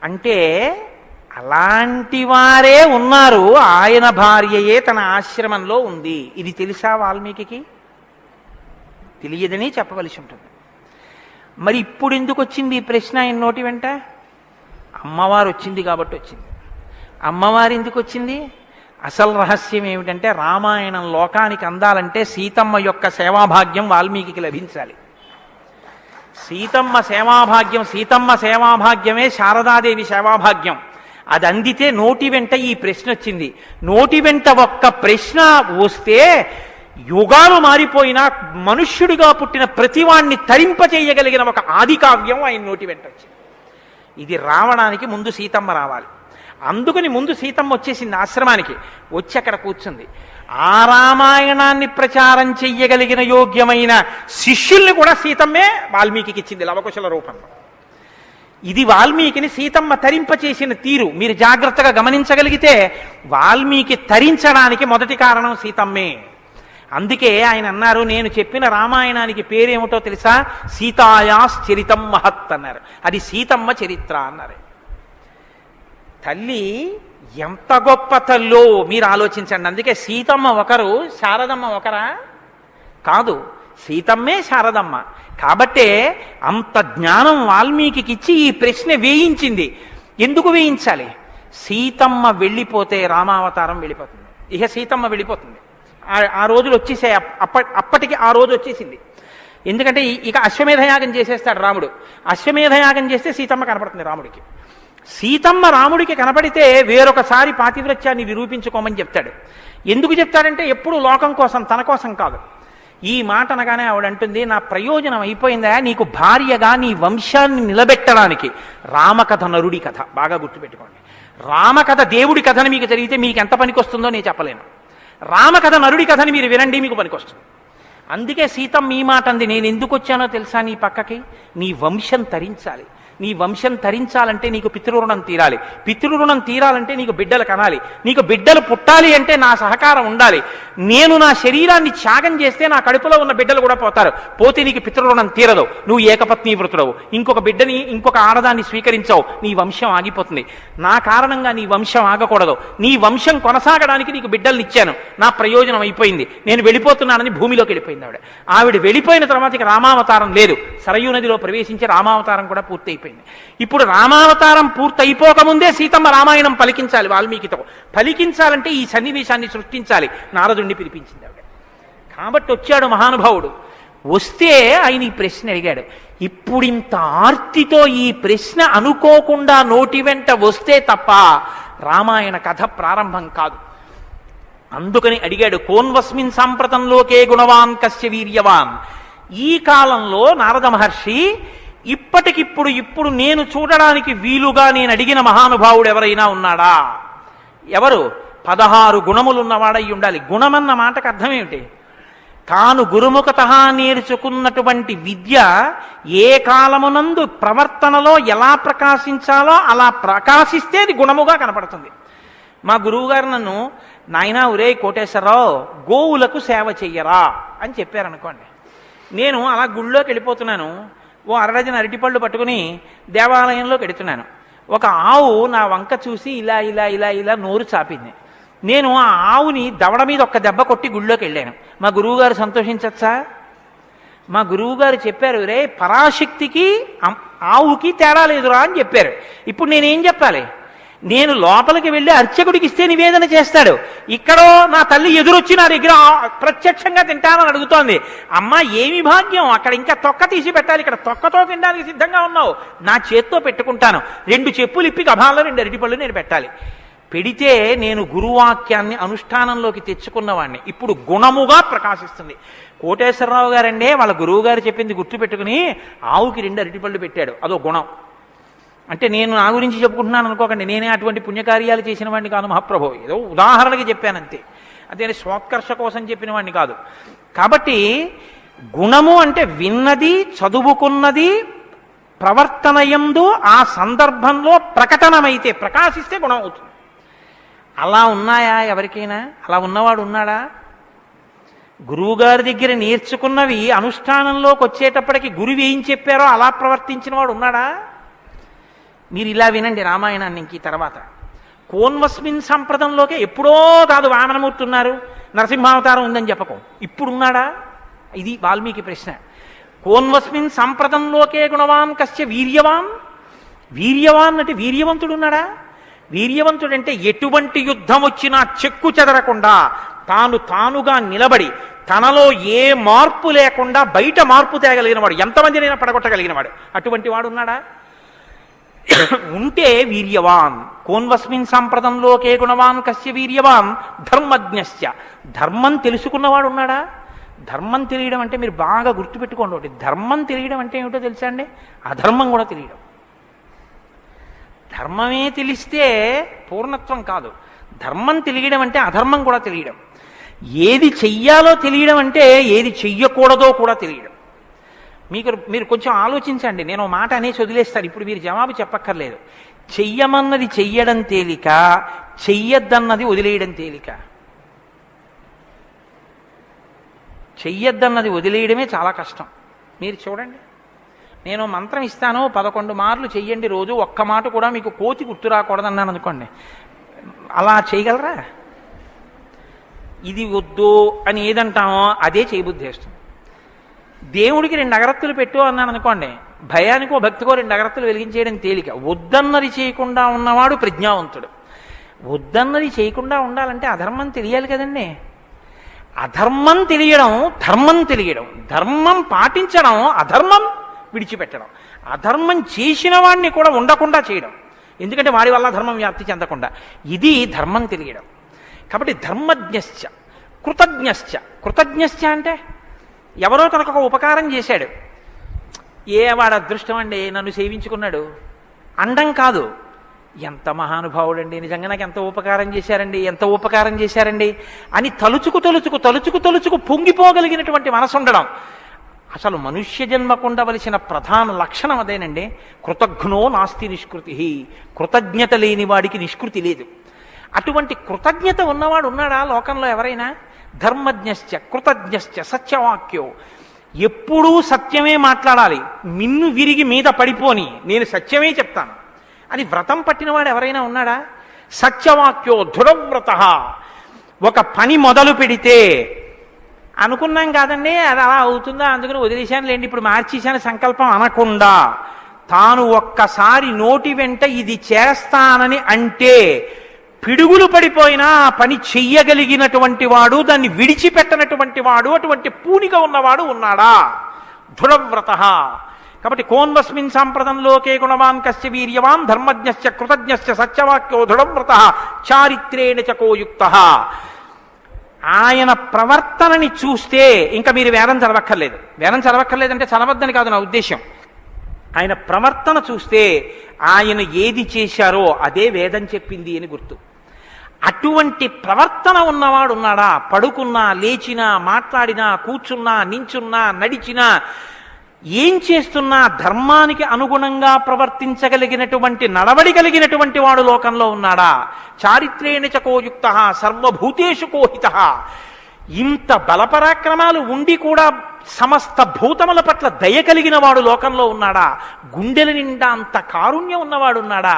అంటే అలాంటి వారే ఉన్నారు. ఆయన భార్యయే తన ఆశ్రమంలో ఉంది. ఇది తెలుసా వాల్మీకి? తెలియదని చెప్పవలసి ఉంటుంది. మరి ఇప్పుడు ఎందుకు వచ్చింది ఈ ప్రశ్న ఆయన నోటి వెంట? అమ్మవారు వచ్చింది కాబట్టి వచ్చింది. అమ్మవారు ఎందుకు వచ్చింది? అసలు రహస్యం ఏమిటంటే రామాయణం లోకానికి అందాలంటే సీతమ్మ యొక్క సేవాభాగ్యం వాల్మీకి లభించాలి. సీతమ్మ సేవాభాగ్యమే శారదాదేవి సేవాభాగ్యం. అది అందితే నోటి వెంట ఈ ప్రశ్న వచ్చింది. నోటి వెంట ఒక్క ప్రశ్న వస్తే యుగాలు మారిపోయినా మనుష్యుడిగా పుట్టిన ప్రతివాణ్ణి తరింపచేయగలిగిన ఒక ఆది కావ్యం ఆయన నోటి వెంట వచ్చింది. ఇది రావడానికి ముందు సీతమ్మ రావాలి. అందుకని ముందు సీతమ్మ వచ్చేసింది ఆశ్రమానికి. వచ్చి అక్కడ కూర్చుంది. ఆ రామాయణాన్ని ప్రచారం చెయ్యగలిగిన యోగ్యమైన శిష్యుల్ని కూడా సీతమ్మే వాల్మీకి ఇచ్చింది లవకుశల రూపంలో. ఇది వాల్మీకిని సీతమ్మ తరింపచేసిన తీరు మీరు జాగ్రత్తగా గమనించగలిగితే వాల్మీకి తరించడానికి మొదటి కారణం సీతమ్మే. అందుకే ఆయన అన్నారు, నేను చెప్పిన రామాయణానికి పేరేమిటో తెలుసా? సీతాయాశ్చరితం మహత్ అన్నారు. అది సీతమ్మ చరిత్ర అన్నారు. తల్లి ఎంత గొప్ప తల్లో మీరు ఆలోచించండి. అందుకే సీతమ్మ ఒకరు, శారదమ్మ ఒకరా? కాదు. సీతమ్మే శారదమ్మ. కాబట్టే అంత జ్ఞానం వాల్మీకి ఇచ్చి ఈ ప్రశ్న వేయించింది. ఎందుకు వేయించాలి? సీతమ్మ వెళ్ళిపోతే రామావతారం వెళ్ళిపోతుంది. ఇక సీతమ్మ వెళ్ళిపోతుంది. ఆ రోజులు వచ్చేసాయి. అప్పటికి ఆ రోజు వచ్చేసింది. ఎందుకంటే ఇక అశ్వమేధయాగం చేసేస్తాడు రాముడు. అశ్వమేధయాగం చేస్తే సీతమ్మ కనపడుతుంది రాముడికి. సీతమ్మ రాముడికి కనపడితే వేరొకసారి పాతివ్రత్యాన్ని నిరూపించుకోమని చెప్తాడు. ఎందుకు చెప్తాడంటే ఎప్పుడు లోకం కోసం, తన కోసం కాదు. ఈ మాట అనగానే ఆవిడంటుంది, నా ప్రయోజనం అయిపోయిందా, నీకు భార్యగా నీ వంశాన్ని నిలబెట్టడానికి. రామకథ నరుడి కథ బాగా గుర్తుపెట్టుకోండి. రామకథ దేవుడి కథని మీకు జరిగితే మీకు ఎంత పనికొస్తుందో నేను చెప్పలేను. రామకథ నరుడి కథని మీరు వినండి, మీకు పనికొస్తుంది. అందుకే సీతమ్మ ఈ మాట అంది, నేను ఎందుకు వచ్చానో తెలుసా నీ పక్కకి? నీ వంశం తరించాలి. నీ వంశం తరించాలంటే నీకు పితృరుణం తీరాలి. పితృరుణం తీరాలంటే నీకు బిడ్డలు కనాలి. నీకు బిడ్డలు పుట్టాలి అంటే నా సహకారం ఉండాలి. నేను నా శరీరాన్ని త్యాగం చేస్తే నా కడుపులో ఉన్న బిడ్డలు కూడా పోతారు. పోతే నీకు పితృరుణం తీరదు. నువ్వు ఏకపత్ని వృతుడవు. ఇంకొక బిడ్డని, ఇంకొక ఆడదాన్ని స్వీకరించవు. నీ వంశం ఆగిపోతుంది. నా కారణంగా నీ వంశం ఆగకూడదు. నీ వంశం కొనసాగడానికి నీకు బిడ్డల్ని ఇచ్చాను. నా ప్రయోజనం అయిపోయింది. నేను వెళ్ళిపోతున్నానని భూమిలోకి వెళ్ళిపోయింది ఆవిడ. ఆవిడ వెళ్ళిపోయిన తర్వాత ఇక రామావతారం లేదు. సరయూ నదిలో ప్రవేశించి రామావతారం కూడా పూర్తయిపోయింది. ఇప్పుడు రామావతారం పూర్తయిపోకముందే సీతమ్మ రామాయణం పలికించాలి. వాల్మీకితో పలికించాలంటే ఈ సన్నివేశాన్ని సృష్టించాలి. నారదుణ్ణి పిలిపించింది ఆవిడ. కాబట్టి వచ్చాడు మహానుభావుడు. వస్తే ఆయన ఈ ప్రశ్న అడిగాడు. ఇప్పుడింత ఆర్తితో ఈ ప్రశ్న అనుకోకుండా నోటి వెంట వస్తే తప్ప రామాయణ కథ ప్రారంభం కాదు. అందుకని అడిగాడు, కోన్వస్మిన్ సాంప్రతంలోకే గుణవాన్ కస్య వీర్యవాన్. ఈ కాలంలో నారద మహర్షి ఇప్పుడు నేను చూడడానికి వీలుగా నేను అడిగిన మహానుభావుడు ఎవరైనా ఉన్నాడా? ఎవరు? 16 గుణములున్నవాడై ఉండాలి. గుణమన్న మాటకు అర్థం ఏమిటి? తాను గురుముఖత నేర్చుకున్నటువంటి విద్య ఏ కాలమునందు ప్రవర్తనలో ఎలా ప్రకాశించాలో అలా ప్రకాశిస్తే అది గుణముగా కనపడుతుంది. మా గురువుగారు నన్ను, నాయనా ఒరే కోటేశ్వరరావు, గోవులకు సేవ చెయ్యరా అని చెప్పారనుకోండి. నేను అలా గుళ్ళోకి వెళ్ళిపోతున్నాను. ఓ అరడజన అరటిపళ్ళు పట్టుకుని దేవాలయంలోకి వెడుతున్నాను. ఒక ఆవు నా వంక చూసి ఇలా ఇలా ఇలా ఇలా నోరు చాపింది. నేను ఆ ఆవుని దవడ మీద ఒక్క దెబ్బ కొట్టి గుళ్ళోకి వెళ్ళాను. మా గురువుగారు సంతోషించచ్చా? మా గురువుగారు చెప్పారు, రే పరాశక్తికి ఆవుకి తేడా లేదురా అని చెప్పారు. ఇప్పుడు నేనేం చెప్పాలి? నేను లోపలికి వెళ్ళి అర్చకుడికి ఇస్తే నివేదన చేస్తాడు. ఇక్కడో నా తల్లి ఎదురొచ్చి నా దగ్గర ప్రత్యక్షంగా తింటానని అడుగుతోంది. అమ్మ ఏమి భాగ్యం, అక్కడ ఇంకా తొక్క తీసి పెట్టాలి, ఇక్కడ తొక్కతో తినడానికి సిద్ధంగా ఉన్నావు. నా చేత్తో పెట్టుకుంటాను. 2 చెప్పులు ఇప్పి గభాల్లో 2 అరటిపళ్ళు నేను పెట్టాలి. పెడితే నేను గురువాక్యాన్ని అనుష్ఠానంలోకి తెచ్చుకున్నవాడిని. ఇప్పుడు గుణముగా ప్రకాశిస్తుంది. కోటేశ్వరరావు గారండే వాళ్ళ గురువు గారు చెప్పింది గుర్తుపెట్టుకుని ఆవుకి 2 అరటిపళ్ళు పెట్టాడు. అదో గుణం. అంటే నేను నా గురించి చెప్పుకుంటున్నాను అనుకోకండి. నేనే అటువంటి పుణ్యకార్యాలు చేసిన వాడిని కాదు మహాప్రభు. ఏదో ఉదాహరణకి చెప్పానంతే. అదే స్వోత్కర్ష కోసం చెప్పిన వాడిని కాదు. కాబట్టి గుణము అంటే విన్నది, చదువుకున్నది, ప్రవర్తనయందు ఆ సందర్భంలో ప్రకటనమైతే, ప్రకాశిస్తే గుణం అవుతుంది. అలా ఉన్నాయా ఎవరికైనా? అలా ఉన్నవాడు ఉన్నాడా? గురువుగారి దగ్గర నేర్చుకున్నవి అనుష్ఠానంలోకి వచ్చేటప్పటికి గురువు ఏం చెప్పారో అలా ప్రవర్తించిన వాడు ఉన్నాడా? మీరు ఇలా వినండి రామాయణాన్ని. ఇంక తర్వాత కోన్వస్మిన్ సంప్రదంలోకే ఎప్పుడో కాదు వామనమూర్తి ఉన్నారు, నరసింహావతారం ఉందని చెప్పకు. ఇప్పుడున్నాడా? ఇది వాల్మీకి ప్రశ్న. కోన్వస్మిన్ సంప్రదంలోకే గుణవాన్ కస్య వీర్యవాన్. వీర్యవాన్ అంటే వీర్యవంతుడు ఉన్నాడా? వీర్యవంతుడంటే ఎటువంటి యుద్ధం వచ్చినా చెక్కు చెదరకుండా తానుగా నిలబడి తనలో ఏ మార్పు లేకుండా బయట మార్పు తేగలిగిన వాడు, ఎంతమందినైనా పడగొట్టగలిగిన వాడు. అటువంటి వాడు ఉన్నాడా? ఉంటే వీర్యవాన్. కోన్వస్మిన్ సంప్రదంలోకే గుణవాన్ కస్య వీర్యవాన్ ధర్మజ్ఞస్య. ధర్మం తెలుసుకున్నవాడు ఉన్నాడా? ధర్మం తెలియడం అంటే మీరు బాగా గుర్తుపెట్టుకోండి ఒకటి. ధర్మం తెలియడం అంటే ఏమిటో తెలుసా అండి? అధర్మం కూడా తెలియడం. ధర్మమే తెలిస్తే పూర్ణత్వం కాదు. ధర్మం తెలియడం అంటే అధర్మం కూడా తెలియడం. ఏది చెయ్యాలో తెలియడం అంటే ఏది చెయ్యకూడదో కూడా తెలియడం. మీరు కొంచెం ఆలోచించండి. నేను మాట అనేసి వదిలేస్తాను. ఇప్పుడు మీరు జవాబు చెప్పక్కర్లేదు. చెయ్యమన్నది చెయ్యడం తేలిక, చెయ్యొద్దన్నది వదిలేయడం తేలిక. చెయ్యొద్దన్నది వదిలేయడమే చాలా కష్టం. మీరు చూడండి, నేను మంత్రం ఇస్తాను 11 మార్లు చెయ్యండి రోజు, ఒక్క మాట కూడా మీకు కోతి గుర్తు రాకూడదన్నాను అనుకోండి, అలా చేయగలరా? ఇది వద్దు అని ఏదంటామో అదే చేయబుద్ధి వేస్తుంది. దేవుడికి 2 అగరత్తులు పెట్టు అన్నాను అనుకోండి, భయానికో భక్తికో 2 అగరత్తులు వెలిగించేయడం తేలిక. వద్దన్నది చేయకుండా ఉన్నవాడు ప్రజ్ఞావంతుడు. వద్దన్నది చేయకుండా ఉండాలంటే అధర్మం తెలియాలి కదండి. అధర్మం తెలియడం, ధర్మం తెలియడం, ధర్మం పాటించడం, అధర్మం విడిచిపెట్టడం, అధర్మం చేసిన వాడిని కూడా ఉండకుండా చేయడం, ఎందుకంటే వాడి వల్ల ధర్మం వ్యాప్తి చెందకుండా. ఇది ధర్మం తెలియడం. కాబట్టి ధర్మజ్ఞశ్చ కృతజ్ఞశ్చ. కృతజ్ఞశ్చ అంటే ఎవరో తనకు ఒక ఉపకారం చేశాడు, వాడు అదృష్టం అండి నన్ను సేవించుకున్నాడు అండం కాదు, ఎంత మహానుభావుడండి, నిజంగా నాకు ఎంత ఉపకారం చేశారండి, ఎంత ఉపకారం చేశారండి అని తలుచుకు తలుచుకు తలుచుకు తలుచుకు పొంగిపోగలిగినటువంటి మనసు ఉండడం. అసలు మనుష్య జన్మకు ఉండవలసిన ప్రధాన లక్షణం అదేనండి. కృతజ్ఞో నాస్తి నిష్కృతి. కృతజ్ఞత లేని వాడికి నిష్కృతి లేదు. అటువంటి కృతజ్ఞత ఉన్నవాడు ఉన్నాడా లోకంలో ఎవరైనా? ధర్మజ్ఞశ్చ కృతజ్ఞశ్చ సత్యవాక్యో. ఎప్పుడూ సత్యమే మాట్లాడాలి, మిన్ను విరిగి మీద పడిపోని నేను సత్యమే చెప్తాను అని వ్రతం పట్టినవాడు ఎవరైనా ఉన్నాడా? సత్యవాక్యో దృఢవ్రత. ఒక పని మొదలు పెడితే అనుకున్నాం కాదండి అది అలా అవుతుందా అందుకని వదిలేశాను లేండి ఇప్పుడు మార్చేశాను సంకల్పం అనకుండా, తాను ఒక్కసారి నోటి వెంట ఇది చేస్తానని అంటే పిడుగులు పడిపోయినా ఆ పని చెయ్యగలిగినటువంటి వాడు, దాన్ని విడిచిపెట్టనటువంటి వాడు, అటువంటి పూనిక ఉన్నవాడు ఉన్నాడా? దృఢవ్రత. కాబట్టి కోన్వస్మిన్ సాంప్రదంలోకే గుణవాన్ కస్య వీర్యవాన్ ధర్మజ్ఞశ్చ కృతజ్ఞశ్చ సత్యవాక్యో దృఢవ్రత చారిత్రేణ చకోయుక్త. ఆయన ప్రవర్తనని చూస్తే ఇంకా మీరు వేదం చదవక్కర్లేదు. వేదం చదవక్కర్లేదంటే చదవద్దని కాదు నా ఉద్దేశం. ఆయన ప్రవర్తన చూస్తే ఆయన ఏది చేశారో అదే వేదం చెప్పింది అని గుర్తు. అటువంటి ప్రవర్తన ఉన్నవాడు ఉన్నాడా? పడుకున్నా, లేచినా, మాట్లాడినా, కూర్చున్నా, నించున్నా, నడిచినా, ఏం చేస్తున్నా ధర్మానికి అనుగుణంగా ప్రవర్తించగలిగినటువంటి నడవడి కలిగినటువంటి వాడు లోకంలో ఉన్నాడా? చారిత్రేణ చకోయుక్త సర్వభూతేషు కోహిత. ఇంత బలపరాక్రమాలు ఉండి కూడా సమస్త భూతముల పట్ల దయ కలిగిన వాడు లోకంలో ఉన్నాడా? గుండెల నిండా అంత కారుణ్యం ఉన్నవాడు ఉన్నాడా?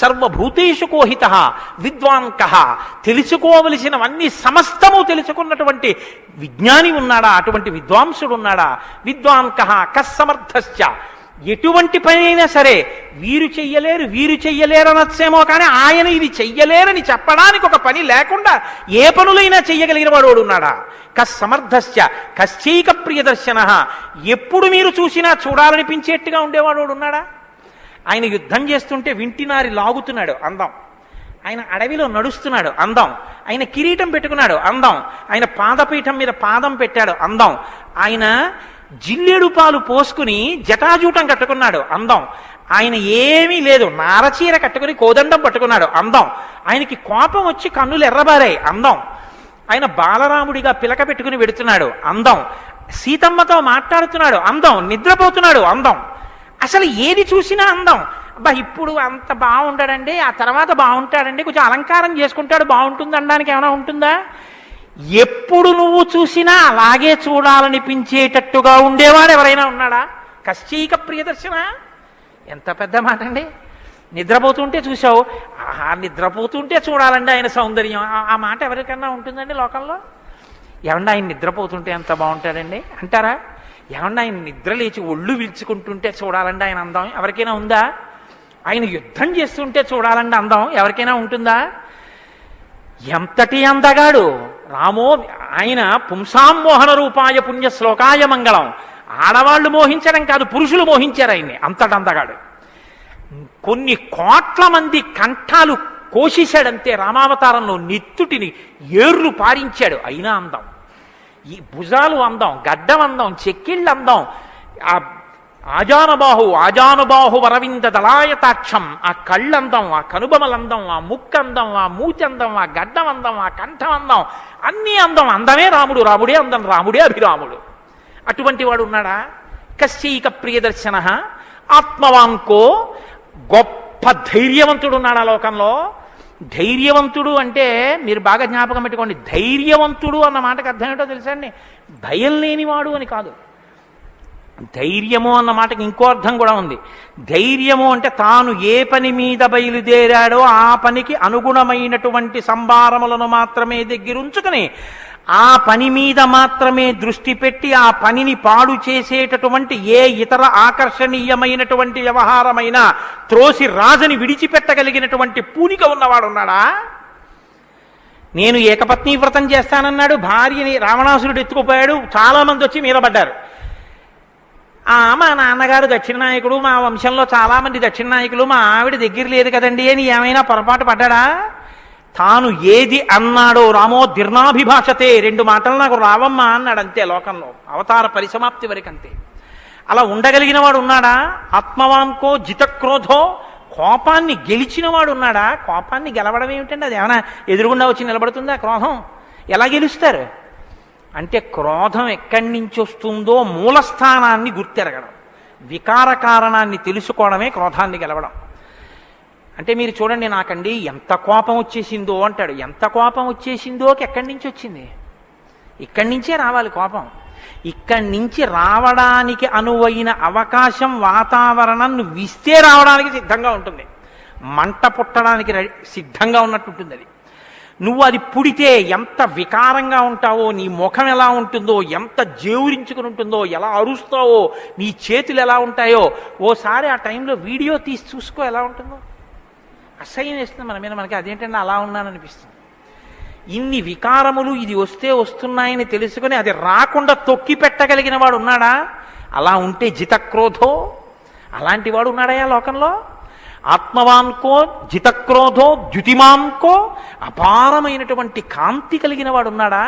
సర్వభూతేషు కోహిత విద్వాన్ కహ. తెలుసుకోవలసినవన్నీ సమస్తము తెలుసుకున్నటువంటి విజ్ఞాని ఉన్నాడా? అటువంటి విద్వాంసుడు ఉన్నాడా? విద్వాన్ కహ కస్సమర్థశ్చ. ఎటువంటి పని అయినా సరే వీరు చెయ్యలేరు వీరు చెయ్యలేరు అనొచ్చేమో కానీ ఆయన ఇది చెయ్యలేరని చెప్పడానికి ఒక పని లేకుండా ఏ పనులైనా చెయ్యగలిగిన వాడు ఉన్నాడా? కస్సమర్థశ్చ కశ్చైక ప్రియదర్శన. ఎప్పుడు మీరు చూసినా చూడాలనిపించేట్టుగా ఉండేవాడు ఉన్నాడా? ఆయన యుద్ధం చేస్తుంటే వింటినారి లాగుతున్నాడు అందం, ఆయన అడవిలో నడుస్తున్నాడు అందం, ఆయన కిరీటం పెట్టుకున్నాడు అందం, ఆయన పాదపీఠం మీద పాదం పెట్టాడు అందం, ఆయన జిల్లేడు పాలు పోసుకుని జటాజూటం కట్టుకున్నాడు అందం, ఆయన ఏమీ లేదు నారచీర కట్టుకుని కోదండం పట్టుకున్నాడు అందం, ఆయనకి కోపం వచ్చి కన్నులు ఎర్రబారాయి అందం, ఆయన బాలరాముడిగా పిలక పెట్టుకుని వెడుతున్నాడు అందం, సీతమ్మతో మాట్లాడుతున్నాడు అందం, నిద్రపోతున్నాడు అందం. అసలు ఏది చూసినా అందం. అబ్బా ఇప్పుడు అంత బాగుంటాడండి, ఆ తర్వాత బాగుంటాడండి, కొంచెం అలంకారం చేసుకుంటాడు బాగుంటుంది అనడానికి ఏమైనా ఉంటుందా? ఎప్పుడు నువ్వు చూసినా అలాగే చూడాలనిపించేటట్టుగా ఉండేవాడు ఎవరైనా ఉన్నాడా? కశ్చైక ప్రియదర్శన. ఎంత పెద్ద మాట అండి. నిద్రపోతుంటే చూసావు, ఆహా నిద్రపోతుంటే చూడాలండి ఆయన సౌందర్యం. ఆ మాట ఎవరికన్నా ఉంటుందండి లోకంలో? ఏమన్నా ఆయన నిద్రపోతుంటే ఎంత బాగుంటాడండి అంటారా? ఏమన్నా ఆయన నిద్ర లేచి ఒళ్ళు విల్చుకుంటుంటే చూడాలండి ఆయన అందం ఎవరికైనా ఉందా? ఆయన యుద్ధం చేస్తుంటే చూడాలండి అందం ఎవరికైనా ఉంటుందా? ఎంతటి అందగాడు రామో. ఆయన పుంసాం మోహన రూపాయ పుణ్య శ్లోకాయ మంగళం. ఆడవాళ్లు మోహించడం కాదు, పురుషులు మోహించారు ఆయన్ని. అంతటి అందగాడు. కొన్ని కోట్ల మంది కంఠాలు కోసేశాడంతే రామావతారంలో. నెత్తుటిని ఏర్లు పారించాడు. అయినా అందం. ఈ భుజాలు అందం, గడ్డం అందం, చెక్కిళ్ళు అందం, ఆ ఆజానుబాహు వరవింద దళాయతాక్షం, ఆ కళ్ళందం, ఆ కనుబొమలందం, ఆ ముక్కందం, ఆ మూచందం, ఆ గడ్డం అందం, ఆ కంఠం అందం, అన్నీ అందం. అందమే రాముడు, రాముడే అందం, రాముడే అభిరాముడు. అటువంటి వాడు ఉన్నాడా? కశ్చైక ప్రియదర్శన ఆత్మవాంకో. గొప్ప ధైర్యవంతుడు ఉన్నాడా లోకంలో? ధైర్యవంతుడు అంటే మీరు బాగా జ్ఞాపకం పెట్టుకోండి, ధైర్యవంతుడు అన్న మాటకు అర్థం ఏంటో తెలుసా అండి? భయం లేనివాడు అని కాదు. ధైర్యము అన్న మాటకి ఇంకో అర్థం కూడా ఉంది. ధైర్యము అంటే తాను ఏ పని మీద బయలుదేరాడో ఆ పనికి అనుగుణమైనటువంటి సంభారములను మాత్రమే దగ్గరుంచుకుని ఆ పని మీద మాత్రమే దృష్టి పెట్టి ఆ పనిని పాడు చేసేటటువంటి ఏ ఇతర ఆకర్షణీయమైనటువంటి వ్యవహారమైనా త్రోసి రాజని విడిచిపెట్టగలిగినటువంటి పూనిక ఉన్నవాడు ఉన్నాడా? నేను ఏకపత్ని వ్రతం చేస్తానన్నాడు, భార్యని రావణాసురుడు ఎత్తుకుపోయాడు, చాలా మంది వచ్చి మీద పడ్డారు. మా నాన్నగారు దక్షిణ నాయకుడు, మా వంశంలో చాలా మంది దక్షిణ నాయకులు, మా ఆవిడ దగ్గర లేదు కదండి అని ఏమైనా పొరపాటు పడ్డాడా? తాను ఏది అన్నాడో రామో దీర్ణాభిభాషతే, 2 మాటలు నాకు రావమ్మా అన్నాడు అంతే. లోకంలో అవతార పరిసమాప్తి వరకు అంతే. అలా ఉండగలిగిన వాడు ఉన్నాడా? ఆత్మవాంకో జితక్రోధో, కోపాన్ని గెలిచిన వాడు ఉన్నాడా? కోపాన్ని గెలవడం ఏమిటండి? అది ఏమైనా ఎదురుగుండా వచ్చి నిలబడుతుందా క్రోధం? ఎలా గెలుస్తారు అంటే క్రోధం ఎక్కడి నుంచి వస్తుందో మూలస్థానాన్ని గుర్తెరగడం, వికార కారణాన్ని తెలుసుకోవడమే క్రోధాన్ని గెలవడం. అంటే మీరు చూడండి, నాకండి ఎంత కోపం వచ్చేసిందో అంటాడు. ఎంత కోపం వచ్చేసిందోకి ఎక్కడి నుంచి వచ్చింది? ఇక్కడి నుంచే రావాలి కోపం. ఇక్కడి నుంచి రావడానికి అనువైన అవకాశం, వాతావరణం నువ్వు ఇస్తే రావడానికి సిద్ధంగా ఉంటుంది. మంట పుట్టడానికి సిద్ధంగా ఉన్నట్టుంటుంది అది. నువ్వు అది పుడితే ఎంత వికారంగా ఉంటావో, నీ ముఖం ఎలా ఉంటుందో, ఎంత జేవురించుకుని ఉంటుందో, ఎలా అరుస్తావో, నీ చేతులు ఎలా ఉంటాయో ఓసారి ఆ టైంలో వీడియో తీసి చూసుకో ఎలా ఉంటుందో. అసహ్యం వేస్తుంది మన మీద. మనకి అదేంటంటే అలా ఉన్నాననిపిస్తుంది. ఇన్ని వికారములు ఇది వస్తే వస్తున్నాయని తెలుసుకుని అది రాకుండా తొక్కి పెట్టగలిగిన వాడు ఉన్నాడా? అలా ఉంటే జితక్రోధో, అలాంటి వాడు ఉన్నాడయా లోకంలో? ఆత్మవాన్కో జితక్రోధో ద్యుతిమాన్కో, అపారమైనటువంటి కాంతి కలిగిన వాడు ఉన్నాడా?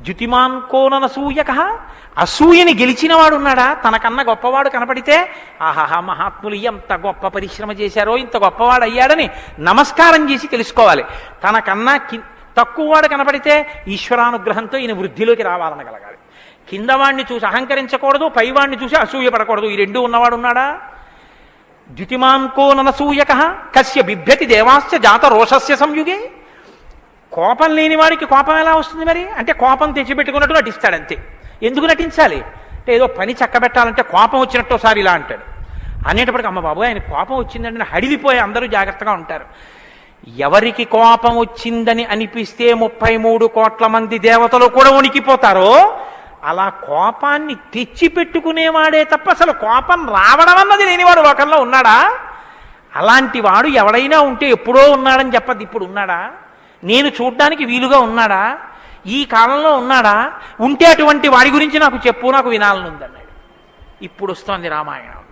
ద్యుతిమాన్కోననసూయక, అసూయని గెలిచిన వాడు ఉన్నాడా? తనకన్నా గొప్పవాడు కనపడితే ఆహాహా మహాత్ములు ఎంత గొప్ప పరిశ్రమ చేశారో, ఇంత గొప్పవాడు అయ్యాడని నమస్కారం చేసి తెలుసుకోవాలి. తనకన్నా తక్కువవాడు కనపడితే ఈశ్వరానుగ్రహంతో ఈయన వృద్ధిలోకి రావాలనగలగాలి. కిందవాడిని చూసి అహంకరించకూడదు, పైవాడిని చూసి అసూయపడకూడదు. ఈ 2 ఉన్నవాడు ఉన్నాడా? ద్యుతిమాన్కో ననసూయక కస్య బిభ్యతి దేవాశ్చ జాత రోషస్య సంయుగే. కోపం లేని వాడికి కోపం ఎలా వస్తుంది మరి? అంటే కోపం తెచ్చిపెట్టుకున్నట్టు నటిస్తాడంతే. ఎందుకు నటించాలి అంటే ఏదో పని చక్కబెట్టాలంటే కోపం వచ్చినట్టు ఒకసారి ఇలా అంటాడు. అనేటప్పటికి అమ్మ బాబు ఆయన కోపం వచ్చిందంటే హడిలిపోయి అందరూ జాగ్రత్తగా ఉంటారు. ఎవరికి కోపం వచ్చిందని అనిపిస్తే 33 కోట్ల మంది దేవతలు కూడా వణికిపోతారో అలా కోపాన్ని తెచ్చిపెట్టుకునేవాడే తప్ప అసలు కోపం రావడం అన్నది లేనివాడు లోకంలో ఉన్నాడా? అలాంటి వాడు ఎవడైనా ఉంటే ఎప్పుడో ఉన్నాడని చెప్పద్దు, ఇప్పుడు ఉన్నాడా? నేను చూడ్డానికి వీలుగా ఉన్నాడా? ఈ కాలంలో ఉన్నాడా? ఉంటే అటువంటి వాడి గురించి నాకు చెప్పు, నాకు వినాలనుందన్నాడు. ఇప్పుడు వస్తోంది రామాయణం.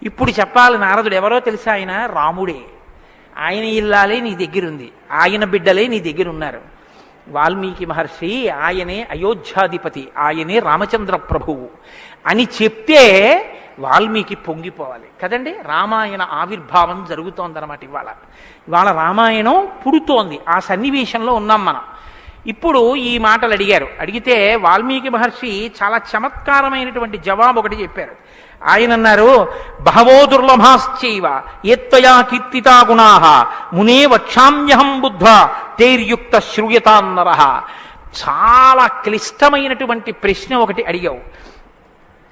ఇప్పుడు చెప్పాలి. నారదుడు ఎవరో తెలుసా? ఆయన రాముడే. ఆయన ఇల్లాలే నీ దగ్గరుంది, ఆయన బిడ్డలే నీ దగ్గర ఉన్నారు. వాల్మీకి మహర్షి ఆయనే అయోధ్యాధిపతి, ఆయనే రామచంద్ర ప్రభువు అని చెప్తే వాల్మీకి పొంగిపోవాలి కదండి. రామాయణ ఆవిర్భావం జరుగుతోందన్నమాట. ఇవాళ రామాయణం పుడుతోంది. ఆ సన్నివేశంలో ఉన్నాం మనం. ఇప్పుడు ఈ మాటలు అడిగితే వాల్మీకి మహర్షి చాలా చమత్కారమైనటువంటి జవాబు ఒకటి చెప్పారు. ఆయన అన్నారు, బహవో దుర్లభాశ్చైవ ఏత్వయా కీర్తితా గుణాః మునే వక్షామ్యహం బుద్ధ్వా తైర్యుక్త శ్రూయతాన్నరః. చాలా క్లిష్టమైనటువంటి ప్రశ్న ఒకటి అడిగావు.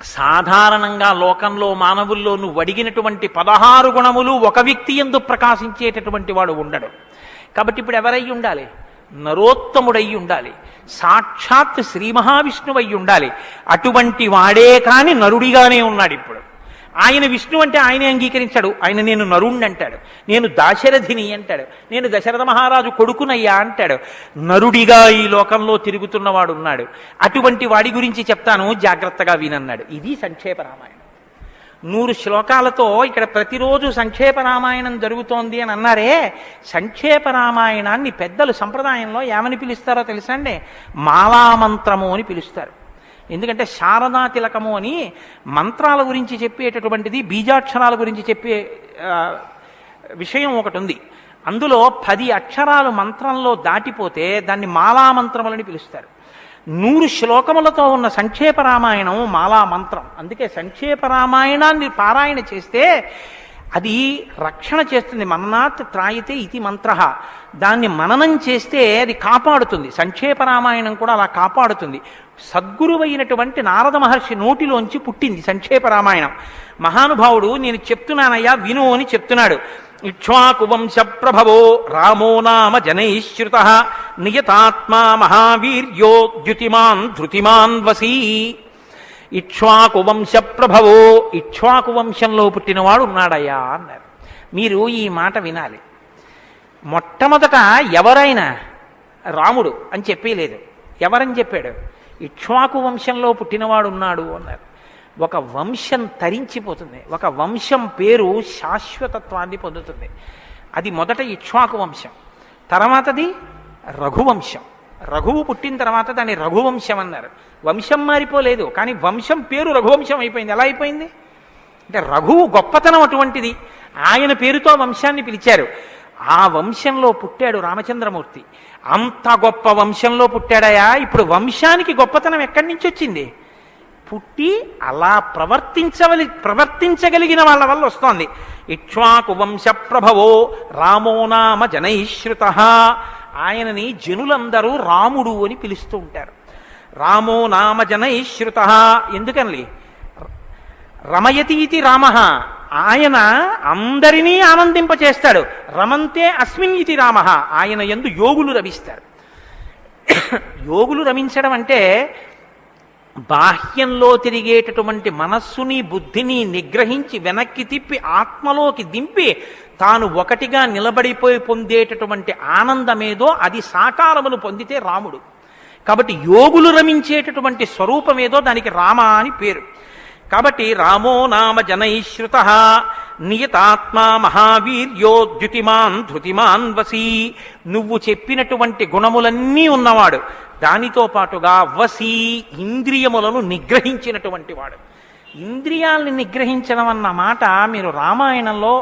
సాధారణంగా లోకంలో మానవుల్లో నువ్వు అడిగినటువంటి 16 గుణములు ఒక వ్యక్తి యందు ప్రకాశించేటటువంటి వాడు ఉండడు. కాబట్టి ఇప్పుడు ఎవరై ఉండాలి? నరోత్తముడై ఉండాలి, సాక్షాత్ శ్రీ మహావిష్ణువై ఉండాలి. అటువంటి వాడే కాని నరుడిగానే ఉన్నాడు ఇప్పుడు. ఆయన విష్ణు అంటే ఆయనే అంగీకరించాడు. ఆయన నేను నరుణ్ణి అంటాడు, నేను దాశరథిని అంటాడు, నేను దశరథ మహారాజు కొడుకునయ్యా అంటాడు. నరుడిగా ఈ లోకంలో తిరుగుతున్నవాడు ఉన్నాడు. అటువంటి వాడి గురించి చెప్తాను, జాగ్రత్తగా వినన్నాడు. ఇది సంక్షేప రామాయణం. 100 శ్లోకాలతో ఇక్కడ ప్రతిరోజు సంక్షేప రామాయణం జరుగుతోంది అని అన్నారే. సంక్షేప రామాయణాన్ని పెద్దలు సంప్రదాయంలో ఏమని పిలుస్తారో తెలుసా అండి? మాలామంత్రము అని పిలుస్తారు. ఎందుకంటే శారదా తిలకము అని మంత్రాల గురించి చెప్పేటటువంటిది, బీజాక్షరాల గురించి చెప్పే విషయం ఒకటి ఉంది. అందులో 10 అక్షరాలు మంత్రంలో దాటిపోతే దాన్ని మాలామంత్రములని పిలుస్తారు. 100 శ్లోకములతో ఉన్న సంక్షేప రామాయణం మాలా మంత్రం. అందుకే సంక్షేప రామాయణాన్ని పారాయణ చేస్తే అది రక్షణ చేస్తుంది. మన్నాత్ త్రాయితే ఇది మంత్ర. దాన్ని మననం చేస్తే అది కాపాడుతుంది. సంక్షేప రామాయణం కూడా అలా కాపాడుతుంది. సద్గురువైనటువంటి నారద మహర్షి నోటిలోంచి పుట్టింది సంక్షేప రామాయణం. మహానుభావుడు నేను చెప్తున్నానయ్యా విను అని చెప్తున్నాడు. ఇక్ష్వాకువంశ ప్రభవో రామో నామ జనైశ్రుత నియతాత్మా మహావీర్యో ద్యుతిమాన్ ధృతిమాన్ వసీ. ఇక్ష్వాకువంశ ప్రభవో, ఇక్ష్వాకు వంశంలో పుట్టినవాడు ఉన్నాడయ్యా అన్నారు. మీరు ఈ మాట వినాలి. మొట్టమొదట ఎవరైనా రాముడు అని చెప్పలేదు. ఎవరని చెప్పాడు? ఇక్ష్వాకు వంశంలో పుట్టినవాడు ఉన్నాడు అన్నారు. ఒక వంశం తరించిపోతుంది, ఒక వంశం పేరు శాశ్వతత్వాన్ని పొందుతుంది. అది మొదట ఇక్ష్వాకు వంశం, తర్వాతది రఘువంశం. రఘువు పుట్టిన తర్వాత దాన్ని రఘువంశం అన్నారు. వంశం మారిపోలేదు, కానీ వంశం పేరు రఘువంశం అయిపోయింది. ఎలా అయిపోయింది అంటే రఘువు గొప్పతనం అటువంటిది, ఆయన పేరుతో వంశాన్ని పిలిచారు. ఆ వంశంలో పుట్టాడు రామచంద్రమూర్తి. అంత గొప్ప వంశంలో పుట్టాడయా. ఇప్పుడు వంశానికి గొప్పతనం ఎక్కడి నుంచి వచ్చింది? పుట్టి అలా ప్రవర్తించగలిగిన వాళ్ళ వల్ల వస్తోంది. ఇక్ష్వాకు వంశ ప్రభవో రామో నామ జనైశ్రుత. ఆయనని జనులందరూ రాముడు అని పిలుస్తూ ఉంటారు. రామో నామ జనైశ్రుత. ఎందుకని? రమయతీతి రామ, ఆయన అందరినీ ఆనందింపచేస్తాడు. రమంతే అస్మిన్ ఇతి రామ, ఆయన యందు యోగులు రమిస్తారు. యోగులు రమించడం అంటే బాహ్యంలో తిరిగేటటువంటి మనస్సుని బుద్ధిని నిగ్రహించి వెనక్కి తిప్పి ఆత్మలోకి దింపి తాను ఒకటిగా నిలబడిపోయి పొందేటటువంటి ఆనందమేదో అది సాకారమును పొందితే రాముడు. కాబట్టి యోగులు రమించేటటువంటి స్వరూపమేదో దానికి రామ అని పేరు. కాబట్టి రామో నామ జనైశ్రుత నియతాత్మా మహావీర్యో ద్యుతిమాన్ ధృతిమాన్ వసీ. నువ్వు చెప్పినటువంటి గుణములన్నీ ఉన్నవాడు, దానితో పాటుగా వసీ ఇంద్రియములను నిగ్రహించినటువంటి వాడు. ఇంద్రియాల్ని నిగ్రహించడం అన్న మాట మీరు రామాయణంలో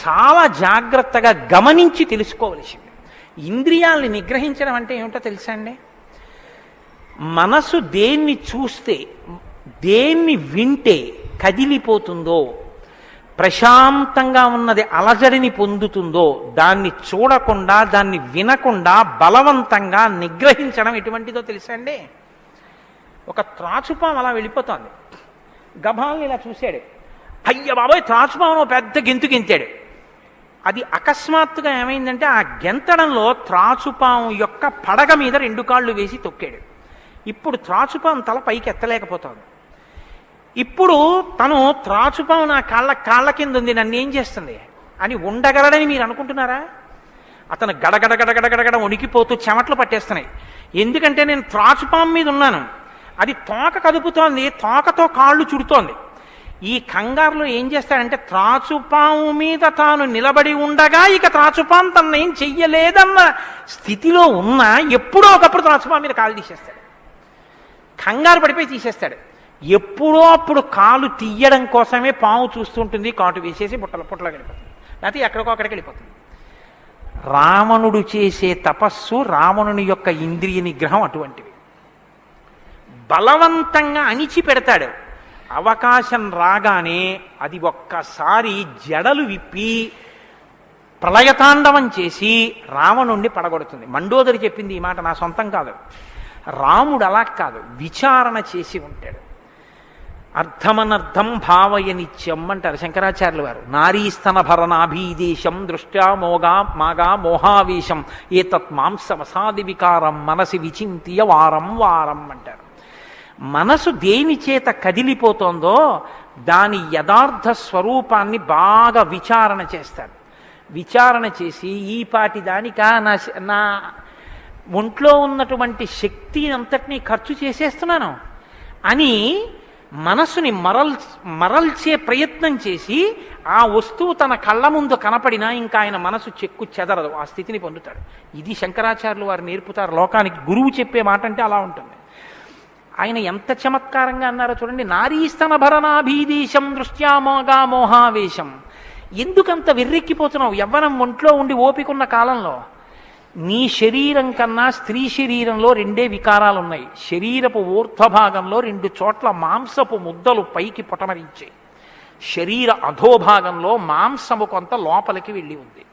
చాలా జాగ్రత్తగా గమనించి తెలుసుకోవలసింది. ఇంద్రియాల్ని నిగ్రహించడం అంటే ఏమిటో తెలుసా అండి? మనసు దేన్ని చూస్తే, దేన్ని వింటే కదిలిపోతుందో, ప్రశాంతంగా ఉన్నది అలజడిని పొందుతుందో దాన్ని చూడకుండా, దాన్ని వినకుండా బలవంతంగా నిగ్రహించడం ఎటువంటిదో తెలుసా అండి? ఒక త్రాచుపాం అలా వెళ్ళిపోతోంది, గభాల్ని ఇలా చూశాడు, అయ్య బాబోయ్ త్రాచుపాము పెద్ద గెంతు గెంతాడు. అది అకస్మాత్తుగా ఏమైందంటే ఆ గెంతడంలో త్రాచుపాము యొక్క పడగ మీద 2 కాళ్ళు వేసి తొక్కాడు. ఇప్పుడు త్రాచుపాము తల పైకి ఎత్తలేకపోతుంది. ఇప్పుడు తను త్రాచుపాము నా కాళ్ళ కింద ఉంది, నన్ను ఏం చేస్తుంది అని ఉండగలడని మీరు అనుకుంటున్నారా? అతను గడగడ వణికిపోతూ చెమట్లు పట్టేస్తున్నాయి. ఎందుకంటే నేను త్రాచుపాము మీద ఉన్నాను, అది తోక కదుపుతోంది, తోకతో కాళ్ళు చుడుతోంది. ఈ కంగారులో ఏం చేస్తాడంటే త్రాచుపాము మీద తాను నిలబడి ఉండగా ఇక త్రాచుపాము తన ఏం చెయ్యలేదన్న స్థితిలో ఉన్నా ఎప్పుడో ఒకప్పుడు త్రాచుపాము మీద కాలు తీసేస్తాడు, కంగారు పడిపోయి తీసేస్తాడు. ఎప్పుడో అప్పుడు కాలు తీయడం కోసమే పాము చూస్తుంటుంది, కాటు వేసేసి పుట్టలో వెళ్ళిపోతుంది, లేకపోతే ఎక్కడికో అక్కడికి వెళ్ళిపోతుంది. రావణుడు చేసే తపస్సు, రావణుని యొక్క ఇంద్రియ నిగ్రహం అటువంటివి. బలవంతంగా అణిచి పెడతాడు. అవకాశం రాగానే అది ఒక్కసారి జడలు విప్పి ప్రళయతాండవం చేసి రావణుణ్ణి పడగొడుతుంది. మండోదరి చెప్పింది ఈ మాట, నా సొంతం కాదు. రాముడు అలా కాదు, విచారణ చేసి ఉంటాడు. అర్థమనర్థం భావయ నిత్యం అంటారు శంకరాచార్యుల వారు. నారీస్తన భరణాభీదేశం దృష్ట్యా మాగా మోహావేశం ఏతత్ మాంసవసాది వికారం మనసి విచింత్య వారం వారం అంటారు. మనసు దేని చేత కదిలిపోతోందో దాని యథార్థ స్వరూపాన్ని బాగా విచారణ చేస్తారు. విచారణ చేసి ఈ పాటి దానికా నా ఒంట్లో ఉన్నటువంటి శక్తి అంతటినీ ఖర్చు చేసేస్తున్నాను అని మనసుని మరల్చే ప్రయత్నం చేసి ఆ వస్తువు తన కళ్ళ ముందు కనపడినా ఇంకా ఆయన మనసు చెక్కు చెదరదు, ఆ స్థితిని పొందుతాడు. ఇది శంకరాచార్యులు వారు నేర్పుతారు లోకానికి. గురువు చెప్పే మాట అంటే అలా ఉంటుంది. ఆయన ఎంత చమత్కారంగా అన్నారో చూడండి. నారీస్తన భరణాభీదేశం దృష్ట్యామోగా మోహావేశం. ఎందుకంత వెర్రెక్కిపోతున్నావు? యవ్వనం ఒంట్లో ఉండి ఓపికన్న కాలంలో నీ శరీరం కన్నా స్త్రీ శరీరంలో 2 వికారాలు ఉన్నాయి. శరీరపు ఊర్ధ్వభాగంలో 2 చోట్ల మాంసపు ముద్దలు పైకి పొటమరించాయి. శరీర అధోభాగంలో మాంసము కొంత లోపలికి వెళ్ళి ఉంది.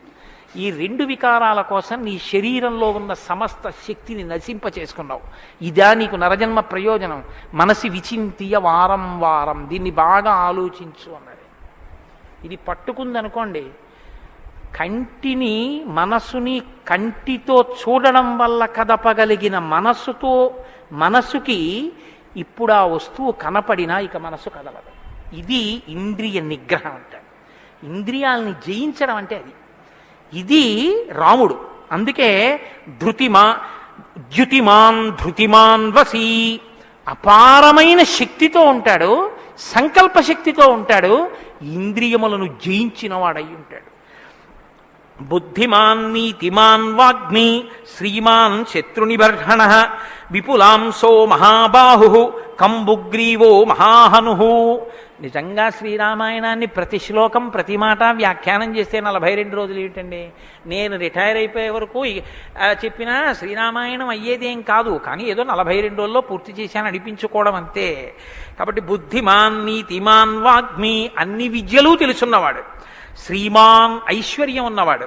ఈ 2 వికారాల కోసం నీ శరీరంలో ఉన్న సమస్త శక్తిని నశింపచేసుకున్నావు. ఇదా నీకు నరజన్మ ప్రయోజనం? మనసి విచింతియ వారం వారం, దీన్ని బాగా ఆలోచించు అన్నది. ఇది పట్టుకుందనుకోండి కంటిని మనసుని కంటితో చూడడం వల్ల కదపగలిగిన మనసుకి ఇప్పుడు ఆ వస్తువు కనపడినా ఇక మనసు కదలదు. ఇది ఇంద్రియ నిగ్రహం అంటారు. ఇంద్రియాలని జయించడం అంటే అది. ఇది రాముడు. అందుకే ధృతిమాన్ వసీ, అపారమైన శక్తితో ఉంటాడు, సంకల్ప శక్తితో ఉంటాడు, ఇంద్రియములను జయించిన వాడై ఉంటాడు. బుద్ధిమాన్ నీతిమాన్ వాగ్మి శ్రీమాన్ శత్రునిబర్హణ విపులాంసో మహాబాహు కంబుగ్రీవో మహాహను. నిజంగా శ్రీరామాయణాన్ని ప్రతి శ్లోకం ప్రతి మాట వ్యాఖ్యానం చేస్తే 42 రోజులు ఏమిటండి? నేను రిటైర్ అయిపోయే వరకు చెప్పినా శ్రీరామాయణం అయ్యేదేం కాదు, కానీ ఏదో 42 రోజుల్లో పూర్తి చేశాను అనిపించుకోవడం అంతే. కాబట్టి బుద్ధిమాన్ నీతిమాన్ వాగ్మి, అన్ని విద్యలు తెలుసున్నవాడు, శ్రీమాన్ ఐశ్వర్యం ఉన్నవాడు,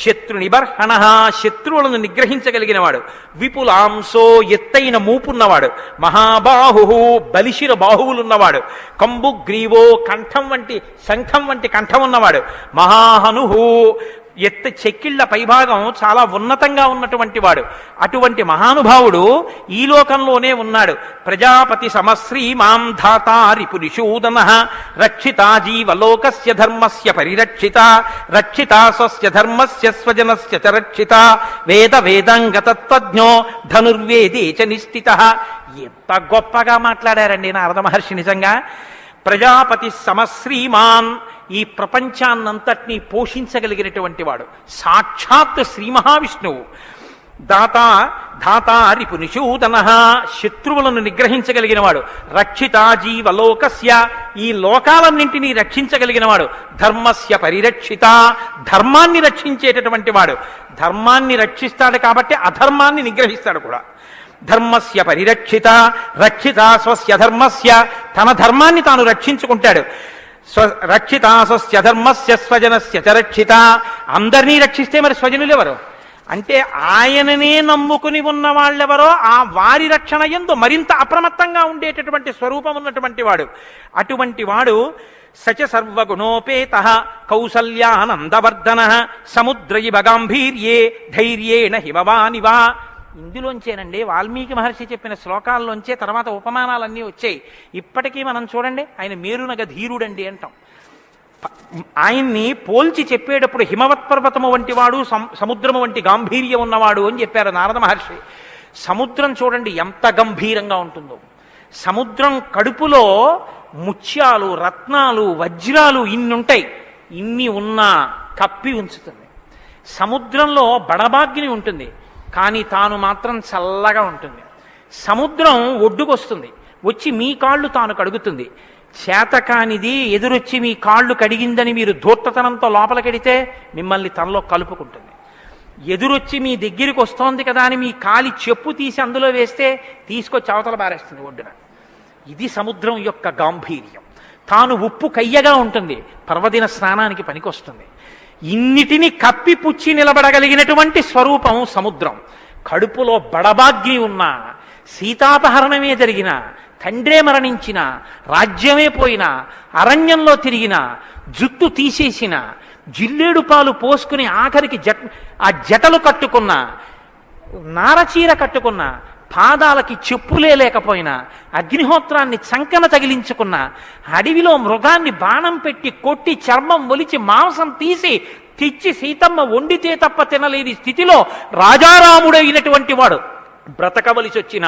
శత్రునిబర్హణ శత్రువులను నిగ్రహించగలిగినవాడు, విపులాంసో ఎత్తైన మూపున్నవాడు, మహాబాహు బలిశిర బాహువులున్నవాడు, కంబుగ్రీవో శంఖం వంటి కంఠం ఉన్నవాడు, మహాహను చెక్కిళ్ల పైభాగం చాలా ఉన్నతంగా ఉన్నటువంటి వాడు. అటువంటి మహానుభావుడు ఈ లోకంలోనే ఉన్నాడు. ప్రజాపతి సమశ్రీమాం ధాతారి పురుషూదన రక్షితా జీవలోకస్య ధర్మస్య పరిరక్షిత రక్షితా స్వస్య ధర్మస్య స్వజనస్య చ రక్షిత వేదాంగతత్వజ్ఞో ధనుర్వేదే చ నిష్ఠిత. ఎంత గొప్పగా మాట్లాడారండి నారద మహర్షి. నిజంగా ప్రజాపతి సమశ్రీమాన్, ఈ ప్రపంచాన్నంతటినీ పోషించగలిగినటువంటి వాడు, సాక్షాత్ శ్రీ మహావిష్ణువు. ధాతారి పునిషూదన శత్రువులను నిగ్రహించగలిగిన వాడు, రక్షితా జీవలోకస్య ఈ లోకాలన్నింటినీ రక్షించగలిగినవాడు, ధర్మస్య పరిరక్షిత ధర్మాన్ని రక్షించేటటువంటి వాడు. ధర్మాన్ని రక్షిస్తాడు కాబట్టి అధర్మాన్ని నిగ్రహిస్తాడు కూడా. ధర్మస్య పరిరక్షిత రక్షిత స్వస్య ధర్మస్య, తన ధర్మాన్ని తాను రక్షించుకుంటాడు. రక్షితా స్వస్య ధర్మస్య స్వజనస్య చ రక్షిత, అందరినీ రక్షిస్తే మరి స్వజనులు ఎవరు అంటే ఆయననే నమ్ముకుని ఉన్న వాళ్ళెవరో ఆ వారి రక్షణ యందు మరింత అప్రమత్తంగా ఉండేటటువంటి స్వరూపం ఉన్నటువంటి వాడు. అటువంటి వాడు సచ సర్వగుణోపేత కౌసల్యానందవర్ధన సముద్రయివ గాంభీర్యే ధైర్యేణ హిమవానివా. ఇందులోంచేనండి వాల్మీకి మహర్షి చెప్పిన శ్లోకాల్లోంచే తర్వాత ఉపమానాలన్నీ వచ్చాయి. ఇప్పటికీ మనం చూడండి, ఆయన మేరునగ ధీరుడండి అంటాం. ఆయన్ని పోల్చి చెప్పేటప్పుడు హిమవత్ పర్వతము వంటి వాడు, సముద్రము వంటి గాంభీర్యం ఉన్నవాడు అని చెప్పారు నారద మహర్షి. సముద్రం చూడండి ఎంత గంభీరంగా ఉంటుందో. సముద్రం కడుపులో ముత్యాలు, రత్నాలు, వజ్రాలు ఇన్నుంటాయి. ఇన్ని ఉన్నా కప్పి ఉంచుతుంది. సముద్రంలో బడబాగ్ని ఉంటుంది, కానీ తాను మాత్రం చల్లగా ఉంటుంది. సముద్రం ఒడ్డుకొస్తుంది, వచ్చి మీ కాళ్ళు తాను కడుగుతుంది. చేతకానిది ఎదురొచ్చి మీ కాళ్ళు కడిగిందని మీరు ధూర్తతనంతో లోపలికెడితే మిమ్మల్ని తనలో కలుపుకుంటుంది. ఎదురొచ్చి మీ దగ్గరికి వస్తోంది కదా అని మీ కాలి చెప్పు తీసి అందులో వేస్తే తీసుకొచ్చి అవతల బారేస్తుంది ఒడ్డున. ఇది సముద్రం యొక్క గాంభీర్యం. తాను ఉప్పు కయ్యగా ఉంటుంది, పర్వదిన స్నానానికి పనికొస్తుంది. ఇన్నిటిని కప్పిపుచ్చి నిలబడగలిగినటువంటి స్వరూపం సముద్రం. కడుపులో బడబాగ్ని ఉన్న, సీతాపహరణమే జరిగిన, తండ్రే మరణించిన, రాజ్యమే పోయిన, అరణ్యంలో తిరిగిన, జుట్టు తీసేసిన, జిల్లేడు పాలు పోసుకుని ఆఖరికి ఆ జటలు కట్టుకున్న, నారచీర కట్టుకున్న, పాదాలకి చెప్పులే లేకపోయినా, అగ్నిహోత్రాన్ని చంకన తగిలించుకున్న, అడవిలో మృగాన్ని బాణం పెట్టి కొట్టి చర్మం ఒలిచి మాంసం తీసి తెచ్చి సీతమ్మ వండితే తప్ప తినలేని స్థితిలో రాజారాముడైనటువంటి వాడు బ్రతకవలసి వచ్చిన,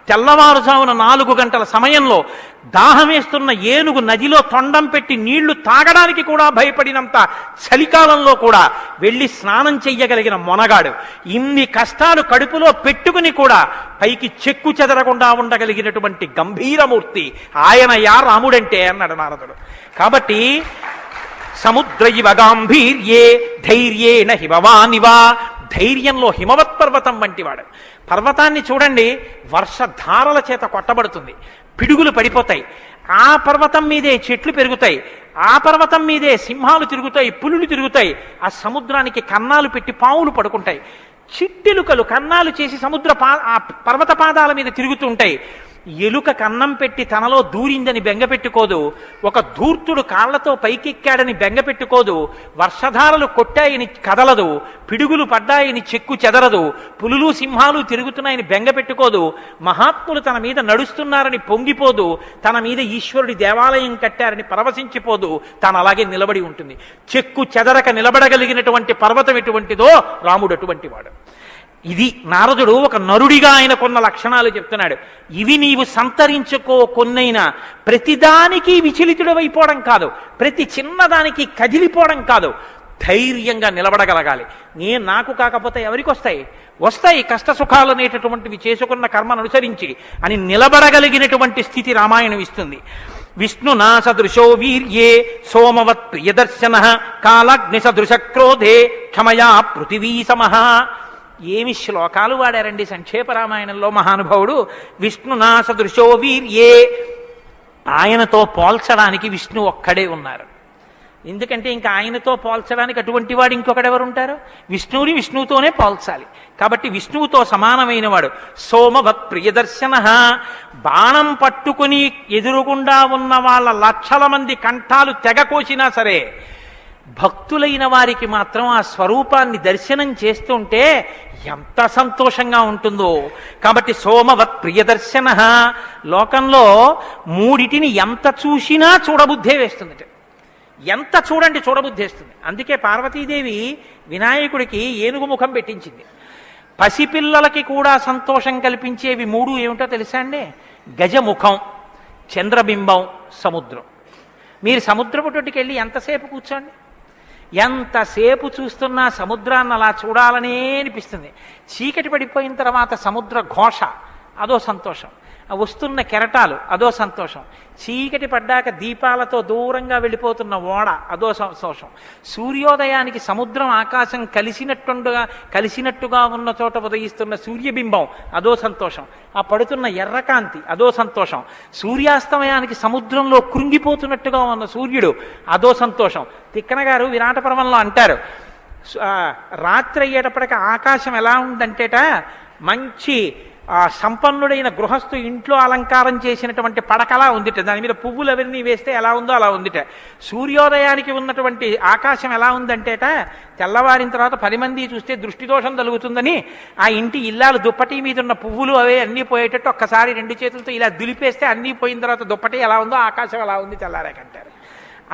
తెల్లవారుజామున 4 గంటల సమయంలో దాహమేస్తున్న ఏనుగు నదిలో తొండం పెట్టి నీళ్లు తాగడానికి కూడా భయపడినంత చలికాలంలో కూడా వెళ్ళి స్నానం చెయ్యగలిగిన మొనగాడు. ఇన్ని కష్టాలు కడుపులో పెట్టుకుని కూడా పైకి చెక్కు చెదరకుండా ఉండగలిగినటువంటి గంభీరమూర్తి ఆయన యా రాముడంటే అన్నాడు నారదుడు. కాబట్టి సముద్రయివ గాంభీర్యే ధైర్యేణ హిమవానివా, ధైర్యంలో హిమవత్ పర్వతం వంటివాడు. పర్వతాన్ని చూడండి, వర్షధారల చేత కొట్టబడుతుంది, పిడుగులు పడిపోతాయి. ఆ పర్వతం మీదే చెట్లు పెరుగుతాయి, ఆ పర్వతం మీదే సింహాలు తిరుగుతాయి, పులులు తిరుగుతాయి. ఆ సముద్రానికి కన్నాలు పెట్టి పావులు పడుకుంటాయి. చిట్టెలుకలు కన్నాలు చేసి ఆ పర్వత పాదాల మీద తిరుగుతూ ఉంటాయి. ఎలుక కన్నం పెట్టి తనలో దూరిందని బెంగపెట్టుకోదు, ఒక ధూర్తుడు కాళ్లతో పైకెక్కాడని బెంగపెట్టుకోదు, వర్షధారలు కొట్టాయని కదలదు, పిడుగులు పడ్డాయని చెక్కు చెదరదు, పులులు సింహాలు తిరుగుతున్నాయని బెంగపెట్టుకోదు, మహాత్ములు తన మీద నడుస్తున్నారని పొంగిపోదు, తన మీద ఈశ్వరుడి దేవాలయం కట్టారని పరవశించిపోదు, తాను అలాగే నిలబడి ఉంటుంది. చెక్కు చెదరక నిలబడగలిగినటువంటి పర్వతం ఎటువంటిదో రాముడు అటువంటి వాడు. ఇది నారదుడు ఒక నరుడిగా ఆయన కొన్న లక్షణాలు చెప్తున్నాడు. ఇవి నీవు సంతరించుకో, కొన్నైనా ప్రతిదానికి విచలితుడవైపోవడం కాదు, ప్రతి చిన్నదానికి కదిలిపోవడం కాదు, ధైర్యంగా నిలబడగలగాలి. నాకు కాకపోతే ఎవరికి వస్తాయి? వస్తాయి కష్ట సుఖాలు అనేటటువంటివి చేసుకున్న కర్మను అనుసరించి అని నిలబడగలిగినటువంటి స్థితి రామాయణం ఇస్తుంది. విష్ణునా సదృశో వీర్యే సోమవత్ ప్రియదర్శన కాలాగ్ని సదృశ క్రోధే క్షమయా పృథివీ సమః. ఏమి శ్లోకాలు వాడారండి సంక్షేప రామాయణంలో మహానుభావుడు. విష్ణునా సదృశో వీర్యే, ఆయనతో పోల్చడానికి విష్ణు ఒక్కడే ఉన్నారు. ఎందుకంటే ఇంకా ఆయనతో పోల్చడానికి అటువంటి వాడు ఇంకొకడెవరుంటారు? విష్ణువుని విష్ణువుతోనే పోల్చాలి. కాబట్టి విష్ణువుతో సమానమైన వాడు. సోమవత్ ప్రియదర్శన, బాణం పట్టుకుని ఎదురుగుండా ఉన్న వాళ్ళ లక్షల మంది కంఠాలు తెగ కోసినా సరే భక్తులైన వారికి మాత్రం ఆ స్వరూపాన్ని దర్శనం చేస్తుంటే ఎంత సంతోషంగా ఉంటుందో. కాబట్టి సోమవత్ ప్రియదర్శన. లోకంలో మూడిటిని ఎంత చూసినా చూడబుద్ధే వేస్తుంది, ఎంత చూడండి చూడబుద్ధేస్తుంది. అందుకే పార్వతీదేవి వినాయకుడికి ఏనుగు ముఖం పెట్టించింది. పసిపిల్లలకి కూడా సంతోషం కల్పించేవి మూడు ఏమిటో తెలుసా అండి? గజముఖం, చంద్రబింబం, సముద్రం. మీరు సముద్రపు తొట్టుకి వెళ్ళి ఎంతసేపు కూర్చోండి, ఎంతసేపు చూస్తున్నా సముద్రాన్ని అలా చూడాలనే అనిపిస్తుంది. చీకటి పడిపోయిన తర్వాత సముద్ర ఘోష అదో సంతోషం, వస్తున్న కెరటాలు అదో సంతోషం, చీకటి పడ్డాక దీపాలతో దూరంగా వెళ్ళిపోతున్న ఓడ అదో సంతోషం, సూర్యోదయానికి సముద్రం ఆకాశం కలిసినట్టుగా ఉన్న చోట ఉదయిస్తున్న సూర్యబింబం అదో సంతోషం, ఆ పడుతున్న ఎర్రకాంతి అదో సంతోషం, సూర్యాస్తమయానికి సముద్రంలో కృంగిపోతున్నట్టుగా ఉన్న సూర్యుడు అదో సంతోషం. తిక్కన గారు విరాట పర్వంలో అంటారు, రాత్రి అయ్యేటప్పటికి ఆకాశం ఎలా ఉందంటేట మంచి సంపన్నుడైన గృహస్థు ఇంట్లో అలంకారం చేసినటువంటి పడకలా ఉందిట, దాని మీద పువ్వులు అవన్నీ వేస్తే ఎలా ఉందో అలా ఉందిట. సూర్యోదయానికి ఉన్నటువంటి ఆకాశం ఎలా ఉందంటేట, తెల్లవారిన తర్వాత 10 మంది చూస్తే దృష్టిదోషం కలుగుతుందని ఆ ఇంటి ఇల్లాలు దుప్పటి మీద ఉన్న పువ్వులు అవే అన్నీ పోయేటట్టు ఒక్కసారి 2 చేతులతో ఇలా దులిపేస్తే అన్నీ పోయిన తర్వాత దుప్పటి ఎలా ఉందో ఆకాశం ఎలా ఉంది తెల్లారాకంటారు.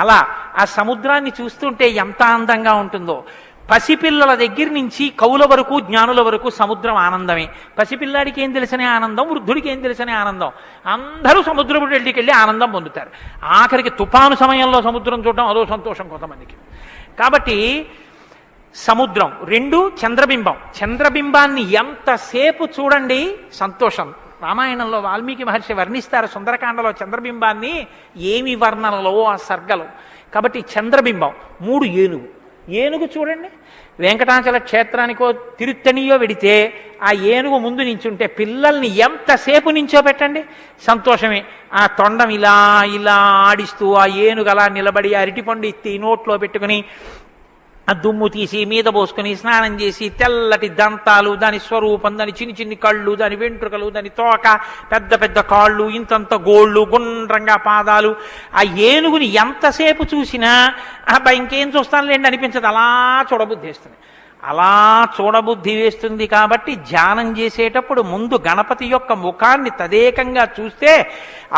అలా ఆ సముద్రాన్ని చూస్తుంటే ఎంత అందంగా ఉంటుందో. పసిపిల్లల దగ్గర నుంచి కవుల వరకు జ్ఞానుల వరకు సముద్రం ఆనందమే. పసిపిల్లాడికి ఏం తెలిసనే ఆనందం, వృద్ధుడికి ఏం తెలిసనే ఆనందం. అందరూ సముద్రపు వెళ్ళి ఆనందం పొందుతారు. ఆఖరికి తుఫాను సమయంలో సముద్రం చూడటం అదో సంతోషం కొంతమందికి. కాబట్టి సముద్రం. 2 చంద్రబింబం. చంద్రబింబాన్ని ఎంతసేపు చూడండి సంతోషం. రామాయణంలో వాల్మీకి మహర్షి వర్ణిస్తారు సుందరకాండలో చంద్రబింబాన్ని, ఏమి వర్ణనలో ఆ సర్గలు. కాబట్టి చంద్రబింబం. 3 ఏనుగు. ఏనుగు చూడండి, వెంకటాచల క్షేత్రానికో తిరుత్తణియో వెడితే ఆ ఏనుగు ముందు నించుంటే పిల్లల్ని ఎంతసేపు నించో పెట్టండి సంతోషమే. ఆ తొండం ఇలా ఇలా ఆడిస్తూ ఆ ఏనుగు అలా నిలబడి అరటిపండు ఎత్తి నోట్లో పెట్టుకుని ఆ దుమ్ము తీసి మీద పోసుకుని స్నానం చేసి తెల్లటి దంతాలు, దాని స్వరూపం, దాని చిన్ని కళ్ళు, దాని వెంట్రుకలు, దాని తోక, పెద్ద పెద్ద కాళ్ళు, ఇంతంత గోళ్ళు, గుండ్రంగా పాదాలు. ఆ ఏనుగుని ఎంతసేపు చూసినా అబ్బా ఇంకేం చూస్తానులేండి అనిపించదు, అలా చూడబుద్ధి వేస్తుంది. అలా చూడబుద్ధి వేస్తుంది. కాబట్టి ధ్యానం చేసేటప్పుడు ముందు గణపతి యొక్క ముఖాన్ని తదేకంగా చూస్తే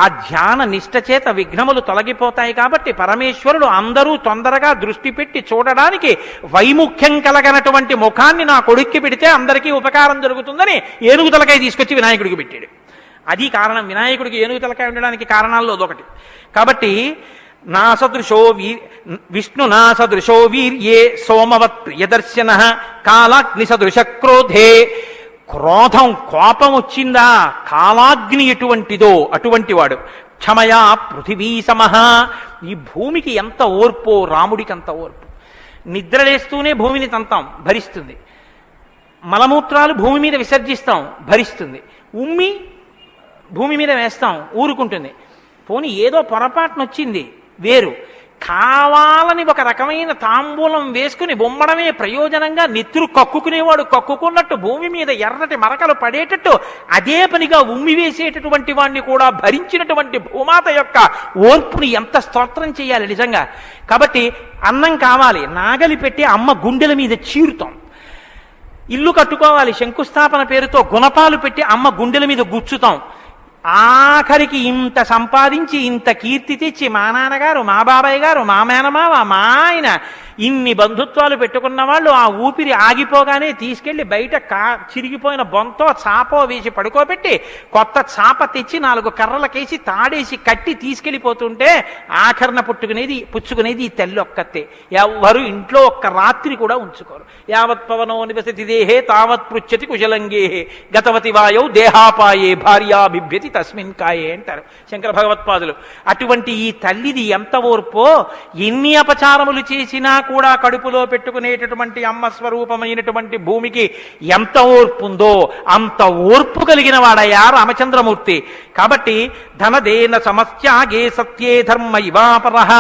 ఆ ధ్యాన నిష్ట చేత విఘ్నములు తొలగిపోతాయి. కాబట్టి పరమేశ్వరుడు అందరూ తొందరగా దృష్టి పెట్టి చూడడానికి వైముఖ్యం కలగనటువంటి ముఖాన్ని నా కొడుక్కి పెడితే అందరికీ ఉపకారం జరుగుతుందని ఏనుగు తలకాయ తీసుకొచ్చి వినాయకుడికి పెట్టాడు. అది కారణం. వినాయకుడికి ఏనుగు తలకాయ ఉండడానికి కారణాల్లో అదొకటి. కాబట్టి విష్ణునా సదృశో వీర్యే సోమవత్ ప్రియదర్శన కాలాగ్ని సదృశ క్రోధే. క్రోధం, కోపం వచ్చిందా, కాలాగ్ని ఎటువంటిదో అటువంటి వాడు. క్షమయా పృథివీ సమః. ఈ భూమికి ఎంత ఓర్పో రాముడికి అంత ఓర్పు. నిద్రలేస్తూనే భూమిని తంతాం, భరిస్తుంది. మలమూత్రాలు భూమి మీద విసర్జిస్తాం, భరిస్తుంది. ఉమ్మి భూమి మీద వేస్తాం, ఊరుకుంటుంది. పోనీ ఏదో పొరపాటునొచ్చింది వేరు, కావాలని ఒక రకమైన తాంబూలం వేసుకుని బొమ్మడమే ప్రయోజనంగా నెత్తురు కక్కుకునేవాడు కక్కుకున్నట్టు భూమి మీద ఎర్రటి మరకలు పడేటట్టు అదే పనిగా ఉమ్మి వేసేటటువంటి వాడిని కూడా భరించినటువంటి భూమాత యొక్క ఓర్పుని ఎంత స్తోత్రం చేయాలి నిజంగా. కాబట్టి అన్నం కావాలి, నాగలి పెట్టి అమ్మ గుండెల మీద చీరుతాం. ఇల్లు కట్టుకోవాలి, శంకుస్థాపన పేరుతో గుణపాలు పెట్టి అమ్మ గుండెల మీద గుచ్చుతాం. ఆఖరికి ఇంత సంపాదించి ఇంత కీర్తి తెచ్చి మా నాన్నగారు, మా బాబాయ్ గారు, మా మేనమావ, మా ఆయన ఇన్ని బంధుత్వాలు పెట్టుకున్న వాళ్ళు ఆ ఊపిరి ఆగిపోగానే తీసుకెళ్లి బయట చిరిగిపోయిన బొంతో చాపో వేసి పడుకోబెట్టి కొత్త చాప తెచ్చి 4 కర్రలకేసి తాడేసి కట్టి తీసుకెళ్లిపోతుంటే ఆఖరణ పుచ్చుకునేది ఈ తల్లి ఒక్కతే. ఎవ్వరు ఇంట్లో ఒక్క రాత్రి కూడా ఉంచుకోరు. యావత్ పవనో నివసతి దేహే తావత్ పృచ్చతి కుశలంగేహే గతవతి వాయౌ దేహాపాయే భార్యా బిభ్యతి తస్మిన్ కాయే అంటారు శంకర భగవత్పాదులు. అటువంటి ఈ తల్లిది ఎంత ఓర్పో, ఎన్ని అపచారములు చేసినా కూడా కడుపులో పెట్టుకునేటటువంటి అమ్మ స్వరూపమైనటువంటి భూమికి ఎంత ఓర్పుందో అంత ఓర్పు కలిగిన వాడయ్యా రామచంద్రమూర్తి. కాబట్టి ధనదేన సమస్యాగే సత్యే ధర్మ ఇవాపరః.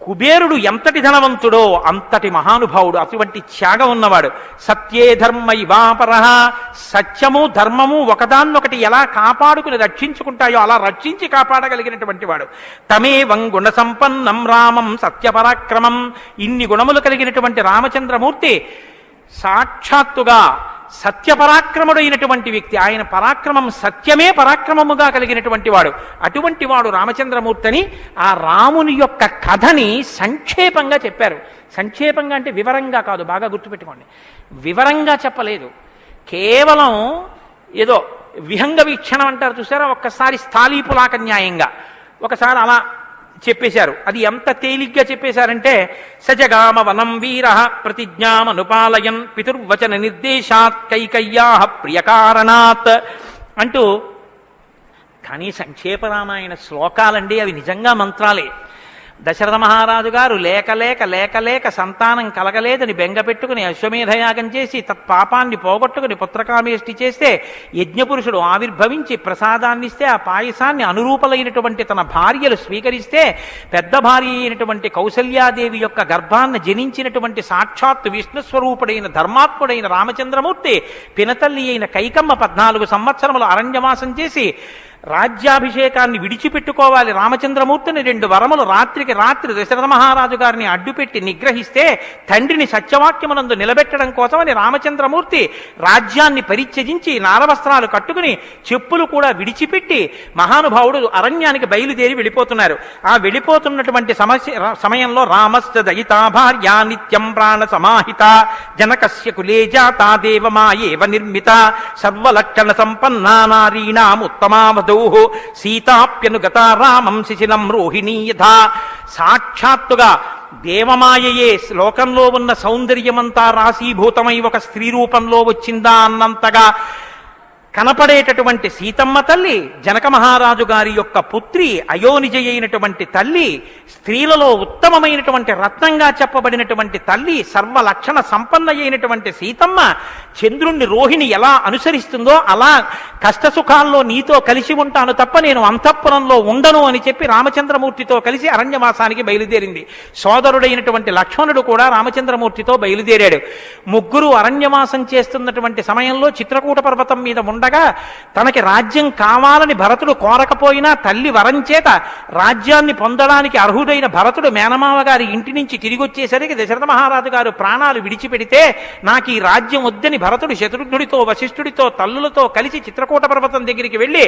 కుబేరుడు ఎంతటి ధనవంతుడో అంతటి మహానుభావుడు, అటువంటి త్యాగం ఉన్నవాడు. సత్యే ధర్మ ఇవాపరః. సత్యము ధర్మము ఒకదాన్నొకటి ఎలా కాపాడుకుని రక్షించుకుంటాయో అలా రక్షించి కాపాడగలిగినటువంటి వాడు. తమేవం గుణ సంపన్నం రామం సత్యపరాక్రమం. ఇన్ని గుణములు కలిగినటువంటి రామచంద్రమూర్తి సాక్షాత్తుగా సత్యపరాక్రముడైనటువంటి వ్యక్తి. ఆయన పరాక్రమం సత్యమే పరాక్రమముగా కలిగినటువంటి వాడు. అటువంటి వాడు రామచంద్రమూర్తిని ఆ రాముని యొక్క కథని సంక్షేపంగా చెప్పారు. సంక్షేపంగా అంటే వివరంగా కాదు, బాగా గుర్తుపెట్టుకోండి. వివరంగా చెప్పలేదు, కేవలం ఏదో విహంగ వీక్షణం అంటారు చూసారా, ఒక్కసారి స్థాళీపులాక న్యాయంగా ఒకసారి అలా చెప్పేశారు. అది ఎంత తేలిగ్గా చెప్పేశారంటే సజగామ వనం వీర ప్రతిజ్ఞామనుపాలయన్ పితుర్వచన నిర్దేశాత్ కైకయ్యా ప్రియకారణాత్ అంటూ. కానీ సంక్షేప రామాయణ శ్లోకాలండి, అవి నిజంగా మంత్రాలే. దశరథ మహారాజు గారు లేక లేక లేక లేక సంతానం కలగలేదని బెంగ పెట్టుకుని అశ్వమేధయాగం చేసి తత్పాపాన్ని పోగొట్టుకుని పుత్రకామేష్టి చేస్తే యజ్ఞపురుషుడు ఆవిర్భవించి ప్రసాదాన్నిస్తే ఆ పాయసాన్ని అనురూపలైనటువంటి తన భార్యలు స్వీకరిస్తే పెద్ద భార్య అయినటువంటి కౌసల్యాదేవి యొక్క గర్భాన్ని జనించినటువంటి సాక్షాత్తు విష్ణుస్వరూపుడైన ధర్మాత్ముడైన రామచంద్రమూర్తి పినతల్లి అయిన కైకమ్మ 14 సంవత్సరములు అరణ్యవాసం చేసి రాజ్యాభిషేకాన్ని విడిచిపెట్టుకోవాలి రామచంద్రమూర్తిని 2 వరములు రాత్రికి రాత్రి దశరథ మహారాజు గారిని అడ్డుపెట్టి నిగ్రహిస్తే తండ్రిని సత్యవాక్యమునందు నిలబెట్టడం కోసమని రామచంద్రమూర్తి రాజ్యాన్ని పరిత్యజించి నారవస్త్రాలు కట్టుకుని చెప్పులు కూడా విడిచిపెట్టి మహానుభావుడు అరణ్యానికి బయలుదేరి వెళ్ళిపోతున్నారు. ఆ వెళ్ళిపోతున్నటువంటి సమయంలో రామశ్చ దయితా భార్యా నిత్యం ప్రాణ సమాహిత జనకస్య కులే జాతా దేవమాయేవ నిర్మిత సర్వలక్షణ సంపన్నా నారీణాం ఉత్తమావధ సీతాప్యనుగత రామం శిశిలం రోహిణీ యథా. సాక్షాత్తుగా దేవమాయయే లోకంలో ఉన్న సౌందర్యమంతా రాశీభూతమై ఒక స్త్రీ రూపంలో వచ్చిందా అన్నంతగా కనపడేటటువంటి సీతమ్మ తల్లి, జనక మహారాజు గారి యొక్క పుత్రి, అయోనిజ అయినటువంటి తల్లి, స్త్రీలలో ఉత్తమమైనటువంటి రత్నంగా చెప్పబడినటువంటి తల్లి, సర్వలక్షణ సంపన్న అయినటువంటి సీతమ్మ చంద్రుణ్ణి రోహిణి ఎలా అనుసరిస్తుందో అలా కష్టసుఖాల్లో నీతో కలిసి ఉంటాను తప్ప నేను అంతఃపురంలో ఉండను అని చెప్పి రామచంద్రమూర్తితో కలిసి అరణ్యవాసానికి బయలుదేరింది. సోదరుడైనటువంటి లక్ష్మణుడు కూడా రామచంద్రమూర్తితో బయలుదేరాడు. ముగ్గురు అరణ్యవాసం చేస్తున్నటువంటి సమయంలో చిత్రకూట పర్వతం మీద ఉండగా తనకి రాజ్యం కావాలని భరతుడు కోరకపోయినా తల్లి వరం చేత రాజ్యాన్ని పొందడానికి అర్హుడైన భరతుడు మేనమావ గారి ఇంటి నుంచి తిరిగి వచ్చేసరికి దశరథ మహారాజు గారు ప్రాణాలు విడిచిపెడితే నాకు ఈ రాజ్యం వద్దని భరతుడు శత్రుఘ్నుడితో వశిష్ఠుడితో తల్లులతో కలిసి చిత్రకూట పర్వతం దగ్గరికి వెళ్ళి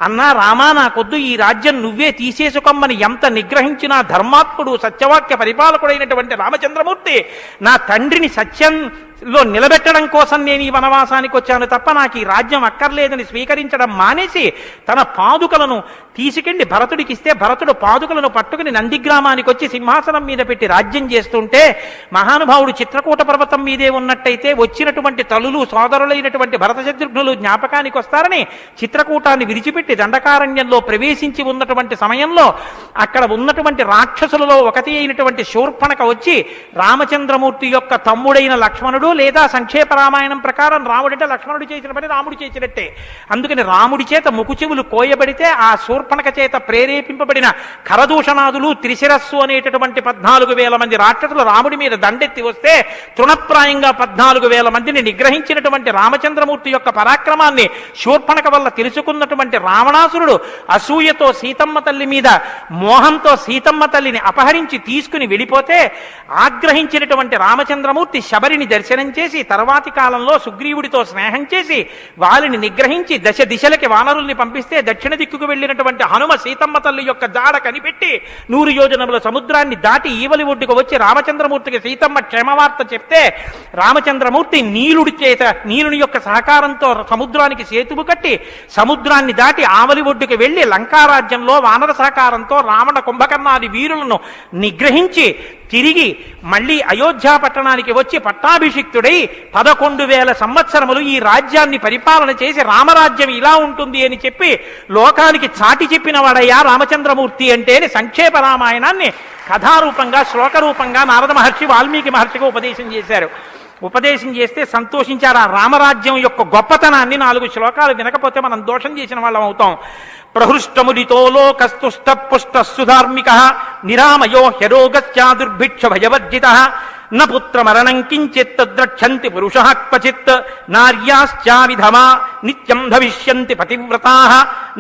అన్నా రామా నాకొద్దు, ఈ రాజ్యం నువ్వే తీసేసుకోమని ఎంత నిగ్రహించినా ధర్మాత్ముడు సత్యవాక్య పరిపాలకుడైనటువంటి రామచంద్రమూర్తి నా తండ్రిని సత్యంలో నిలబెట్టడం కోసం నేను ఈ వనవాసానికి వచ్చాను తప్ప నాకు ఈ రాజ్యం అక్కర్లేదని స్వీకరించడం మానేసి తన పాదుకలను తీసుకెళ్లి భరతుడికి ఇస్తే భరతుడు పాదుకలను పట్టుకుని నందిగ్రామానికి వచ్చి సింహాసనం మీద పెట్టి రాజ్యం చేస్తుంటే మహానుభావుడు చిత్రకూట పర్వతం మీదే ఉన్నట్టయితే వచ్చినటువంటి తల్లులు సోదరులైనటువంటి భరత శత్రుఘ్నులు జ్ఞాపకానికి వస్తారని చిత్రకూటాన్ని విడిచిపెట్టి దండకారణ్యంలో ప్రవేశించి ఉన్నటువంటి సమయంలో అక్కడ ఉన్నటువంటి రాక్షసులలో ఒకటి అయినటువంటి శూర్పణక వచ్చి రామచంద్రమూర్తి యొక్క తమ్ముడైన లక్ష్మణుడు రాముడు లేదా సంక్షేప రామాయణం ప్రకారం రాముడంటే లక్ష్మణుడు చేసిన పని రాముడు చేసినట్టే. అందుకని రాముడి చేత ముకుచెవులు కోయబడితే ఆ శూర్పణక చేత ప్రేరేపింపబడిన కరదూషణాదులు త్రిశిరస్సు అనేటటువంటి 14,000 మంది రాక్షసులు రాముడి మీద దండెత్తి వస్తే తృణప్రాయంగా 14,000 మందిని నిగ్రహించినటువంటి రామచంద్రమూర్తి యొక్క పరాక్రమాన్ని శూర్పణక వల్ల తెలుసుకున్నటువంటి రావణాసురుడు అసూయతో సీతమ్మ తల్లి మీద మోహంతో సీతమ్మ తల్లిని అపహరించి తీసుకుని వెళ్ళిపోతే ఆగ్రహించినటువంటి రామచంద్రమూర్తి శబరిని దర్శనం చేసి తర్వాతి కాలంలో సుగ్రీవుడితో స్నేహం చేసి వారిని నిగ్రహించి దశ దిశలకి వానరుల్ని పంపిస్తే దక్షిణ దిక్కుకు వెళ్ళినటువంటి హనుమ సీతమ్మ తల్లి యొక్క జాడ కనిపెట్టి 100 యోజనముల సముద్రాన్ని దాటి ఈవలి ఒడ్డుకు వచ్చి రామచంద్రమూర్తికి సీతమ్మ క్షేమవార్త చెప్తే రామచంద్రమూర్తి నీలుని యొక్క సహకారంతో సముద్రానికి సేతువు కట్టి సముద్రాన్ని దాటి ఆవలి ఒడ్డుకు వెళ్లి లంకారాజ్యంలో వానర సహకారంతో రావణ కుంభకర్ణాది వీరులను నిగ్రహించి తిరిగి మళ్ళీ అయోధ్యా పట్టణానికి వచ్చి పట్టాభిషిక్తుడై 11,000 సంవత్సరములు ఈ రాజ్యాన్ని పరిపాలన చేసి రామరాజ్యం ఇలా ఉంటుంది అని చెప్పి లోకానికి చాటి చెప్పిన వాడయ్యా రామచంద్రమూర్తి అంటే సంక్షేప రామాయణాన్ని కథారూపంగా శ్లోకరూపంగా నారద మహర్షి వాల్మీకి మహర్షిగా ఉపదేశం చేశారు. ఉపదేశం చేస్తే సంతోషించారు. ఆ రామరాజ్యం యొక్క గొప్పతనాన్ని 4 శ్లోకాలు వినకపోతే మనం దోషం చేసిన వాళ్ళం అవుతాం. ప్రహృష్టముదితో లోకస్తుష్ట పుష్ట సుధార్మిక నిరామయో హ్యరోగస్యా దుర్భిక్ష భయవర్జిత న పుత్రమరణం కించిత్ ద్రక్షంతి పురుషః క్వచిత్ నార్యాశ్చావిధమా నిత్యం భవిష్యంతి పతివ్రతాః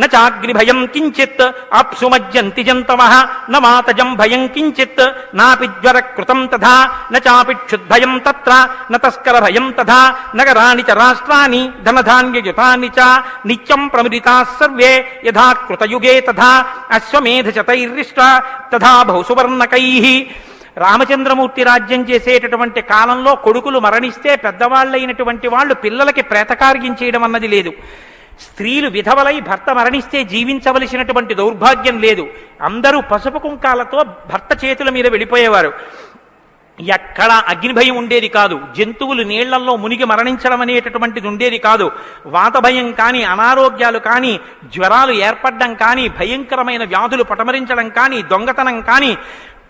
న చాగ్నిభయం కించిత్ అప్సుమజ్జంతి జంతవః న మాతజం భయం కించిత్ నాపి జ్వరకృతం తథా న చాపి క్షుద్భయం తత్ర న తస్కర భయం తథా నగరాణి చ రాష్ట్రాని ధనధాన్యయుతాని చ నిత్యం ప్రముదితాః సర్వే యథా కృతయుగే తథా అశ్వమేధశతైర్రిష్ట తథా బహుసువర్ణకైః. రామచంద్రమూర్తి రాజ్యం చేసేటటువంటి కాలంలో కొడుకులు మరణిస్తే పెద్దవాళ్ళైనటువంటి వాళ్ళు పిల్లలకి ప్రేతకార్యం చేయడం అన్నది లేదు. స్త్రీలు విధవలై భర్త మరణిస్తే జీవించవలసినటువంటి దౌర్భాగ్యం లేదు. అందరూ పసుపు కుంకాలతో భర్త చేతుల మీద వెళ్ళిపోయేవారు. ఎక్కడ అగ్నిభయం ఉండేది కాదు. జంతువులు నీళ్లలో మునిగి మరణించడం అనేటటువంటిది ఉండేది కాదు. వాత భయం కానీ, అనారోగ్యాలు కానీ, జ్వరాలు ఏర్పడడం కానీ, భయంకరమైన వ్యాధులు పటమరించడం కానీ, దొంగతనం కానీ,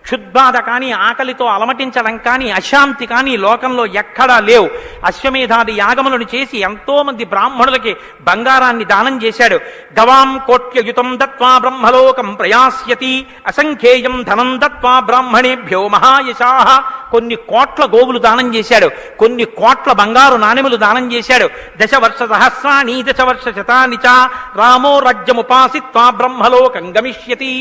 క్షుద్బాధ కానీ, ఆకలితో అలమటించడం కానీ, అశాంతి కానీ లోకంలో ఎక్కడా లేవు. అశ్వమేధాది యాగములను చేసి ఎంతో మంది బ్రాహ్మణులకి బంగారాన్ని దానం చేశాడు. గవాం కోట్యయుతం దత్వా బ్రహ్మలోకం ప్రయాస్యతి అసంఖ్యేయం ధనం దత్వా బ్రాహ్మణేభ్యో మహాయశాః. కొన్ని కోట్ల గోవులు దానం చేశాడు. కొన్ని కోట్ల బంగారు నాణెములు దానం చేశాడు. 10 వర్ష సహస్రాణి 10 వర్ష శతాని చ రామో రాజ్యముపాసిత్వా బ్రహ్మలోకం గమిష్యతి.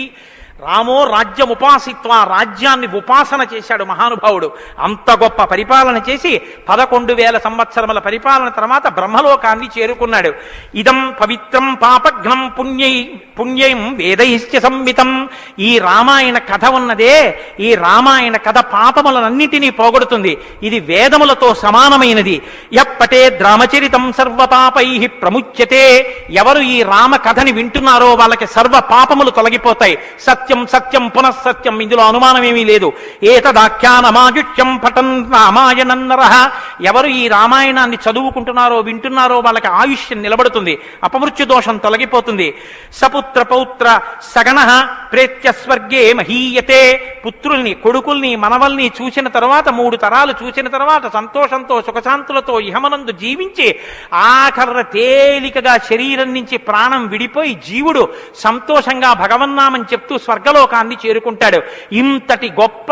రామో రాజ్యముపాసిత్వ, రాజ్యాన్ని ఉపాసన చేశాడు మహానుభావుడు. అంత గొప్ప పరిపాలన చేసి 11,000 సంవత్సరముల పరిపాలన తర్వాత బ్రహ్మలోకాన్ని చేరుకున్నాడు. ఇదం పవిత్రం పాపఘ్నం పుణ్యం వేదైశ్చ సంవితం. ఈ రామాయణ కథ ఉన్నదే, ఈ రామాయణ కథ పాపములనన్నిటినీ పోగొడుతుంది. ఇది వేదములతో సమానమైనది. యప్పటే రామచరితం సర్వపాపై ప్రముచ్యతే. ఎవరు ఈ రామ కథని వింటున్నారో వాళ్ళకి సర్వ పాపములు తొలగిపోతాయి. సత్యం సత్యం పునఃసత్యం, ఇందులో అనుమానమేమీ లేదు. ఏతదాఖ్యానమాజుష్యం పఠన్ రామాయణం నరః. ఎవరు ఈ రామాయణాన్ని చదువుకుంటున్నారో వింటున్నారో వాళ్ళకి ఆయుష్యం నిలబడుతుంది, అపమృత్యు దోషం తొలగిపోతుంది. సపుత్ర పౌత్ర సగణః ప్రేత్య స్వర్గే మహీయతే. పుత్రుల్ని, కొడుకుల్ని, మనవల్ని చూసిన తర్వాత 3 తరాలు చూసిన తర్వాత సంతోషంతో సుఖశాంతులతో ఇహమనందు జీవించి ఆఖర్ర తేలికగా శరీరం నుంచి ప్రాణం విడిపోయి జీవుడు సంతోషంగా భగవన్నామని చెప్తూ స్వర్గలోకాన్ని చేరుకుంటాడు. ఇంతటి గొప్ప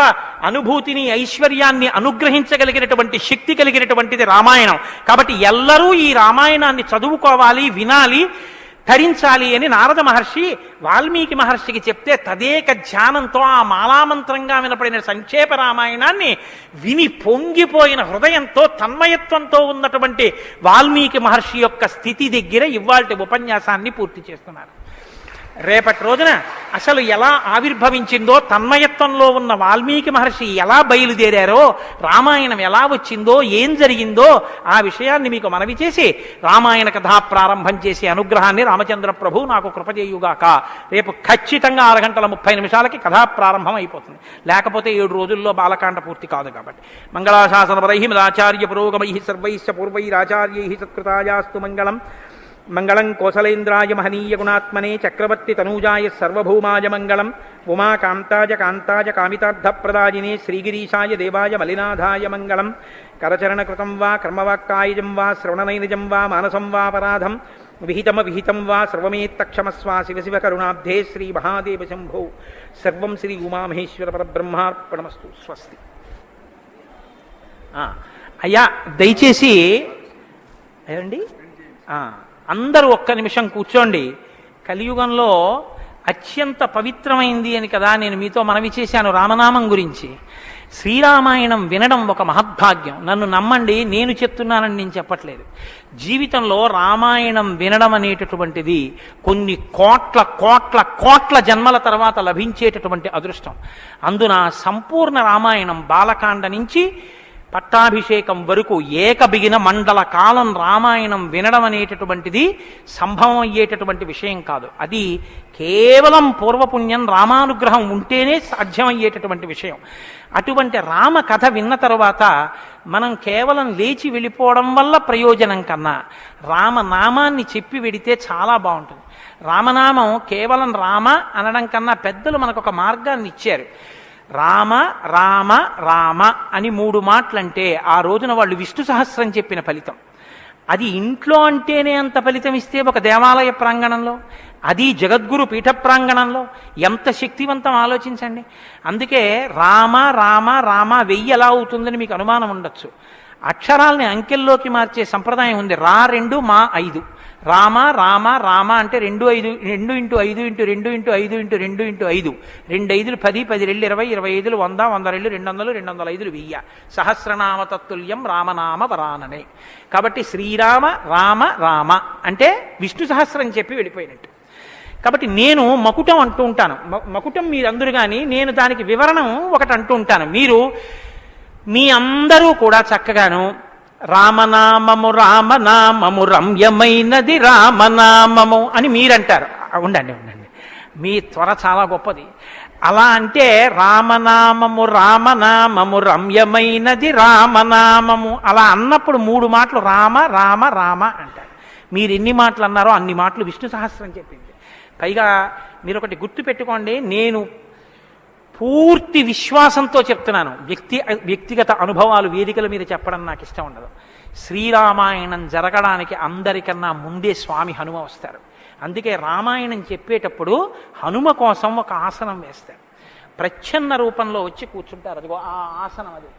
అనుభూతిని, ఐశ్వర్యాన్ని అనుగ్రహించగలిగినటువంటి శక్తి కలిగినటువంటిది రామాయణం. కాబట్టి ఎల్లరూ ఈ రామాయణాన్ని చదువుకోవాలి, వినాలి, ధరించాలి అని నారద మహర్షి వాల్మీకి మహర్షికి చెప్తే తదేక ధ్యానంతో ఆ మాలామంత్రంగా వినపడిన సంక్షేప రామాయణాన్ని విని పొంగిపోయిన హృదయంతో తన్మయత్వంతో ఉన్నటువంటి వాల్మీకి మహర్షి యొక్క స్థితి దగ్గర ఇవాల్టి ఉపన్యాసాన్ని పూర్తి చేస్తున్నారు. రేపటి రోజున అసలు ఎలా ఆవిర్భవించిందో, తన్మయత్వంలో ఉన్న వాల్మీకి మహర్షి ఎలా బయలుదేరారో, రామాయణం ఎలా వచ్చిందో, ఏం జరిగిందో ఆ విషయాన్ని మీకు మనవి చేసి రామాయణ కథా ప్రారంభం చేసే అనుగ్రహాన్ని రామచంద్ర ప్రభు నాకు కృపచేయుగాక. రేపు ఖచ్చితంగా 6:30 కథా ప్రారంభం అయిపోతుంది. లేకపోతే 7 రోజుల్లో బాలకాండ పూర్తి కాదు. కాబట్టి మంగళాశాసనపరై మదాచార్య పురోగమై సర్వైశ్చ పూర్వైరాచార్యై సత్కృతాయాస్తు మంగళం. మంగళం కోసలేంద్రాయ మహనీయ గుణాత్మనే చక్రవర్తి తనూజాయ సర్వభౌమాయ మంగళం ఉమాకాంతాయ కాంతాయ కామితార్థప్రదాయినే శ్రీగిరీశాయ దేవాయ మలినాథాయ మంగళం కరచరణకృతం వా కర్మవాక్కాయజం వా శ్రవణనైనజం వా మానసం వాపరాధం విహితం వా సర్వమేత్తక్షమస్వ శివ శివ కరుణాబ్ధే శ్రీ మహాదేవ శంభో సర్వం శ్రీ ఉమామహేశ్వర పరబ్రహ్మార్పణమస్తు. స్వస్తి. అయ్యా దయచేసి ఏమండి అందరూ ఒక్క నిమిషం కూర్చోండి. కలియుగంలో అత్యంత పవిత్రమైంది అని కదా నేను మీతో మనవి చేశాను రామనామం గురించి. శ్రీరామాయణం వినడం ఒక మహద్భాగ్యం. నన్ను నమ్మండి, నేను చెప్తున్నానని నేను చెప్పట్లేదు. జీవితంలో రామాయణం వినడం అనేటటువంటిది కొన్ని కోట్ల కోట్ల కోట్ల జన్మల తర్వాత లభించేటటువంటి అదృష్టం. అందున సంపూర్ణ రామాయణం బాలకాండ నుంచి పట్టాభిషేకం వరకు ఏకబిగిన మండల కాలం రామాయణం వినడం అనేటటువంటిది సంభవం అయ్యేటటువంటి విషయం కాదు. అది కేవలం పూర్వపుణ్యం రామానుగ్రహం ఉంటేనే సాధ్యమయ్యేటటువంటి విషయం. అటువంటి రామ కథ విన్న తరువాత మనం కేవలం లేచి వెళ్ళిపోవడం వల్ల ప్రయోజనం కన్నా రామనామాన్ని చెప్పి వెడితే చాలా బాగుంటుంది. రామనామం కేవలం రామ అనడం కన్నా పెద్దలు మనకు ఒక మార్గాన్ని ఇచ్చారు. రామ రామ రామ అని 3 మాటలంటే ఆ రోజున వాళ్ళు విష్ణు సహస్రం చెప్పిన ఫలితం. అది ఇంట్లో అంటేనే అంత ఫలితం ఇస్తే ఒక దేవాలయ ప్రాంగణంలో, అది జగద్గురు పీఠ ప్రాంగణంలో ఎంత శక్తివంతం ఆలోచించండి. అందుకే రామ రామ రామ 1000 ఎలా అవుతుందని మీకు అనుమానం ఉండొచ్చు. అక్షరాల్ని అంకెల్లోకి మార్చే సంప్రదాయం ఉంది. 2 మా 5 రామ రామ రామ అంటే 2 5 2 × 5 × 2 × 5 × 2 × 5 2 5 10 10 2 20 20 100 100 200 205 1000 సహస్రనామ తత్తుల్యం రామనామ వరాననే. కాబట్టి శ్రీరామ రామ రామ అంటే విష్ణు సహస్రం చెప్పి వెళ్ళిపోయినట్టు. కాబట్టి నేను మకుటం అంటూ ఉంటాను. మకుటం మీరందరూ కానీ నేను దానికి వివరణం ఒకటి అంటూ ఉంటాను. మీరు మీ అందరూ కూడా చక్కగాను రామనామము రామనామము రమ్యమైనది రామనామము అని మీరంటారు. ఉండండి మీ త్వర చాలా గొప్పది. అలా అంటే రామనామము రామనామము రమ్యమైనది రామనామము అలా అన్నప్పుడు 3 మాటలు రామ రామ రామ అంటారు. మీరు ఎన్ని మాటలు అన్నారో అన్ని మాటలు విష్ణు సహస్రం చెప్పింది. పైగా మీరు ఒకటి గుర్తు పెట్టుకోండి, నేను పూర్తి విశ్వాసంతో చెప్తున్నాను. వ్యక్తిగత అనుభవాలు వేదికల మీద చెప్పడం నాకు ఇష్టం ఉండదు. శ్రీరామాయణం జరగడానికి అందరికన్నా ముందే స్వామి హనుమ వస్తారు. అందుకే రామాయణం చెప్పేటప్పుడు హనుమ కోసం ఒక ఆసనం వేస్తారు. ప్రచ్ఛన్న రూపంలో వచ్చి కూర్చుంటారు. అదిగో ఆ ఆసనం, అది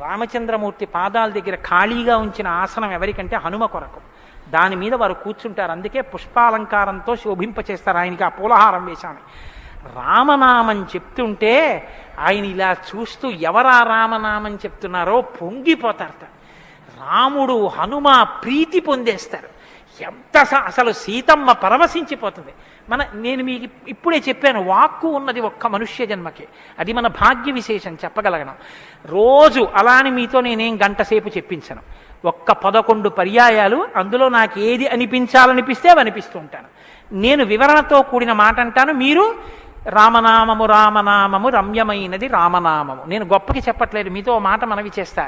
రామచంద్రమూర్తి పాదాల దగ్గర ఖాళీగా ఉంచిన ఆసనం ఎవరికంటే హనుమ కొరకు. దాని మీద వారు కూర్చుంటారు. అందుకే పుష్పాలంకారంతో శోభింపచేస్తారు. ఆయనకి ఆ పూలహారం వేశాను. రామనామం చెప్తుంటే ఆయన ఇలా చూస్తూ ఎవరా రామనామం చెప్తున్నారో పొంగిపోతారట. రాముడు హనుమ ప్రీతి పొందేస్తారు. ఎంత అసలు సీతమ్మ పరవశించిపోతుంది. నేను మీకు ఇప్పుడే చెప్పాను, వాక్కు ఉన్నది ఒక్క మనుష్య జన్మకే. అది మన భాగ్య విశేషం చెప్పగలగడం. రోజు అలాని మీతో నేనేం గంట సేపు చెప్పించను. ఒక్క 11 పర్యాయాలు అందులో నాకు ఏది అనిపించాలనిపిస్తే అవి అనిపిస్తూ ఉంటాను. నేను వివరణతో కూడిన మాట అంటాను, మీరు రామనామము రామనామము రమ్యమైనది రామనామము. నేను గొప్పకి చెప్పట్లేదు, మీతో మాట మనవి చేస్తా.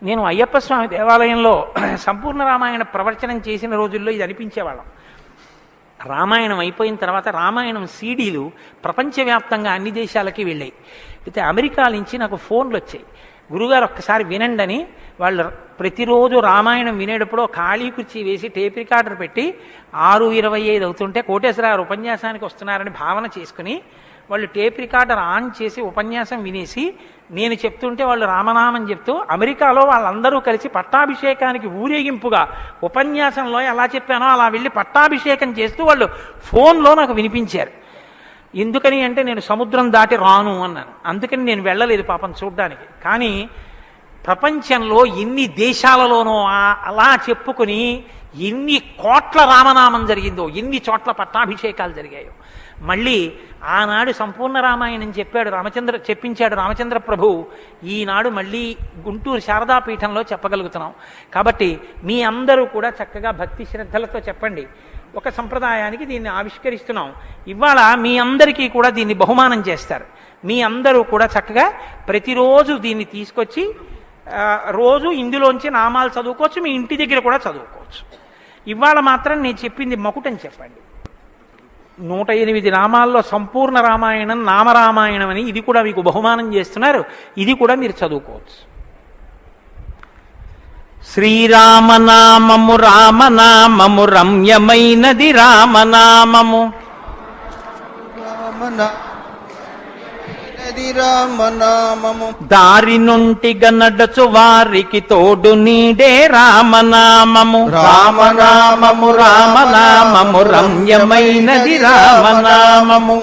నేను అయ్యప్ప స్వామి దేవాలయంలో సంపూర్ణ రామాయణ ప్రవచనం చేసిన రోజుల్లో ఇది అనిపించేవాళ్ళం. రామాయణం అయిపోయిన తర్వాత రామాయణం సీడీలు ప్రపంచవ్యాప్తంగా అన్ని దేశాలకి వెళ్ళాయి. అయితే అమెరికా నుంచి నాకు ఫోన్లు వచ్చాయి, గురుగారు ఒక్కసారి వినండి అని. వాళ్ళు ప్రతిరోజు రామాయణం వినేటప్పుడు ఖాళీ కుర్చీ వేసి టేప్ రికార్డర్ పెట్టి 6:25 అవుతుంటే కోటేశ్వరరావు ఉపన్యాసానికి వస్తున్నారని భావన చేసుకుని వాళ్ళు టేప్ రికార్డర్ ఆన్ చేసి ఉపన్యాసం వినేసి నేను చెప్తుంటే వాళ్ళు రామనామం చెప్తూ అమెరికాలో వాళ్ళందరూ కలిసి పట్టాభిషేకానికి ఊరేగింపుగా ఉపన్యాసంలో ఎలా చెప్పానో అలా వెళ్ళి పట్టాభిషేకం చేస్తూ వాళ్ళు ఫోన్లో నాకు వినిపించారు. ఎందుకని అంటే నేను సముద్రం దాటి రాను అన్నాను. అందుకని నేను వెళ్ళలేదు పాపం చూడ్డానికి. కానీ ప్రపంచంలో ఎన్ని దేశాలలోనో అలా చెప్పుకుని ఎన్ని కోట్ల రామనామం జరిగిందో, ఎన్ని చోట్ల పట్టాభిషేకాలు జరిగాయో. మళ్ళీ ఆనాడు సంపూర్ణ రామాయణం చెప్పించాడు రామచంద్ర ప్రభు. ఈనాడు మళ్ళీ గుంటూరు శారదాపీఠంలో చెప్పగలుగుతున్నాం. కాబట్టి మీ అందరూ కూడా చక్కగా భక్తి శ్రద్ధలతో చెప్పండి. ఒక సంప్రదాయానికి దీన్ని ఆవిష్కరిస్తున్నాం. ఇవాళ మీ అందరికీ కూడా దీన్ని బహుమానం చేస్తారు. మీ అందరూ కూడా చక్కగా ప్రతిరోజు దీన్ని తీసుకొచ్చి రోజు ఇందులోంచి నామాలు చదువుకోవచ్చు. మీ ఇంటి దగ్గర కూడా చదువుకోవచ్చు. ఇవాళ మాత్రం నేను చెప్పింది మకుటని చెప్పండి. 108 నామాల్లో సంపూర్ణ రామాయణం నామరామాయణం అని ఇది కూడా మీకు బహుమానం చేస్తున్నారు. ఇది కూడా మీరు చదువుకోవచ్చు. శ్రీరామనామము రామనామము రమ్యమైనది రామనామము రామనామము దారి నుంటిగా నడచు వారికి తోడు నీడే రామనామము రామనామము రామనామము రమ్యమైనది రామనామము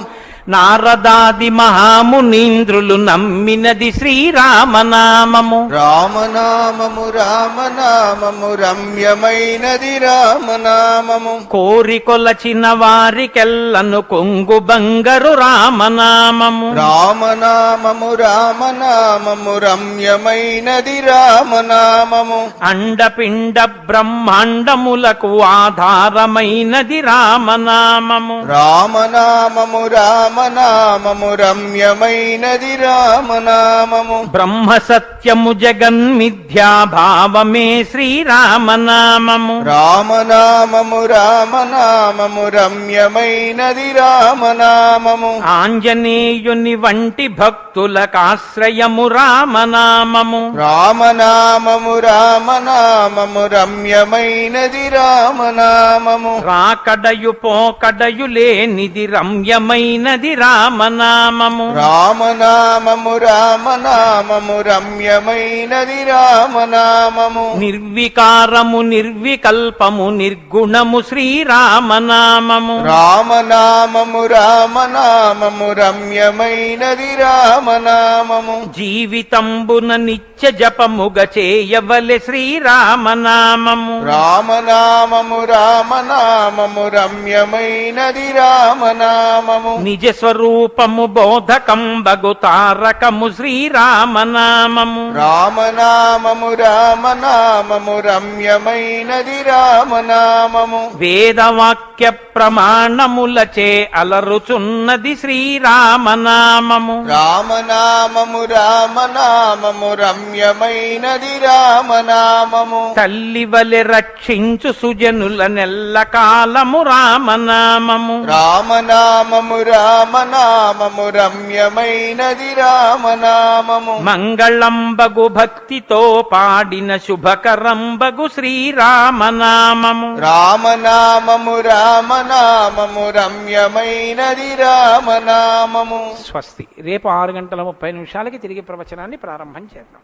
నారదాది మహామునీంద్రులు నమ్మినది శ్రీరామనామము రామనామము రామనామము రమ్యమైనది రామనామము కోరి కొలచిన వారికెల్లను కొంగు బంగరు రామనామము రామనామము రామనామము రమ్యమైనది రామనామము అండపిండ బ్రహ్మాండములకు ఆధారమైనది రామనామము రామనామము రామనామము రమ్యమైనది రామనామము బ్రహ్మ సత్యము జగన్మిథ్యా భావమే శ్రీరామనామము రామనామము రామనామము రమ్యమైనది రామనామము ఆంజనేయుని వంటి భక్తులకాశ్రయము రామనామము రామనామము రామనామము రమ్యమైనది రామనామము రాకడయు పోకడయు లేనిది రమ్యమైనది రామనామము రామనామము రామనామము రమ్యమైనది రామనామము నిర్వికారము నిర్వికల్పము నిర్గుణము శ్రీరామనామము రామనామము రామనామము రమ్యమైనది రామనామము జీవితంబున నిత్య జపముగ చేయవలె శ్రీరామనామము రామనామము రామనామము రమ్యమైనది రామనామము నిజ స్వరూపము బోధకంబగు తారకము శ్రీరామనామము రామనామము రామనామము రమ్యమైనది రామనామము వేదవాక్య ప్రమాణములచే అలరుచున్నది శ్రీరామనామము రామనామము రామనామము రమ్యమైనది రామనామము తల్లి వలె రక్షించు సుజనుల నెల్ల కాలము రామనామము రామనామము రామనామము రమ్యమైనది రామనామము మంగళంబగు భక్తితో పాడిన శుభకరంబగు శ్రీరామనామము రామనామము రామనామము రమ్యమైనది రామనామము. స్వస్తి. రేపు 6:30 తిరిగి ప్రవచనాన్ని ప్రారంభం చేద్దాం.